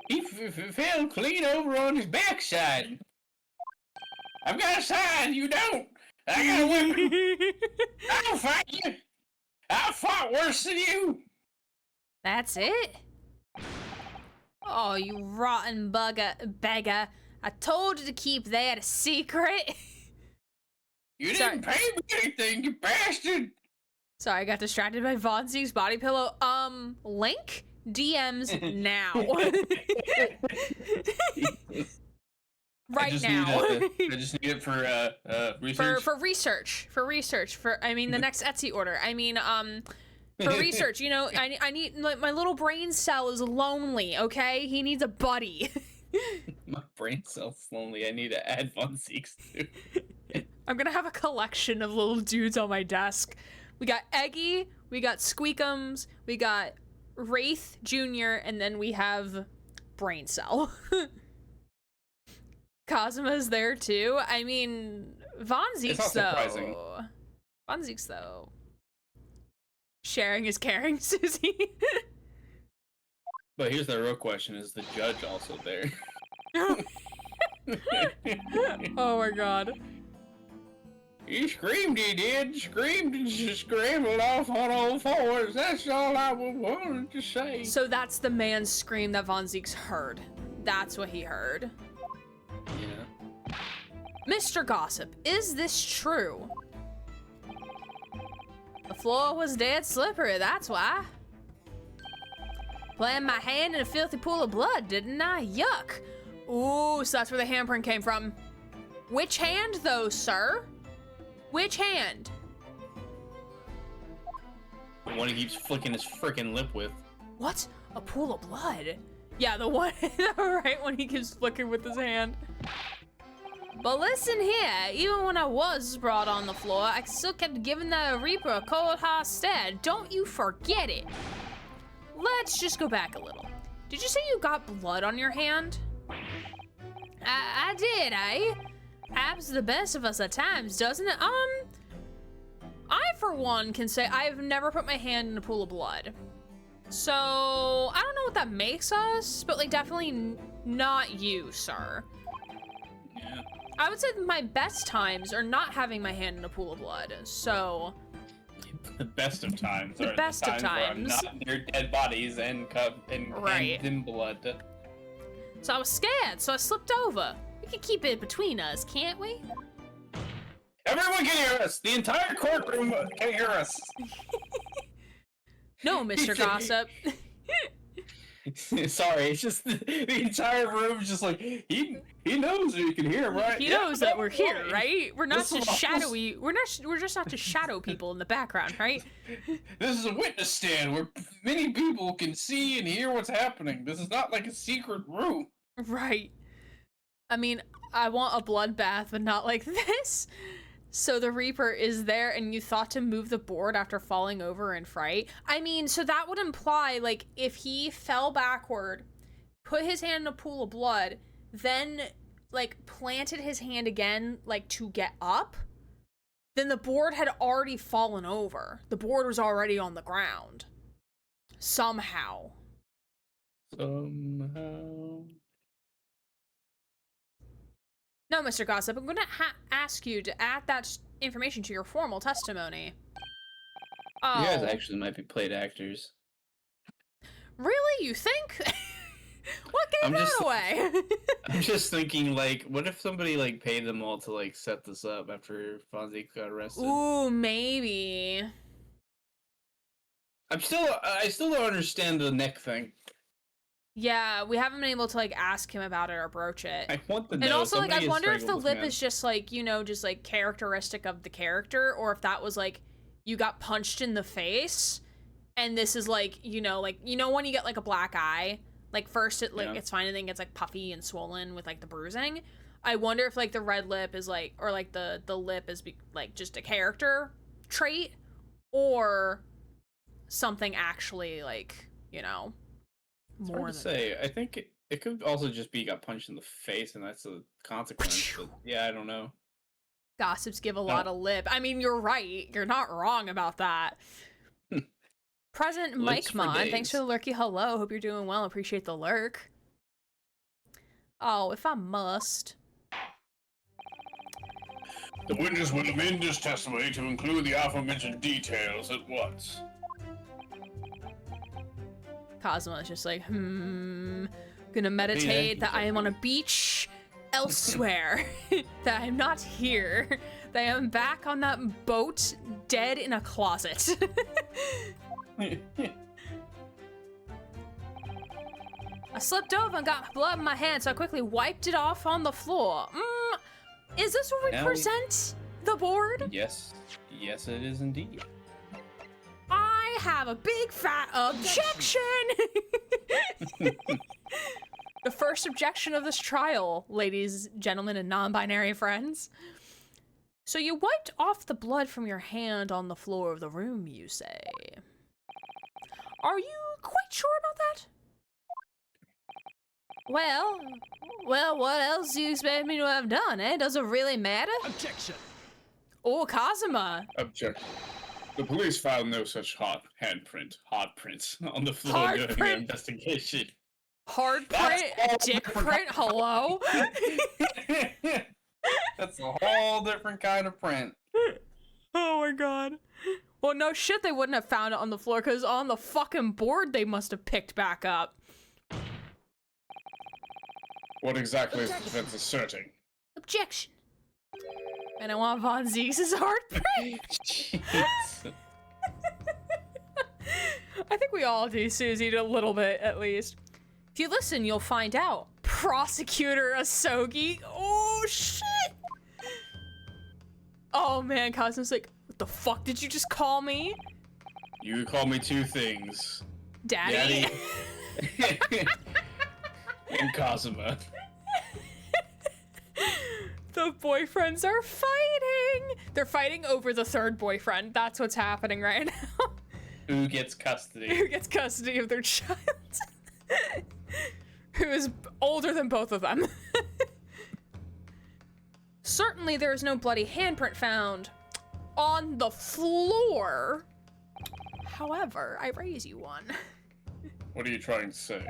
he fell clean over on his backside. I've got a sign, you don't. I got a weapon. I'll fight you. I fought worse than you. That's it? Oh, you rotten beggar. I told you to keep that a secret. You didn't pay me anything, you bastard. Sorry, I got distracted by Von Zieks' body pillow. Link? DMs now. right now. I just need it for research. For research. I mean, the next Etsy order. I mean, for research. You know, I need like my little brain cell is lonely. Okay, he needs a buddy. My brain cell's lonely. I need to add Von Zieks too. I'm gonna have a collection of little dudes on my desk. We got Eggy, we got Squeakums, we got Wraith Jr., and then we have Brain Cell. Cosmo's there too. I mean, Von Zieks though. Von Zieks though. Sharing is caring, Susie. But here's the real question: is the judge also there? Oh my god. He screamed, he did. Screamed and scrambled off on all fours. That's all I wanted to say. So that's the man's scream that Von Zieks heard. That's what he heard. Yeah. Mr. Gossip, is this true? The floor was dead slippery, that's why. Planted my hand in a filthy pool of blood, didn't I? Yuck. Ooh, so that's where the handprint came from. Which hand, though, sir? Which hand? The one he keeps flicking his freaking lip with. What? A pool of blood? Yeah, the one, the right one he keeps flicking with his hand. But listen here, even when I was brought on the floor, I still kept giving the Reaper a cold hard stare. Don't you forget it. Let's just go back a little. Did you say you got blood on your hand? I did, eh? Happens to the best of us at times, doesn't it? I for one can say I've never put my hand in a pool of blood. So, I don't know what that makes us, but like definitely not you, sir. Yeah. I would say my best times are not having my hand in a pool of blood, so... The best of times. The are best the of times. Where I'm times. not near dead bodies and Right. and in blood. So I was scared, so I slipped over. We can keep it between us, can't we? Everyone can hear us. The entire courtroom can hear us. No, Mr. Gossip. Sorry, it's just the entire room is just like he knows that you can hear him, right? He Yeah, knows that we're here, right. right? We're not This just is shadowy. We're just not just shadow people in the background, right? This is a witness stand where many people can see and hear what's happening. This is not like a secret room. Right. I mean, I want a bloodbath, but not like this. So the Reaper is there, and you thought to move the board after falling over in fright? I mean, so that would imply, like, if he fell backward, put his hand in a pool of blood, then, like, planted his hand again, like, to get up, then the board had already fallen over. The board was already on the ground. Somehow. Somehow. No, Mr. Gossip, I'm going to ask you to add that information to your formal testimony. Oh. You guys actually might be played actors. Really? You think? What gave that away? I'm just thinking, like, what if somebody, like, paid them all to, like, set this up after Fonzie got arrested? Ooh, maybe. I still don't understand the neck thing. Yeah, we haven't been able to, like, ask him about it or broach it. I want to know. And also, like, Somebody I is wonder if the strangled this lip man. is just, like, you know, just, like, characteristic of the character, or if that was, like, you got punched in the face, and this is, like, you know, when you get, like, a black eye, like, first it, like, it's fine, and then it gets, like, puffy and swollen with, like, the bruising. I wonder if, like, the red lip is, like, or, like, the lip is, like, just a character trait, or something actually, like, you know, It's more hard to than say. I think it could also just be got punched in the face, and that's a consequence. But yeah, I don't know. Gossips give a lot of lip. I mean, you're right. You're not wrong about that. Present Mike Lips for Mon, days. thanks for the lurky hello. Hope you're doing well. Appreciate the lurk. Oh, if I must. The witness will amend his testimony to include the aforementioned details at once. Cosmo is just like, gonna meditate that I am on a beach elsewhere, that I'm not here, that I am back on that boat, dead in a closet. I slipped over and got blood in my hand, so I quickly wiped it off on the floor. Is this what we Now present the board? Yes. Yes, it is indeed. I have a big fat objection! The first objection of this trial, ladies, gentlemen, and non-binary friends. So you wiped off the blood from your hand on the floor of the room, you say. Are you quite sure about that? Well, what else do you expect me to have done, eh? Does it really matter? Objection. Oh, Kazuma. Objection. The police found no such hard prints on the floor Hard during print? their investigation. Hard That's print, all dick different print, hello? That's a whole different kind of print. Oh my god. Well, no shit, they wouldn't have found it on the floor, because on the fucking board they must have picked back up. What exactly is the defense asserting? Objection. And I want Von Zieks' hard print. Jeez. I think we all do, Susie, a little bit, at least. If you listen, you'll find out. Prosecutor Asogi. Oh, shit. Oh, man, Cosmo's like, what the fuck did you just call me? You call me two things. Daddy? Daddy. And Kazuma. The boyfriends are fighting. They're fighting over the third boyfriend. That's what's happening right now. Who gets custody? Who gets custody of their child? Who is older than both of them. Certainly there is no bloody handprint found on the floor. However, I raise you one. What are you trying to say?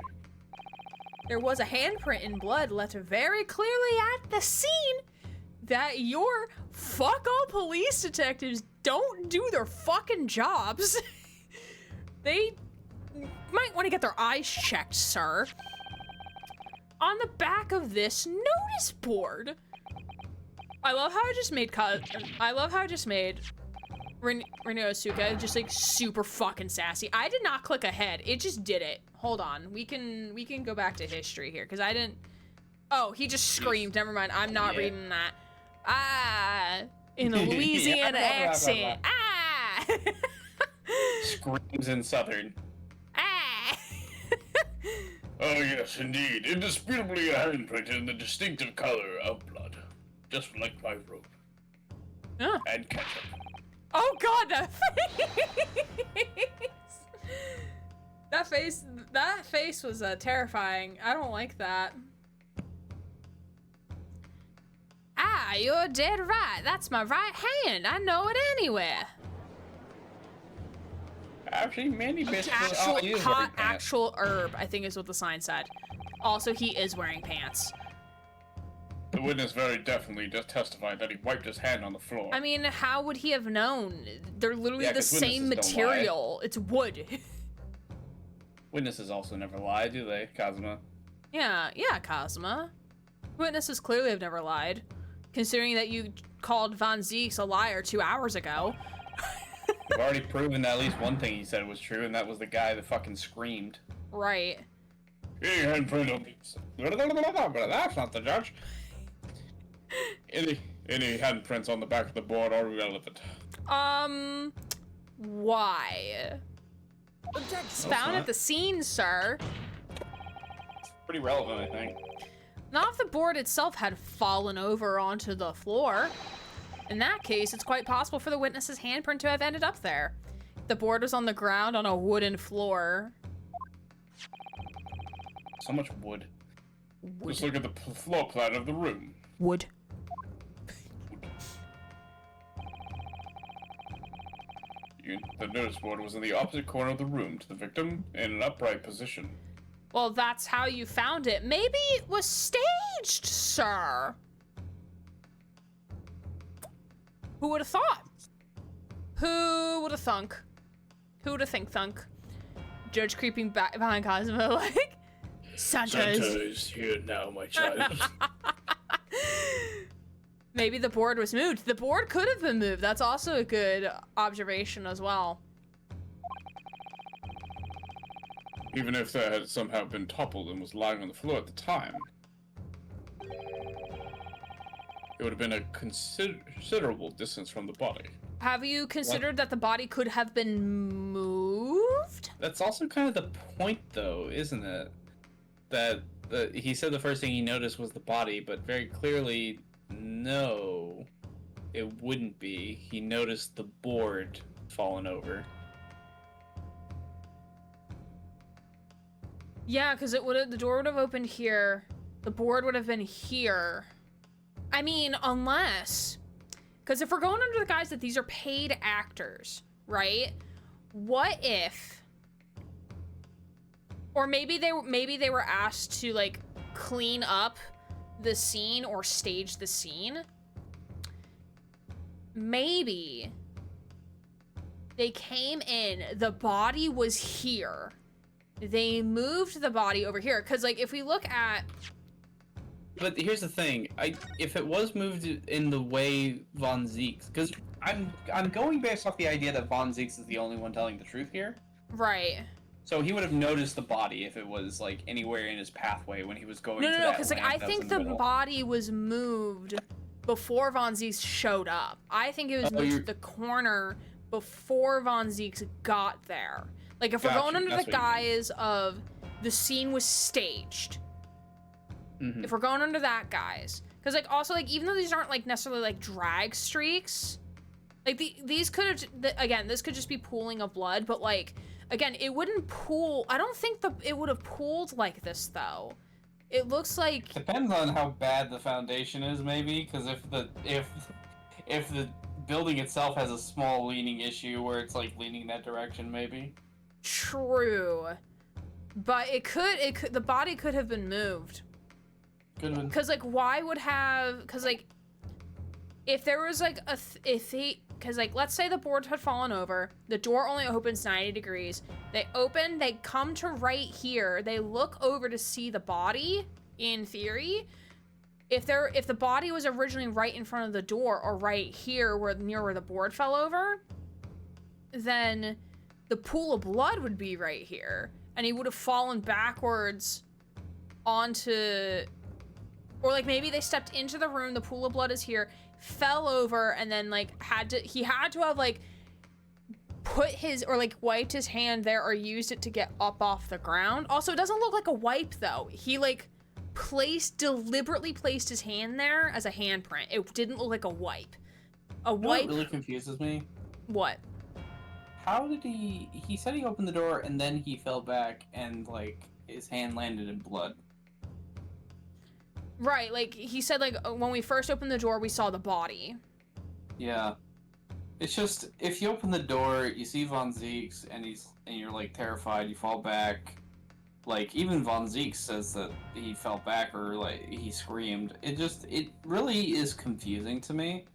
There was a handprint in blood left very clearly at the scene that your fuck all police detectives don't do their fucking jobs. They might want to get their eyes checked, sir. On the back of this notice board, I love how I just made Rino Asuka just like super fucking sassy. I did not click ahead. It just did it. Hold on. We can go back to history here because I didn't. Oh, he just screamed. Never mind. I'm not reading that. Ah, in a Louisiana accent. Ah. Screams in Southern. Ah. Oh yes, indeed. Indisputably a handprint in the distinctive color of blood. Just like my robe. Huh. And ketchup. Oh god, that face! That face was terrifying. I don't like that. Ah, you're dead right. That's my right hand. I know it anywhere. Actually, many bitches Actual all use hot wearing pants. actual herb, I think is what the sign said. Also, he is wearing pants. The witness very definitely just testified that he wiped his hand on the floor. I mean, how would he have known? They're literally Yeah, the 'cause same witnesses don't lie. material. It's wood. Witnesses also never lie, do they, Kazuma? Yeah, Kazuma. Witnesses clearly have never lied, considering that you called Von Zieks a liar 2 hours ago. We've already proven that at least one thing he said was true, and that was the guy that fucking screamed. Right. Any handprint on that's not the judge. Any handprints on the back of the board are irrelevant. Why? It's found at the scene, sir. Pretty relevant, I think. Not if the board itself had fallen over onto the floor. In that case, it's quite possible for the witness's handprint to have ended up there. The board was on the ground on a wooden floor. So much wood. Just look at the floor plan of the room. Wood. The notice board was in the opposite corner of the room to the victim in an upright position. Well, that's how you found it. Maybe it was staged, sir. Who would have thought? Who would have thunk? Who would have thunk? Judge creeping back behind Cosmo like, Santa is here now, my child. Maybe the board was moved. The board could have been moved. That's also a good observation as well. Even if there had somehow been toppled and was lying on the floor at the time. It would have been a considerable distance from the body. Have you considered that the body could have been moved? That's also kind of the point, though, isn't it? That he said the first thing he noticed was the body, but very clearly, no, it wouldn't be. He noticed the board fallen over. Yeah, because the door would have opened here. The board would have been here. I mean, unless, because if we're going under the guise that these are paid actors, right? What if, or maybe they were asked to like clean up the scene or stage the scene. Maybe they came in, the body was here. They moved the body over here. Because, like, if we look at... But here's the thing. If it was moved in the way Von Zieks... Because I'm going based off the idea that Von Zieks is the only one telling the truth here. Right. So he would have noticed the body if it was, like, anywhere in his pathway when he was going to that No, because, like, lamp I that was think in the middle. body was moved before Von Zieks showed up. I think it was moved to the corner before Von Zieks got there. Like, if we're going under the guise of the scene was staged, if we're going under that guise, because, like, also, like, even though these aren't, like, necessarily, like, drag streaks, like, these could have, again, this could just be pooling of blood, but, like, again, it wouldn't pool, I don't think it would have pooled like this, though. It looks like... Depends on how bad the foundation is, maybe, because if the building itself has a small leaning issue where it's, like, leaning that direction, maybe. True, but the body could have been moved. Could have. Because, like, why would have? Because, like, if there was like because, like, let's say the board had fallen over, the door only opens 90 degrees. They open, they come to right here, they look over to see the body. In theory, if the body was originally right in front of the door or right here near where the board fell over, then the pool of blood would be right here, and he would have fallen backwards onto, or like maybe they stepped into the room, the pool of blood is here, fell over, and then like he had to have like put his, or like wiped his hand there or used it to get up off the ground. Also, it doesn't look like a wipe though. He like deliberately placed his hand there as a handprint. It didn't look like a wipe. What really confuses me? What? How did he said he opened the door and then he fell back and, like, his hand landed in blood. Right, like, he said, like, when we first opened the door, we saw the body. Yeah. It's just, if you open the door, you see Von Zieks, and you're, like, terrified, you fall back. Like, even Von Zieks says that he fell back or, like, he screamed. It really is confusing to me.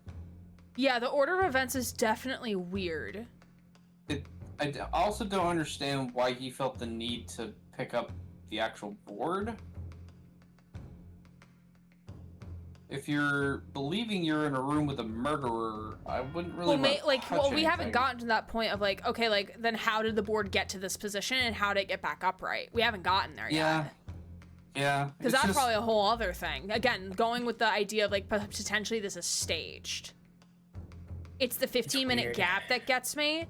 Yeah, the order of events is definitely weird. I also don't understand why he felt the need to pick up the actual board. If you're believing you're in a room with a murderer, I wouldn't really we haven't gotten to that point of like, okay, like, then how did the board get to this position and how did it get back upright? We haven't gotten there yet. Yeah. Because that's probably a whole other thing. Again, going with the idea of like potentially this is staged. It's the 15-minute gap that gets me.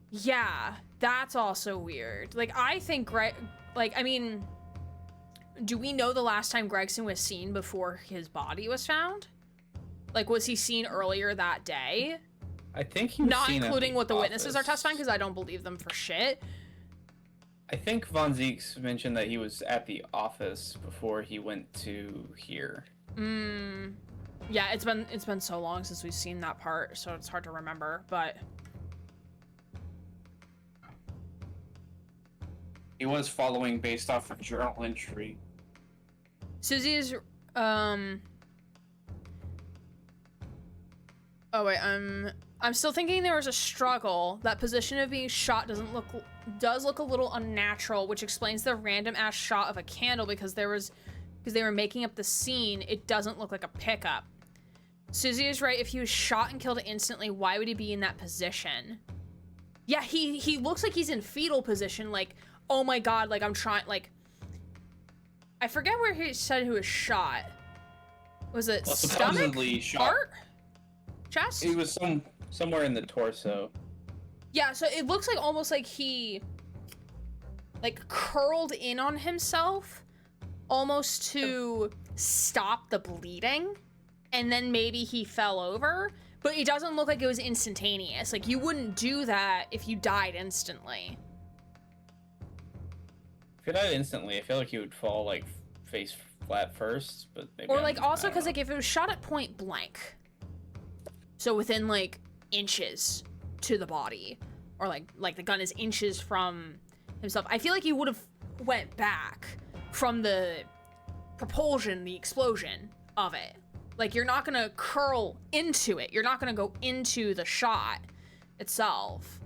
Yeah, that's also weird. Like, I think I mean, do we know the last time Gregson was seen before his body was found? Like, was he seen earlier that day? I think he was not seen including what the office. Witnesses are testifying, because I don't believe them for shit. I think Von Zieks mentioned that he was at the office before he went to here. Yeah, it's been so long since we've seen that part, so it's hard to remember, but He was following based off of journal entry. Susie's, oh wait, I'm still thinking there was a struggle. That position of being shot does look a little unnatural, which explains the random ass shot of a candle because they were making up the scene. It doesn't look like a pickup. Susie is right. If he was shot and killed instantly, why would he be in that position? Yeah, he looks like he's in fetal position, like oh my god, like I'm trying, like, I forget where he said he was shot. Was it stomach? Supposedly shot. Heart? Chest? He was somewhere in the torso. Yeah, so it looks like almost like he, like, curled in on himself almost to stop the bleeding, and then maybe he fell over, but it doesn't look like it was instantaneous. Like, you wouldn't do that if you died instantly. If you died instantly, I feel like you would fall, like, face flat first, but maybe Or, like, also, because, like, if it was shot at point blank, so within, like, inches to the body, or, like the gun is inches from himself, I feel like he would have went back from the propulsion, the explosion of it. Like, you're not gonna curl into it. You're not gonna go into the shot itself.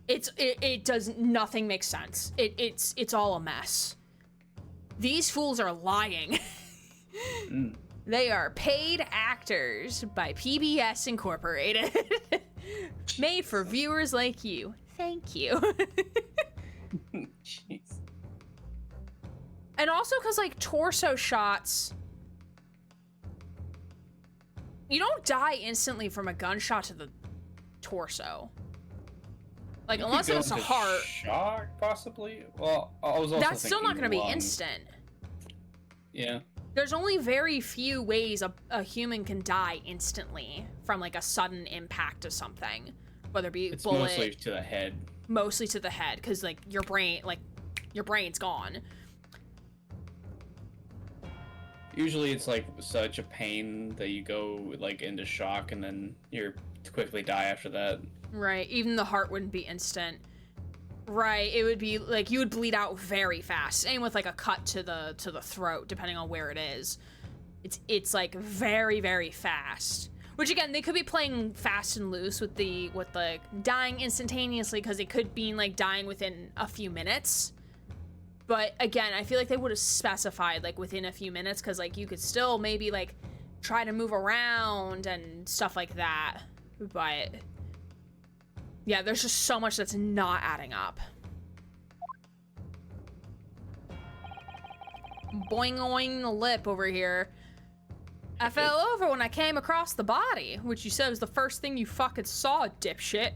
It does nothing make sense. It's all a mess. These fools are lying. They are paid actors by PBS Incorporated. Made for viewers like you. Thank you. Jeez. And also because, like, torso shots, you don't die instantly from a gunshot to the torso. Like, You unless could go it's a into heart. shock, possibly. Well, I was also That's still not thinking going to be lungs. instant. Yeah. There's only very few ways a human can die instantly from, like, a sudden impact of something. Whether it be It's bullet, mostly to the head. mostly to the head, because, like, your brain's gone. Usually it's like such a pain that you go like into shock and then you quickly die after that. Right, even the heart wouldn't be instant. Right, it would be like you would bleed out very fast. Same with like a cut to the throat, depending on where it is. It's like very, very fast. Which again, they could be playing fast and loose with the dying instantaneously, because it could be like dying within a few minutes. But again, I feel like they would have specified like within a few minutes, because like you could still maybe like try to move around and stuff like that. But yeah, there's just so much that's not adding up. Boing-oing the lip over here. I fell over when I came across the body, which you said was the first thing you fucking saw, dipshit.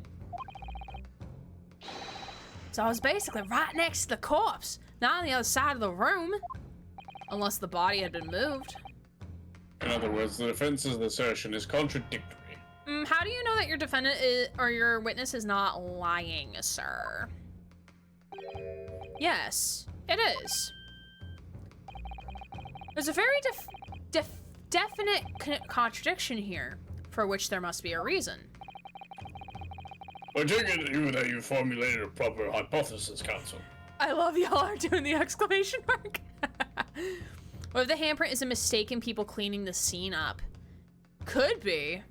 So I was basically right next to the corpse, not on the other side of the room. Unless the body had been moved. In other words, the defense's assertion is contradictory. How do you know that your defendant or your witness is not lying, sir? Yes, it is. There's a very definite contradiction here, for which there must be a reason. I take it that you formulated a proper hypothesis, counsel. I love y'all are doing the exclamation mark. What if the handprint is a mistake in people cleaning the scene up? Could be.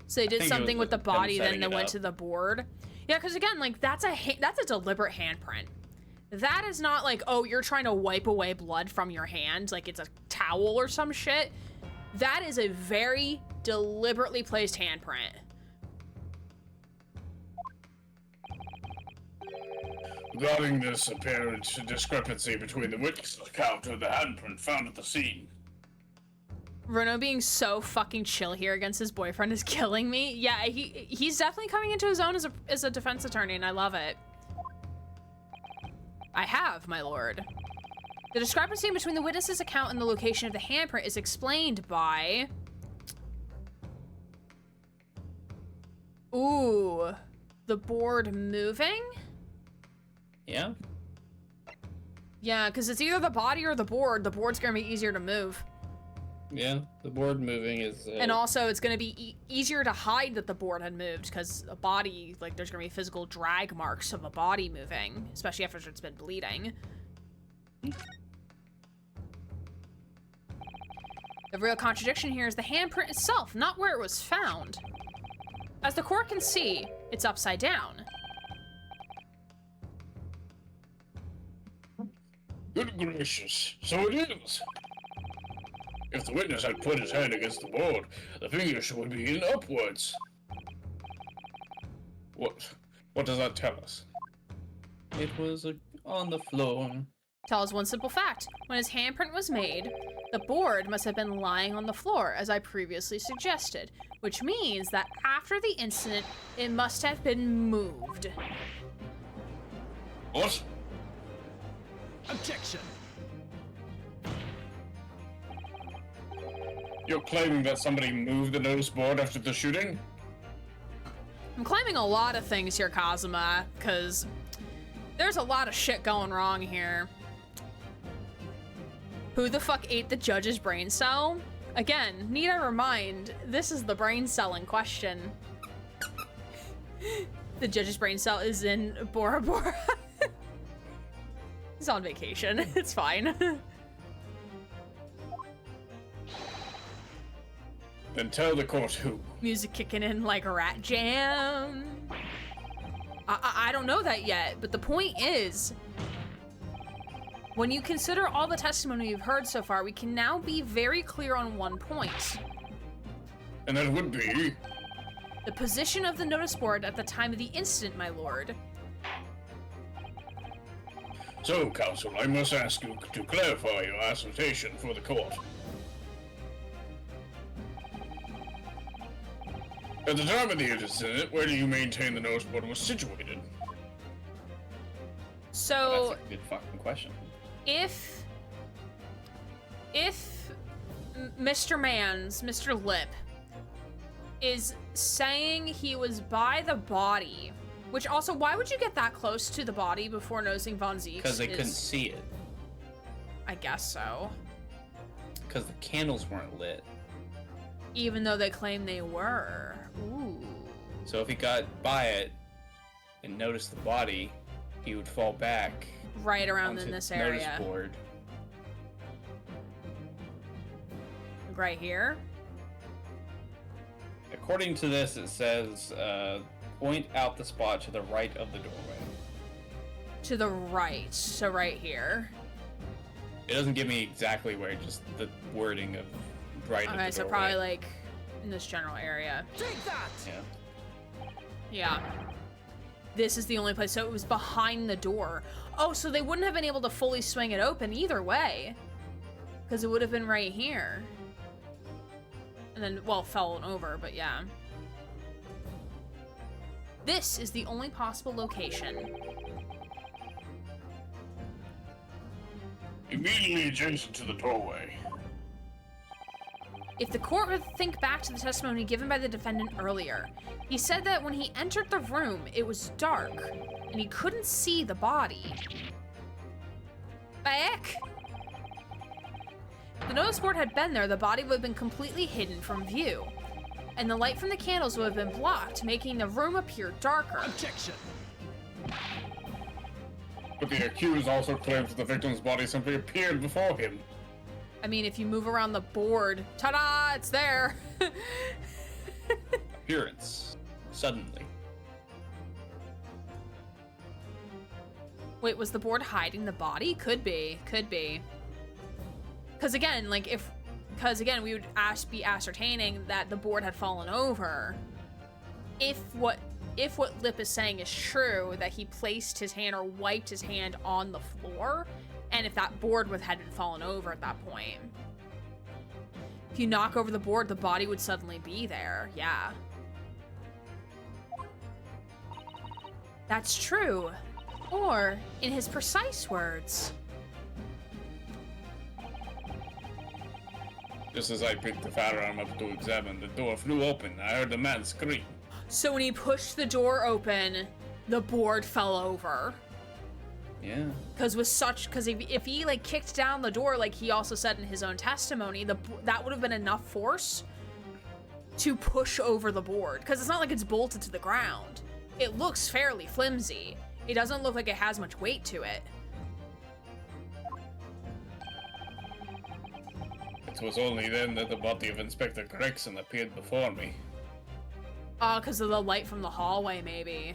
So they did something with the body, then they went to the board. Yeah, because again, like that's a deliberate handprint. That is not like, oh, you're trying to wipe away blood from your hand, like it's a towel or some shit. That is a very deliberately placed handprint. Regarding this apparent discrepancy between the witness account and the handprint found at the scene. Renault being so fucking chill here against his boyfriend is killing me. Yeah, he's definitely coming into his own as a defense attorney, and I love it. I have, my lord. The discrepancy between the witness's account and the location of the handprint is explained by... Ooh, the board moving? Yeah? Yeah, because it's either the body or the board. The board's gonna be easier to move. Yeah, the board moving is... And also, it's gonna be easier to hide that the board had moved, because a body, like, there's gonna be physical drag marks of a body moving, especially after it's been bleeding. The real contradiction here is the handprint itself, not where it was found. As the court can see, it's upside down. Good gracious, so it is. If the witness had put his hand against the board, the fingers would be in upwards. What What does that tell us? It was on the floor. Tells one simple fact. When his handprint was made, the board must have been lying on the floor, as I previously suggested, which means that after the incident, it must have been moved. What? Objection. You're claiming that somebody moved the notice board after the shooting? I'm claiming a lot of things here, Kazuma, because there's a lot of shit going wrong here. Who the fuck ate the judge's brain cell? Again, need I remind, this is the brain cell in question. The judge's brain cell is in Bora Bora. He's on vacation. It's fine. Then tell the court who. Music kicking in like a rat jam. I don't know that yet, but the point is, when you consider all the testimony we've heard so far, we can now be very clear on one point. And that would be... The position of the notice board at the time of the incident, my lord. So, counsel, I must ask you to clarify your assertion for the court. At the time of the incident, where do you maintain the notice board was situated? So, That's a good fucking question. if Mr. Lip is saying he was by the body, which also, why would you get that close to the body before nosing Von Zieks? Because they couldn't see it. I guess so. Because the candles weren't lit. Even though they claim they were. Ooh. So if he got by it and noticed the body, he would fall back Right around onto in this the notice area. board. Right here. According to this, it says, point out the spot to the right of the doorway. To the right. So right here. It doesn't give me exactly where, just the wording of right of the doorway. Okay, so probably like in this general area. Take that! Yeah. Yeah. This is the only place. So it was behind the door. Oh, so they wouldn't have been able to fully swing it open either way. Because it would have been right here. And then, well, fallen over, but yeah. This is the only possible location. Immediately adjacent to the doorway. If the court would think back to the testimony given by the defendant earlier, he said that when he entered the room, it was dark, and he couldn't see the body. Back! If the notice board had been there, the body would have been completely hidden from view, and the light from the candles would have been blocked, making the room appear darker. Objection. But the accused also claims that the victim's body simply appeared before him. I mean, if you move around the board, ta-da, it's there! Appearance. Suddenly. Wait, was the board hiding the body? Could be. Could be. Because again, like, we would be ascertaining that the board had fallen over. If what Lip is saying is true, that he placed his hand or wiped his hand on the floor, and if that board hadn't fallen over at that point. If you knock over the board, the body would suddenly be there. Yeah. That's true. Or, in his precise words, Just as I picked the firearm up to examine, the door flew open. I heard the man scream. so when he pushed the door open, the board fell over. Yeah. Because if he like kicked down the door, like he also said in his own testimony, that would have been enough force to push over the board. Because it's not like it's bolted to the ground. It looks fairly flimsy. It doesn't look like it has much weight to it. It was only then that the body of Inspector Gregson appeared before me. Because of the light from the hallway, maybe.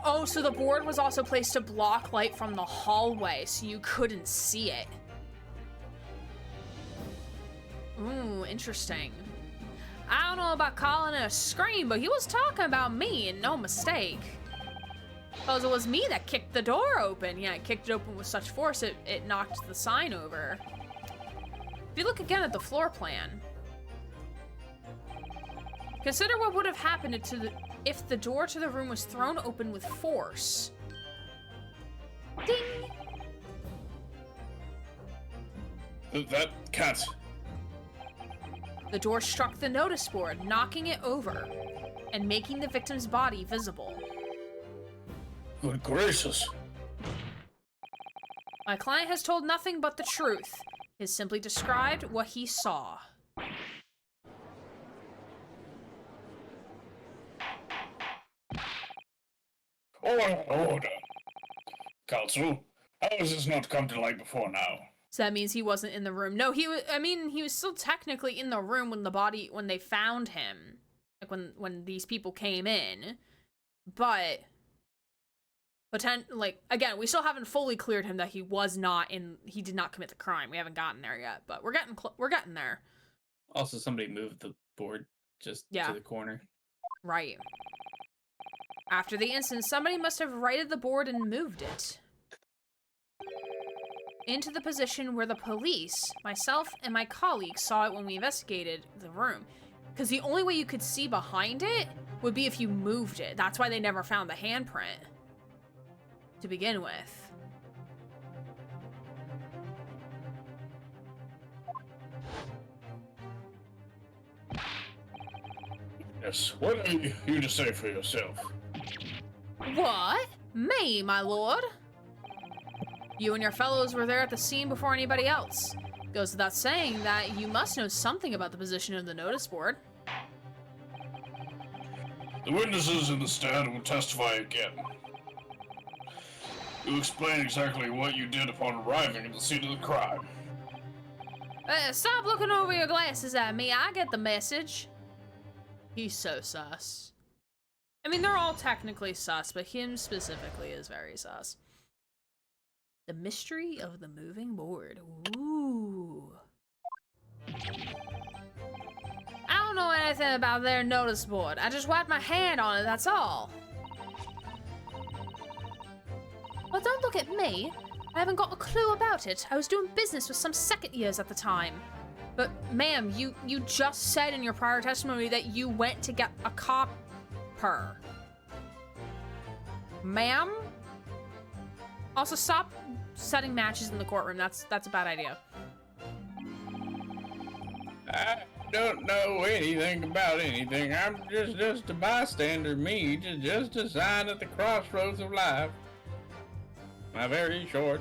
Oh, so the board was also placed to block light from the hallway, so you couldn't see it. Ooh, interesting. I don't know about calling it a scream, but he was talking about me, and no mistake. Because it was me that kicked the door open. Yeah, I kicked it open with such force it knocked the sign over. If you look again at the floor plan, consider what would have happened if the door to the room was thrown open with force. Ding! That cat. The door struck the notice board, knocking it over and making the victim's body visible. Good gracious. My client has told nothing but the truth. He has simply described what he saw. Order. Counsel, how has this not come to light before now? So that means he wasn't in the room. No, he was, I mean, he was still technically in the room when they found him. Like when these people came in. But again, we still haven't fully cleared him that he did not commit the crime. We haven't gotten there yet, but we're getting there. Also, somebody moved the board just to the corner. Right. After the incident, somebody must have righted the board and moved it into the position where the police, myself, and my colleagues saw it when we investigated the room. Because the only way you could see behind it would be if you moved it. That's why they never found the handprint to begin with. Yes, what are you to say for yourself? What? Me, my lord? You and your fellows were there at the scene before anybody else. Goes without saying that you must know something about the position of the notice board. The witnesses in the stand will testify again. You explain exactly what you did upon arriving at the scene of the crime. Stop looking over your glasses at me. I get the message. He's so sus. I mean, they're all technically sus, but him specifically is very sus. The mystery of the moving board. Ooh. I don't know anything about their notice board. I just wiped my hand on it, that's all. Well, don't look at me. I haven't got a clue about it. I was doing business with some second years at the time. But, ma'am, you just said in your prior testimony that you went to get a copper. Ma'am? Also, stop setting matches in the courtroom. That's a bad idea. I don't know anything about anything. I'm just a bystander, me, just a sign at the crossroads of life. My very short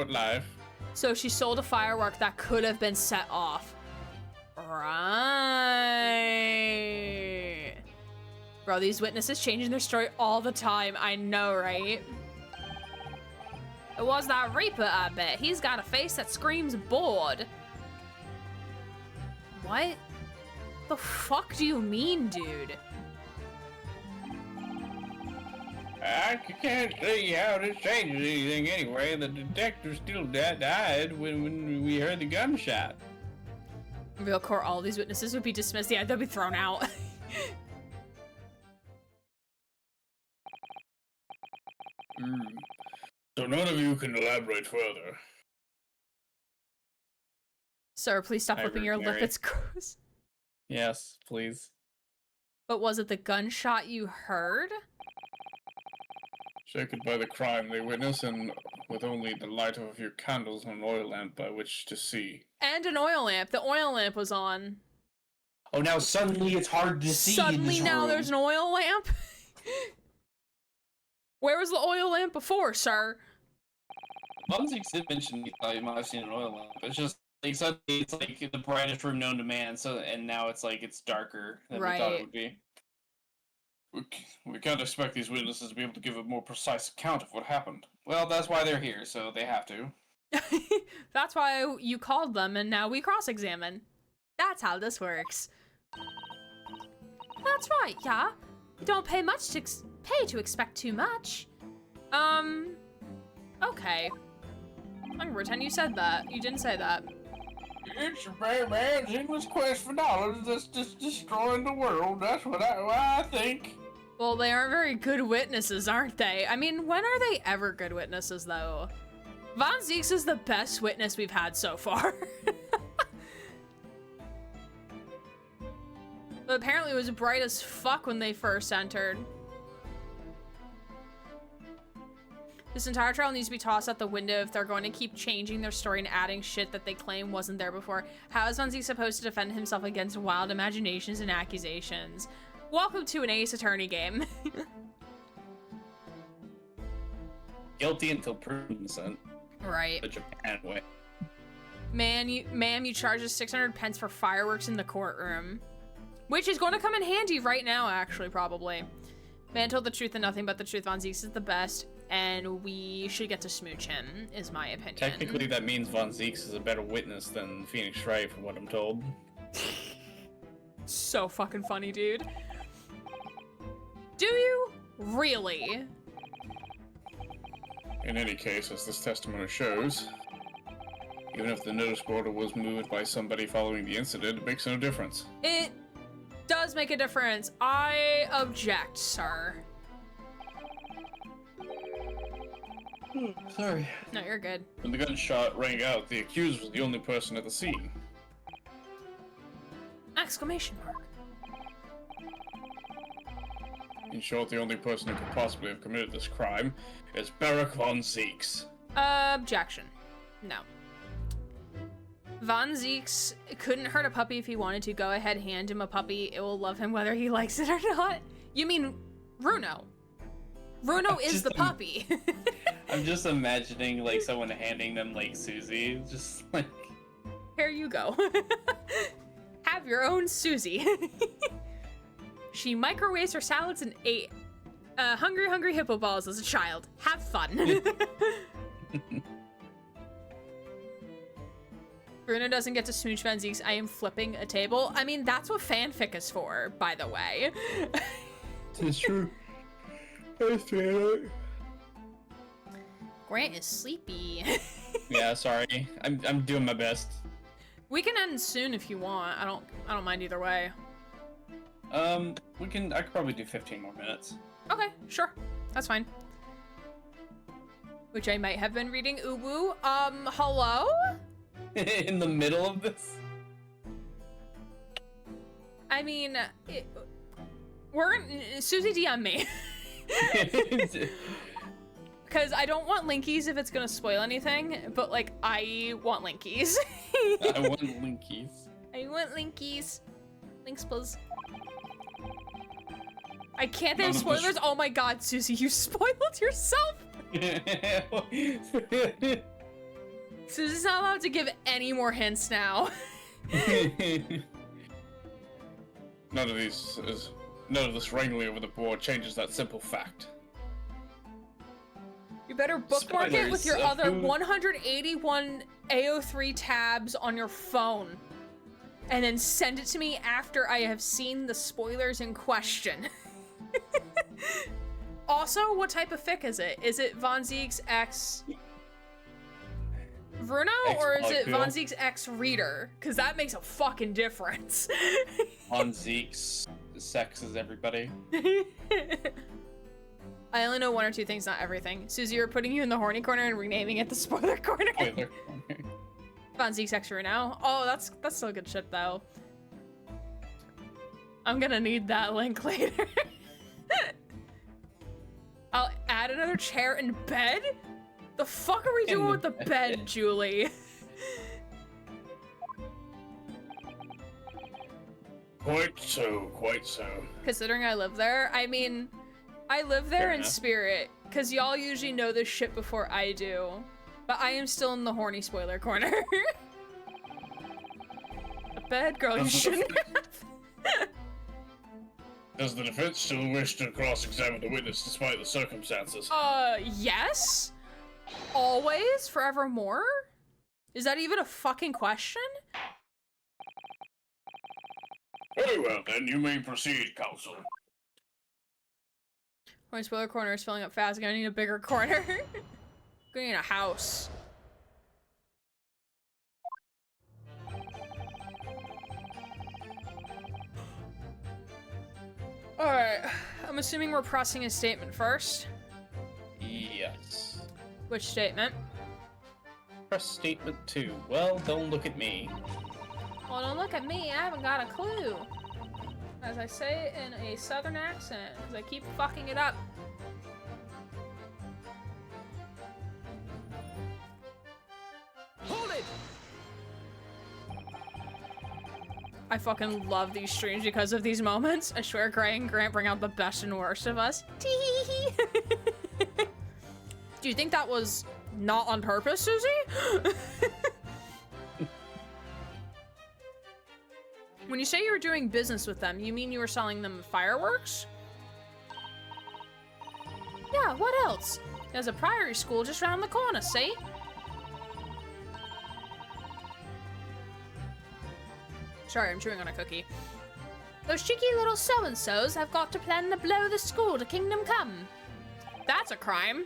life. So she sold a firework that could have been set off. Right. Bro, these witnesses changing their story all the time. I know, right? It was that Reaper, I bet. He's got a face that screams bored. What the fuck do you mean, dude? I can't see how this changes anything anyway. The detective still died when we heard the gunshot. In real court, all these witnesses would be dismissed. Yeah, they'll be thrown out. So none of you can elaborate further. Sir, please stop I flipping your lip. Mary. It's gross. Yes, please. But was it the gunshot you heard? Shaken by the crime they witness, and with only the light of a few candles and an oil lamp by which to see. And an oil lamp. The oil lamp was on. Oh, now suddenly it's hard to see. Suddenly in this now room. there's an oil lamp? Where was the oil lamp before, sir? Zieks did mention he thought he might have seen an oil lamp. It's just like suddenly it's like the brightest room known to man. So and now it's like it's darker than we thought it would be. We can't expect these witnesses to be able to give a more precise account of what happened. Well, that's why they're here, so they have to. That's why you called them, and now we cross-examine. That's how this works. That's right, yeah. You don't pay much to pay to expect too much. Okay. I'm gonna pretend you said that. You didn't say that. It's a bad man's endless quest for knowledge that's just destroying the world. That's what I think. Well, they aren't very good witnesses, aren't they? I mean, when are they ever good witnesses, though? Von Zieks is the best witness we've had so far. But apparently it was bright as fuck when they first entered. This entire trial needs to be tossed out the window if they're going to keep changing their story and adding shit that they claim wasn't there before. How is Von Zieks supposed to defend himself against wild imaginations and accusations? Welcome to an Ace Attorney game. Guilty until proven innocent. Right. The Japan way. Ma'am, you charge us 600 pence for fireworks in the courtroom. Which is going to come in handy right now, actually, probably. Man told the truth and nothing but the truth. Von Zieks is the best, and we should get to smooch him, is my opinion. Technically, that means Von Zieks is a better witness than Phoenix Wright, from what I'm told. So fucking funny, dude. Do you? Really? In any case, as this testimony shows, even if the notice board was moved by somebody following the incident, it makes no difference. It does make a difference. I object, sir. Sorry. No, you're good. When the gunshot rang out, the accused was the only person at the scene. Exclamation mark. In short, the only person who could possibly have committed this crime is Barak von Zieks. Objection. No. Von Zieks couldn't hurt a puppy if he wanted to. Go ahead, hand him a puppy. It will love him whether he likes it or not. You mean Bruno. Bruno is the puppy. I'm just imagining like someone handing them like Susie, just like Here you go. Have your own Susie. She microwaves her salads and ate hungry hippo balls as a child. Have fun. Bruno doesn't get to smooch Von Zieks. I am flipping a table. I mean, that's what fanfic is for, by the way. It's true. I feel it. Grant is sleepy. Yeah, sorry. I'm doing my best. We can end soon if you want. I don't mind either way. I could probably do 15 more minutes. Okay, sure. That's fine. Which I might have been reading Uwu. Hello? In the middle of this? I mean, Susie DM me. Because I don't want linkies if it's gonna spoil anything, but like, I want linkies. I want linkies. I want linkies. Links, please. I can't think of spoilers. Oh my god, Susie, you spoiled yourself. Susie's not allowed to give any more hints now. None of this wrangling over the board changes that simple fact. You better bookmark it with your Spoilers. other 181 AO3 tabs on your phone. And then send it to me after I have seen the spoilers in question. Also, what type of fic is it? Is it Von Zieks X Bruno, or is it Von Zieks X Reader? Because that makes a fucking difference. Von Zieks sexes everybody. I only know one or two things, not everything. Susie, we're putting you in the horny corner and renaming it the spoiler corner. Spoiler. Von Zieks X Reader now. Oh, that's still good shit though. I'm gonna need that link later. I'll add another chair and bed? The fuck are we doing with the bed, Julie? Quite so, quite so. Considering I live there, I mean, I live there Fair in enough. spirit, because y'all usually know this shit before I do. But I am still in the horny spoiler corner. The bed, girl, you shouldn't have. Does the defense still wish to cross-examine the witness despite the circumstances? Yes? Always? Forevermore? Is that even a fucking question? Very well, then, you may proceed, counsel. My spoiler corner is filling up fast. Gonna need a bigger corner. Gonna need a house. Alright, I'm assuming we're pressing his statement first. Yes. Which statement? Press statement 2. Well, don't look at me. Well, don't look at me, I haven't got a clue. As I say it in a southern accent, because I keep fucking it up. Hold it! I fucking love these streams because of these moments. I swear Gray and Grant bring out the best and worst of us. Tee. Do you think that was not on purpose, Susie? When you say you were doing business with them, you mean you were selling them fireworks? Yeah, what else? There's a priory school just around the corner, see? Sorry, I'm chewing on a cookie. Those cheeky little so-and-sos have got to plan to blow the school to kingdom come. That's a crime.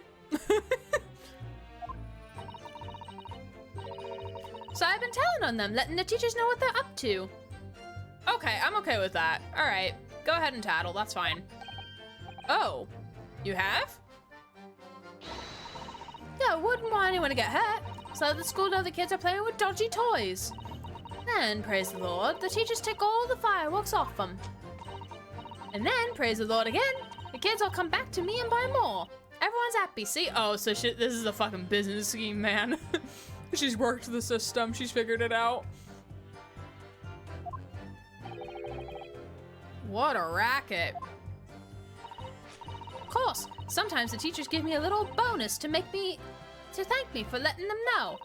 So I've been telling on them, letting the teachers know what they're up to. Okay, I'm okay with that. All right, go ahead and tattle, that's fine. Oh, you have? Yeah, wouldn't want anyone to get hurt. So let the school know the kids are playing with dodgy toys. Then, praise the Lord, the teachers take all the fireworks off them. And then, praise the Lord again, the kids all come back to me and buy more. Everyone's happy, see? Oh, so this is a fucking business scheme, man. She's worked the system, she's figured it out. What a racket. Of course, sometimes the teachers give me a little bonus to thank me for letting them know.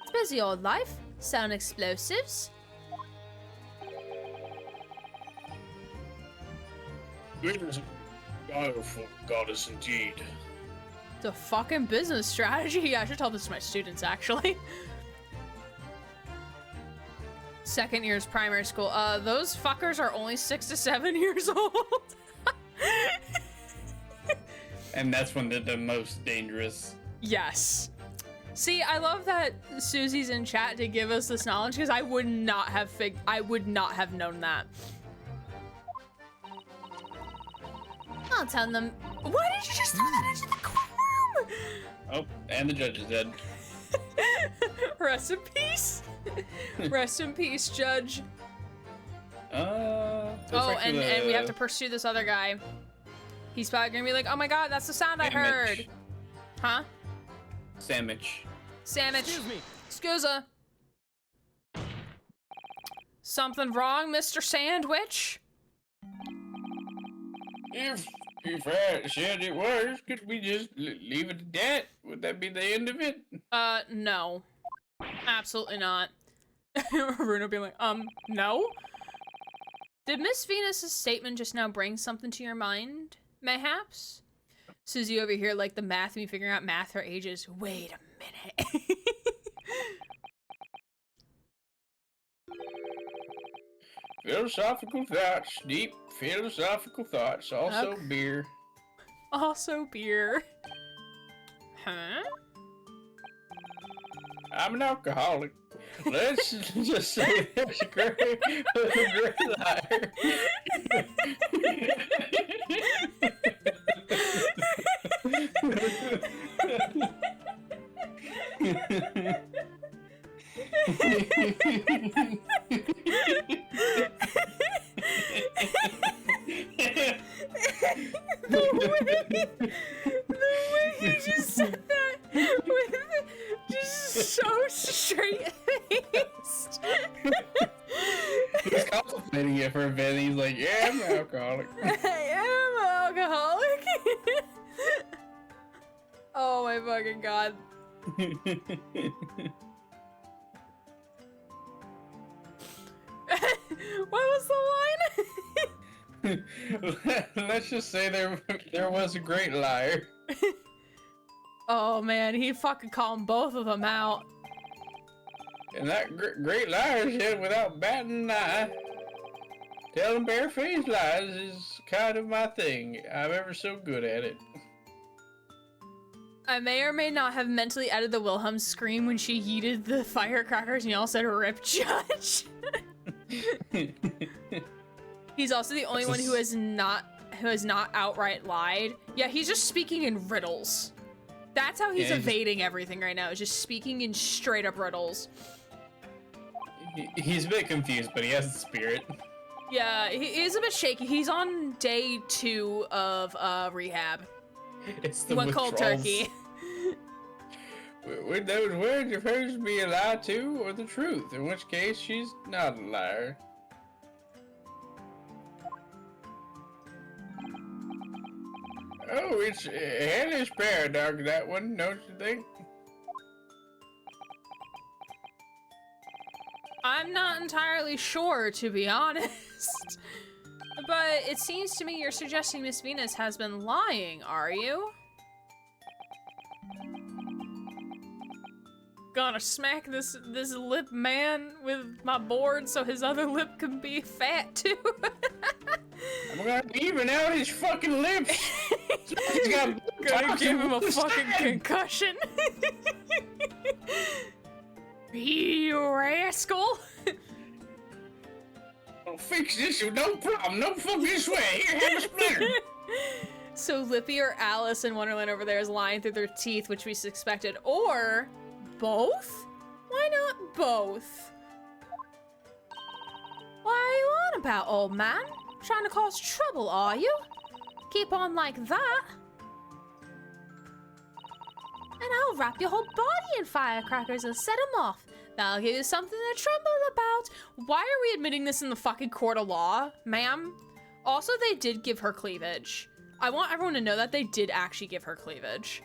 It's busy old life. Sound explosives? Greetings, guileful goddess indeed. The fucking business strategy. Yeah, I should tell this to my students, actually. Second year's primary school. Those fuckers are only 6 to 7 years old. And that's when they're the most dangerous. Yes. See, I love that Susie's in chat to give us this knowledge because I would not have known that. I'll tell them. Why did you just throw that into the courtroom? Oh, and the judge is dead. Rest in peace. Rest in peace, Judge. Oh, and we have to pursue this other guy. He's probably gonna be like, oh my god, that's the sound I heard. Huh? Sandwich. Excuse me. Scusa. Something wrong, Mr. Sandwich? If I said it was, could we just leave it at that? Would that be the end of it? No. Absolutely not. Bruno being like, no? Did Miss Venus's statement just now bring something to your mind, mayhaps? Susie over here, like the math, me figuring out math for ages. Wait a minute. Philosophical thoughts, deep philosophical thoughts, also Okay. beer. Also beer. Huh? I'm an alcoholic. Let's just say that's a great liar. The way he just said that with just so straight-faced. He's contemplating it for a bit, and he's like, yeah, I'm an alcoholic. I am an alcoholic. Oh my fucking god. What was the line? Let's just say there was a great liar. Oh man, he fucking called both of them out. And that great liar said without batting an eye, telling barefaced lies is kind of my thing. I'm ever so good at it. I may or may not have mentally added the Wilhelm scream when she yeeted the firecrackers and y'all said "Rip, Judge." He's also the only one who has not outright lied. Yeah, he's just speaking in riddles. That's how he's evading everything right now, is just speaking in straight up riddles. He's a bit confused, but he has the spirit. Yeah, he is a bit shaky. He's on day 2 of rehab. It's the Went cold turkey. With those words, your first be a lie too, or the truth, in which case she's not a liar. Oh, it's a hellish paradox, that one, don't you think? I'm not entirely sure, to be honest. But it seems to me you're suggesting Miss Venus has been lying, are you? Gonna smack this lip man with my board so his other lip can be fat too. I'm gonna even out his fucking lips. He's got Gonna give him a fucking concussion. You rascal. I'll fix this, no problem, no fucking sweat. Here, have a splinter. So Lippy or Alice in Wonderland over there is lying through their teeth, which we suspected, or both? Why not both? What are you on about, old man? Trying to cause trouble, are you? Keep on like that, and I'll wrap your whole body in firecrackers and set them off. That'll give you something to tremble about. Why are we admitting this in the fucking court of law, ma'am? Also, they did give her cleavage. I want everyone to know that they did actually give her cleavage.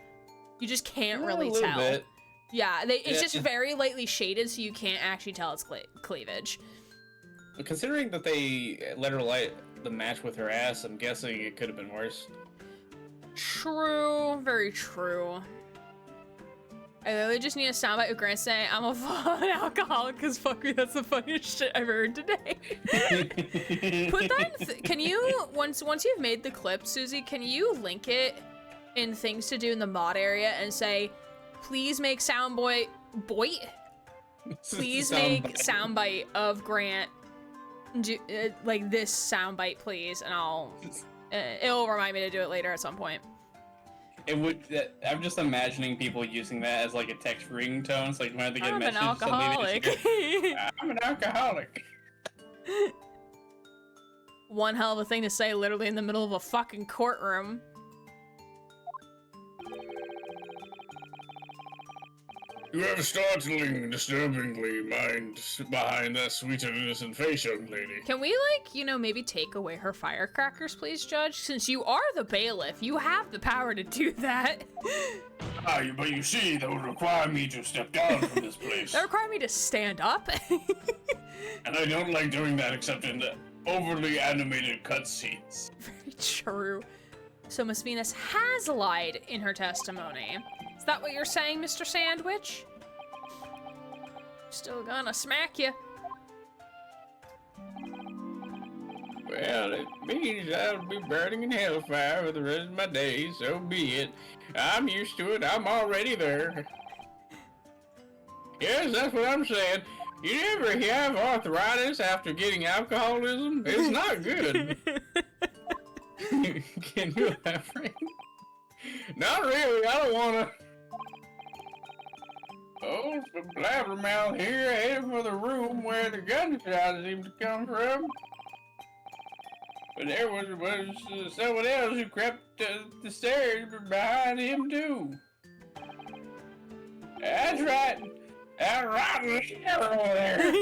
You just can't really tell. Bit. Yeah, it's just very lightly shaded, so you can't actually tell it's cleavage. Considering that they let her light the match with her ass, I'm guessing it could have been worse. True, very true. I literally just need a soundbite of Grant saying, I'm a fucking alcoholic, because fuck me, that's the funniest shit I've heard today. Put that in can you, once you've made the clip, Susie, can you link it in things to do in the mod area and say, please make please make soundbite of Grant, like this soundbite, please, and it'll remind me to do it later at some point. It would. I'm just imagining people using that as like a text ringtone. It's like when they get a I'm an message. alcoholic. I'm an alcoholic. One hell of a thing to say, literally in the middle of a fucking courtroom. You have a startling, disturbingly mind behind that sweet and innocent face, young lady. Can we, maybe take away her firecrackers, please, Judge? Since you are the bailiff, you have the power to do that. But you see, that would require me to step down from this place. That require me to stand up? And I don't like doing that except in the overly animated cutscenes. Very true. So Miss Venus has lied in her testimony. Is that what you're saying, Mr. Sandwich? Still gonna smack you. Well, it means I'll be burning in hellfire for the rest of my days, so be it. I'm used to it, I'm already there. Yes, that's what I'm saying. You ever have arthritis after getting alcoholism? It's not good. Can you elaborate? Not really, I don't wanna. Oh, some blabbermouth here headed for the room where the gunshots seem to come from. But there was someone else who crept the stairs behind him too. That's right. That rotten shit over there.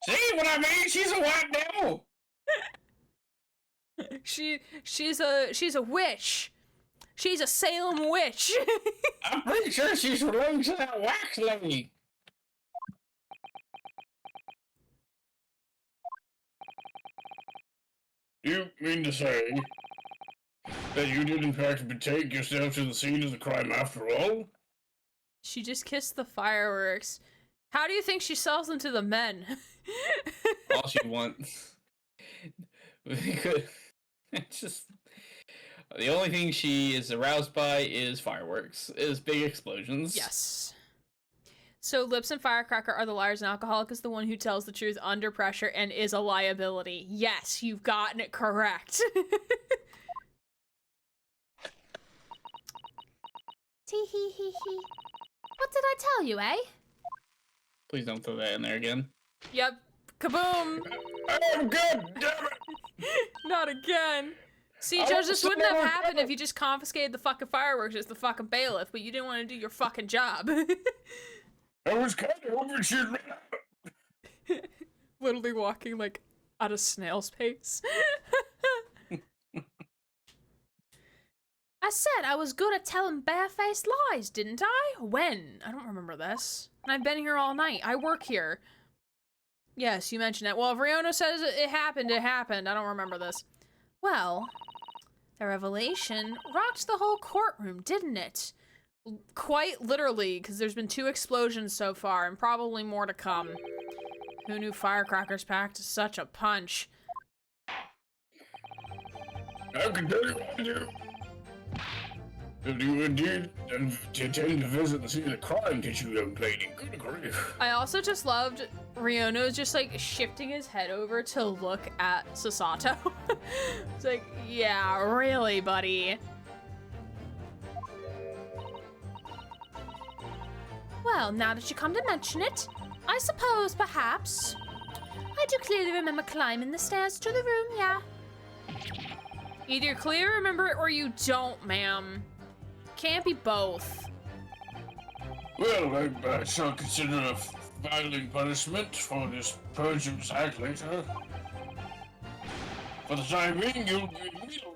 See what I mean? She's a white devil. She's a witch. She's a Salem witch. I'm pretty sure she's related to that wax lady. You mean to say that you did in fact betake yourself to the scene of the crime after all? She just kissed the fireworks. How do you think she sells them to the men? All she wants. It's just the only thing she is aroused by is fireworks, is big explosions. Yes. So Lips and Firecracker are the liars and Alcoholic is the one who tells the truth under pressure and is a liability. Yes, you've gotten it correct. Tee hee hee hee. What did I tell you, eh? Please don't throw that in there again. Yep. Kaboom. I'm good, damn it! Not again. See, I Judge, don't this say wouldn't have I happened don't. if you just confiscated the fucking fireworks as the fucking bailiff, but you didn't want to do your fucking job. I was kind of hoping she'd... Literally walking, like, at a snail's pace. I said I was good at telling barefaced lies, didn't I? When? I don't remember this. And I've been here all night. I work here. Yes, you mentioned it. Well, if Riona says it happened, it happened. I don't remember this. Well, the revelation rocked the whole courtroom, didn't it? Quite literally, because there's been 2 explosions so far, and probably more to come. Who knew firecrackers packed such a punch? I can tell you what to do. If you indeed intend to visit the scene of the crime, did you, young lady? Good grief. I also just loved Riono's just like shifting his head over to look at Sasato. It's like, yeah, really, buddy. Well, now that you come to mention it, I suppose perhaps. I do clearly remember climbing the stairs to the room, yeah. Either you clearly remember it or you don't, ma'am. Can't be both. Well, I shall consider a violent punishment for this perjury act later. For the time being, you'll be immediately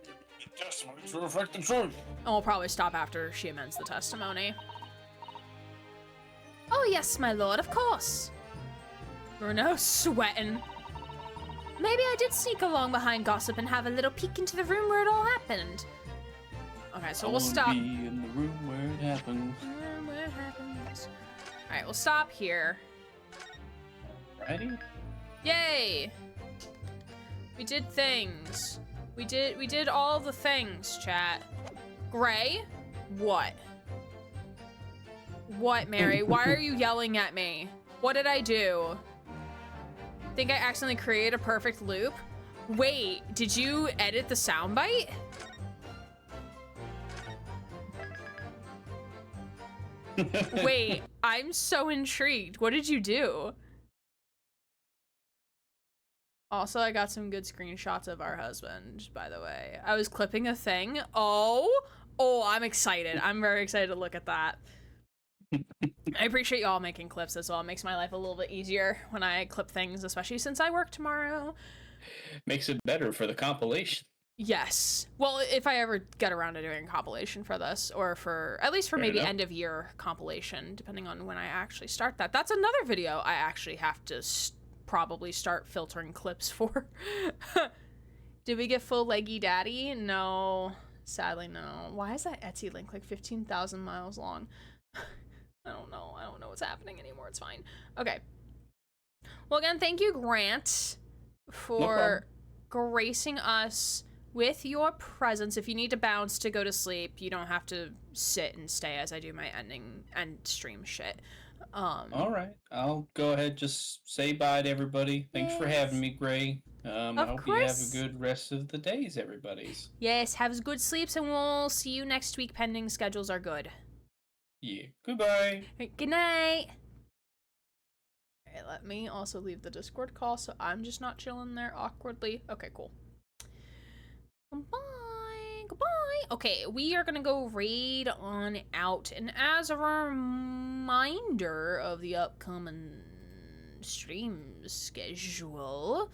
testimony to reflect the truth. And we'll probably stop after she amends the testimony. Oh yes, my lord, of course. Bruno sweating. Maybe I did sneak along behind gossip and have a little peek into the room where it all happened. Okay, so we'll stop. Be in the room where it happened. Alright, we'll stop here. Ready? Yay! We did things. We did all the things, chat. Gray? What? What, Mary? Why are you yelling at me? What did I do? Think I accidentally created a perfect loop? Wait, did you edit the soundbite? Wait, I'm so intrigued. What did you do? Also, I got some good screenshots of our husband, by the way. I was clipping a thing. Oh, I'm excited. I'm very excited to look at that. I appreciate y'all making clips as well. It makes my life a little bit easier when I clip things, especially since I work tomorrow. Makes it better for the compilation. Yes. Well, if I ever get around to doing a compilation for this, or for, at least for Fair maybe enough. end of year compilation, depending on when I actually start that. That's another video I actually have to probably start filtering clips for. Did we get full leggy daddy? No. Sadly, no. Why is that Etsy link like 15,000 miles long? I don't know. I don't know what's happening anymore. It's fine. Okay. Well, again, thank you, Grant, for gracing us with your presence. If you need to bounce to go to sleep, you don't have to sit and stay as I do my end stream shit. All right, I'll go ahead, just say bye to everybody. Thanks for having me, Gray. I hope you have course. a good rest of the days, everybody's. Yes, have good sleeps, and we'll see you next week pending schedules are good. Yeah, goodbye. Alright, good night. Okay, let me also leave the Discord call so I'm just not chilling there awkwardly. Okay, cool. Goodbye. Goodbye. Okay, we are gonna go raid on out, and as a reminder of the upcoming stream schedule,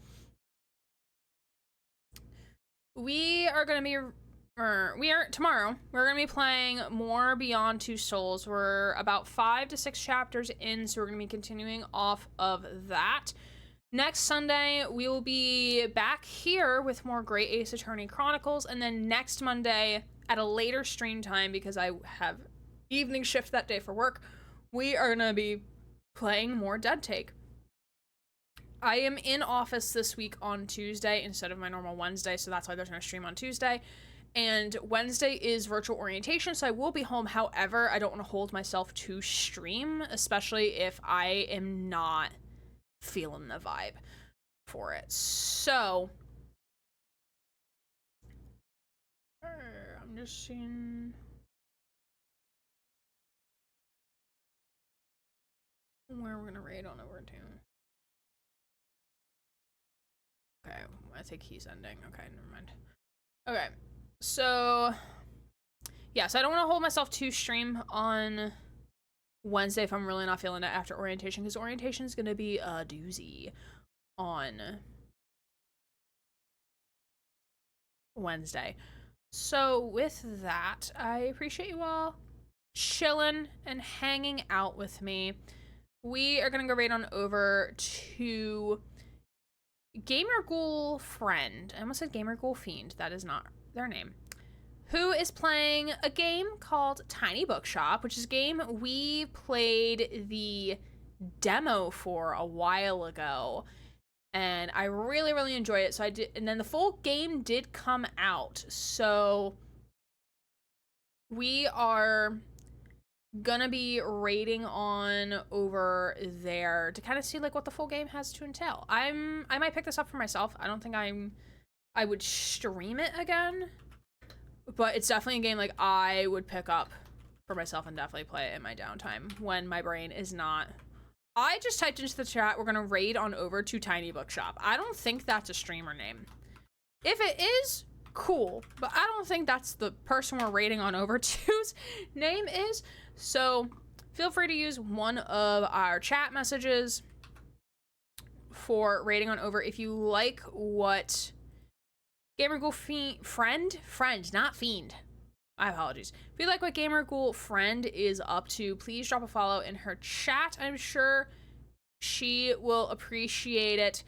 we are gonna be tomorrow we're gonna be playing more Beyond Two Souls. We're about 5 to 6 chapters in, so we're gonna be continuing off of that. Next Sunday we will be back here with more Great Ace Attorney Chronicles, and then next Monday at a later stream time, because I have evening shift that day for work, we are gonna be playing more Dead Take. I am in office this week on Tuesday instead of my normal Wednesday, so that's why there's no stream on Tuesday. And Wednesday is virtual orientation, so I will be home. However, I don't want to hold myself to stream, especially if I am not feeling the vibe for it. So, I'm just seeing where we're gonna raid on over to. Okay, I think he's ending. Okay, never mind. Okay, so yeah, so I don't want to hold myself to stream on Wednesday if I'm really not feeling it after orientation, because orientation is gonna be a doozy on Wednesday. So with that, I appreciate you all chilling and hanging out with me. We are gonna go right on over to Gamer Ghoul Friend. I almost said Gamer Ghoul Fiend. That is not their name. Who is playing a game called Tiny Bookshop, which is a game we played the demo for a while ago. And I really, really enjoyed it. So I did, and then the full game did come out. So we are gonna be raiding on over there to kind of see like what the full game has to entail. I might pick this up for myself. I don't think I would stream it again, but it's definitely a game like I would pick up for myself and definitely play it in my downtime when my brain is not. I just typed into the chat, we're gonna raid on over to Tiny Bookshop. I don't think that's a streamer name. If it is, cool, but I don't think that's the person we're raiding on over to's name is. So feel free to use one of our chat messages for raiding on over if you like what Gamer Ghoul Friend, not Fiend. My apologies. If you like what Gamer Ghoul Friend is up to, please drop a follow in her chat. I'm sure she will appreciate it.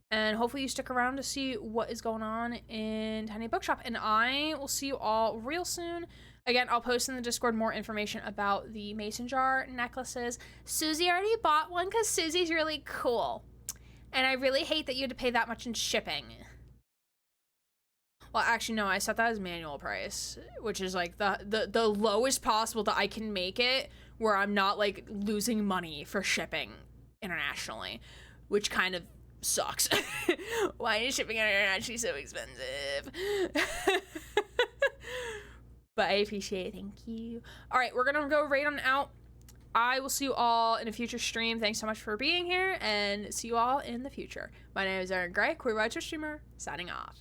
And hopefully you stick around to see what is going on in Tiny Bookshop. And I will see you all real soon. Again, I'll post in the Discord more information about the mason jar necklaces. Susie already bought one because Susie's really cool. And I really hate that you had to pay that much in shipping. Well, actually, no, I set that as manual price, which is like the lowest possible that I can make it where I'm not like losing money for shipping internationally, which kind of sucks. Why is shipping internationally so expensive? But I appreciate it. Thank you. All right, we're gonna go right on out. I will see you all in a future stream. Thanks so much for being here, and see you all in the future. My name is Erin Gray, Queer Writer Streamer, signing off.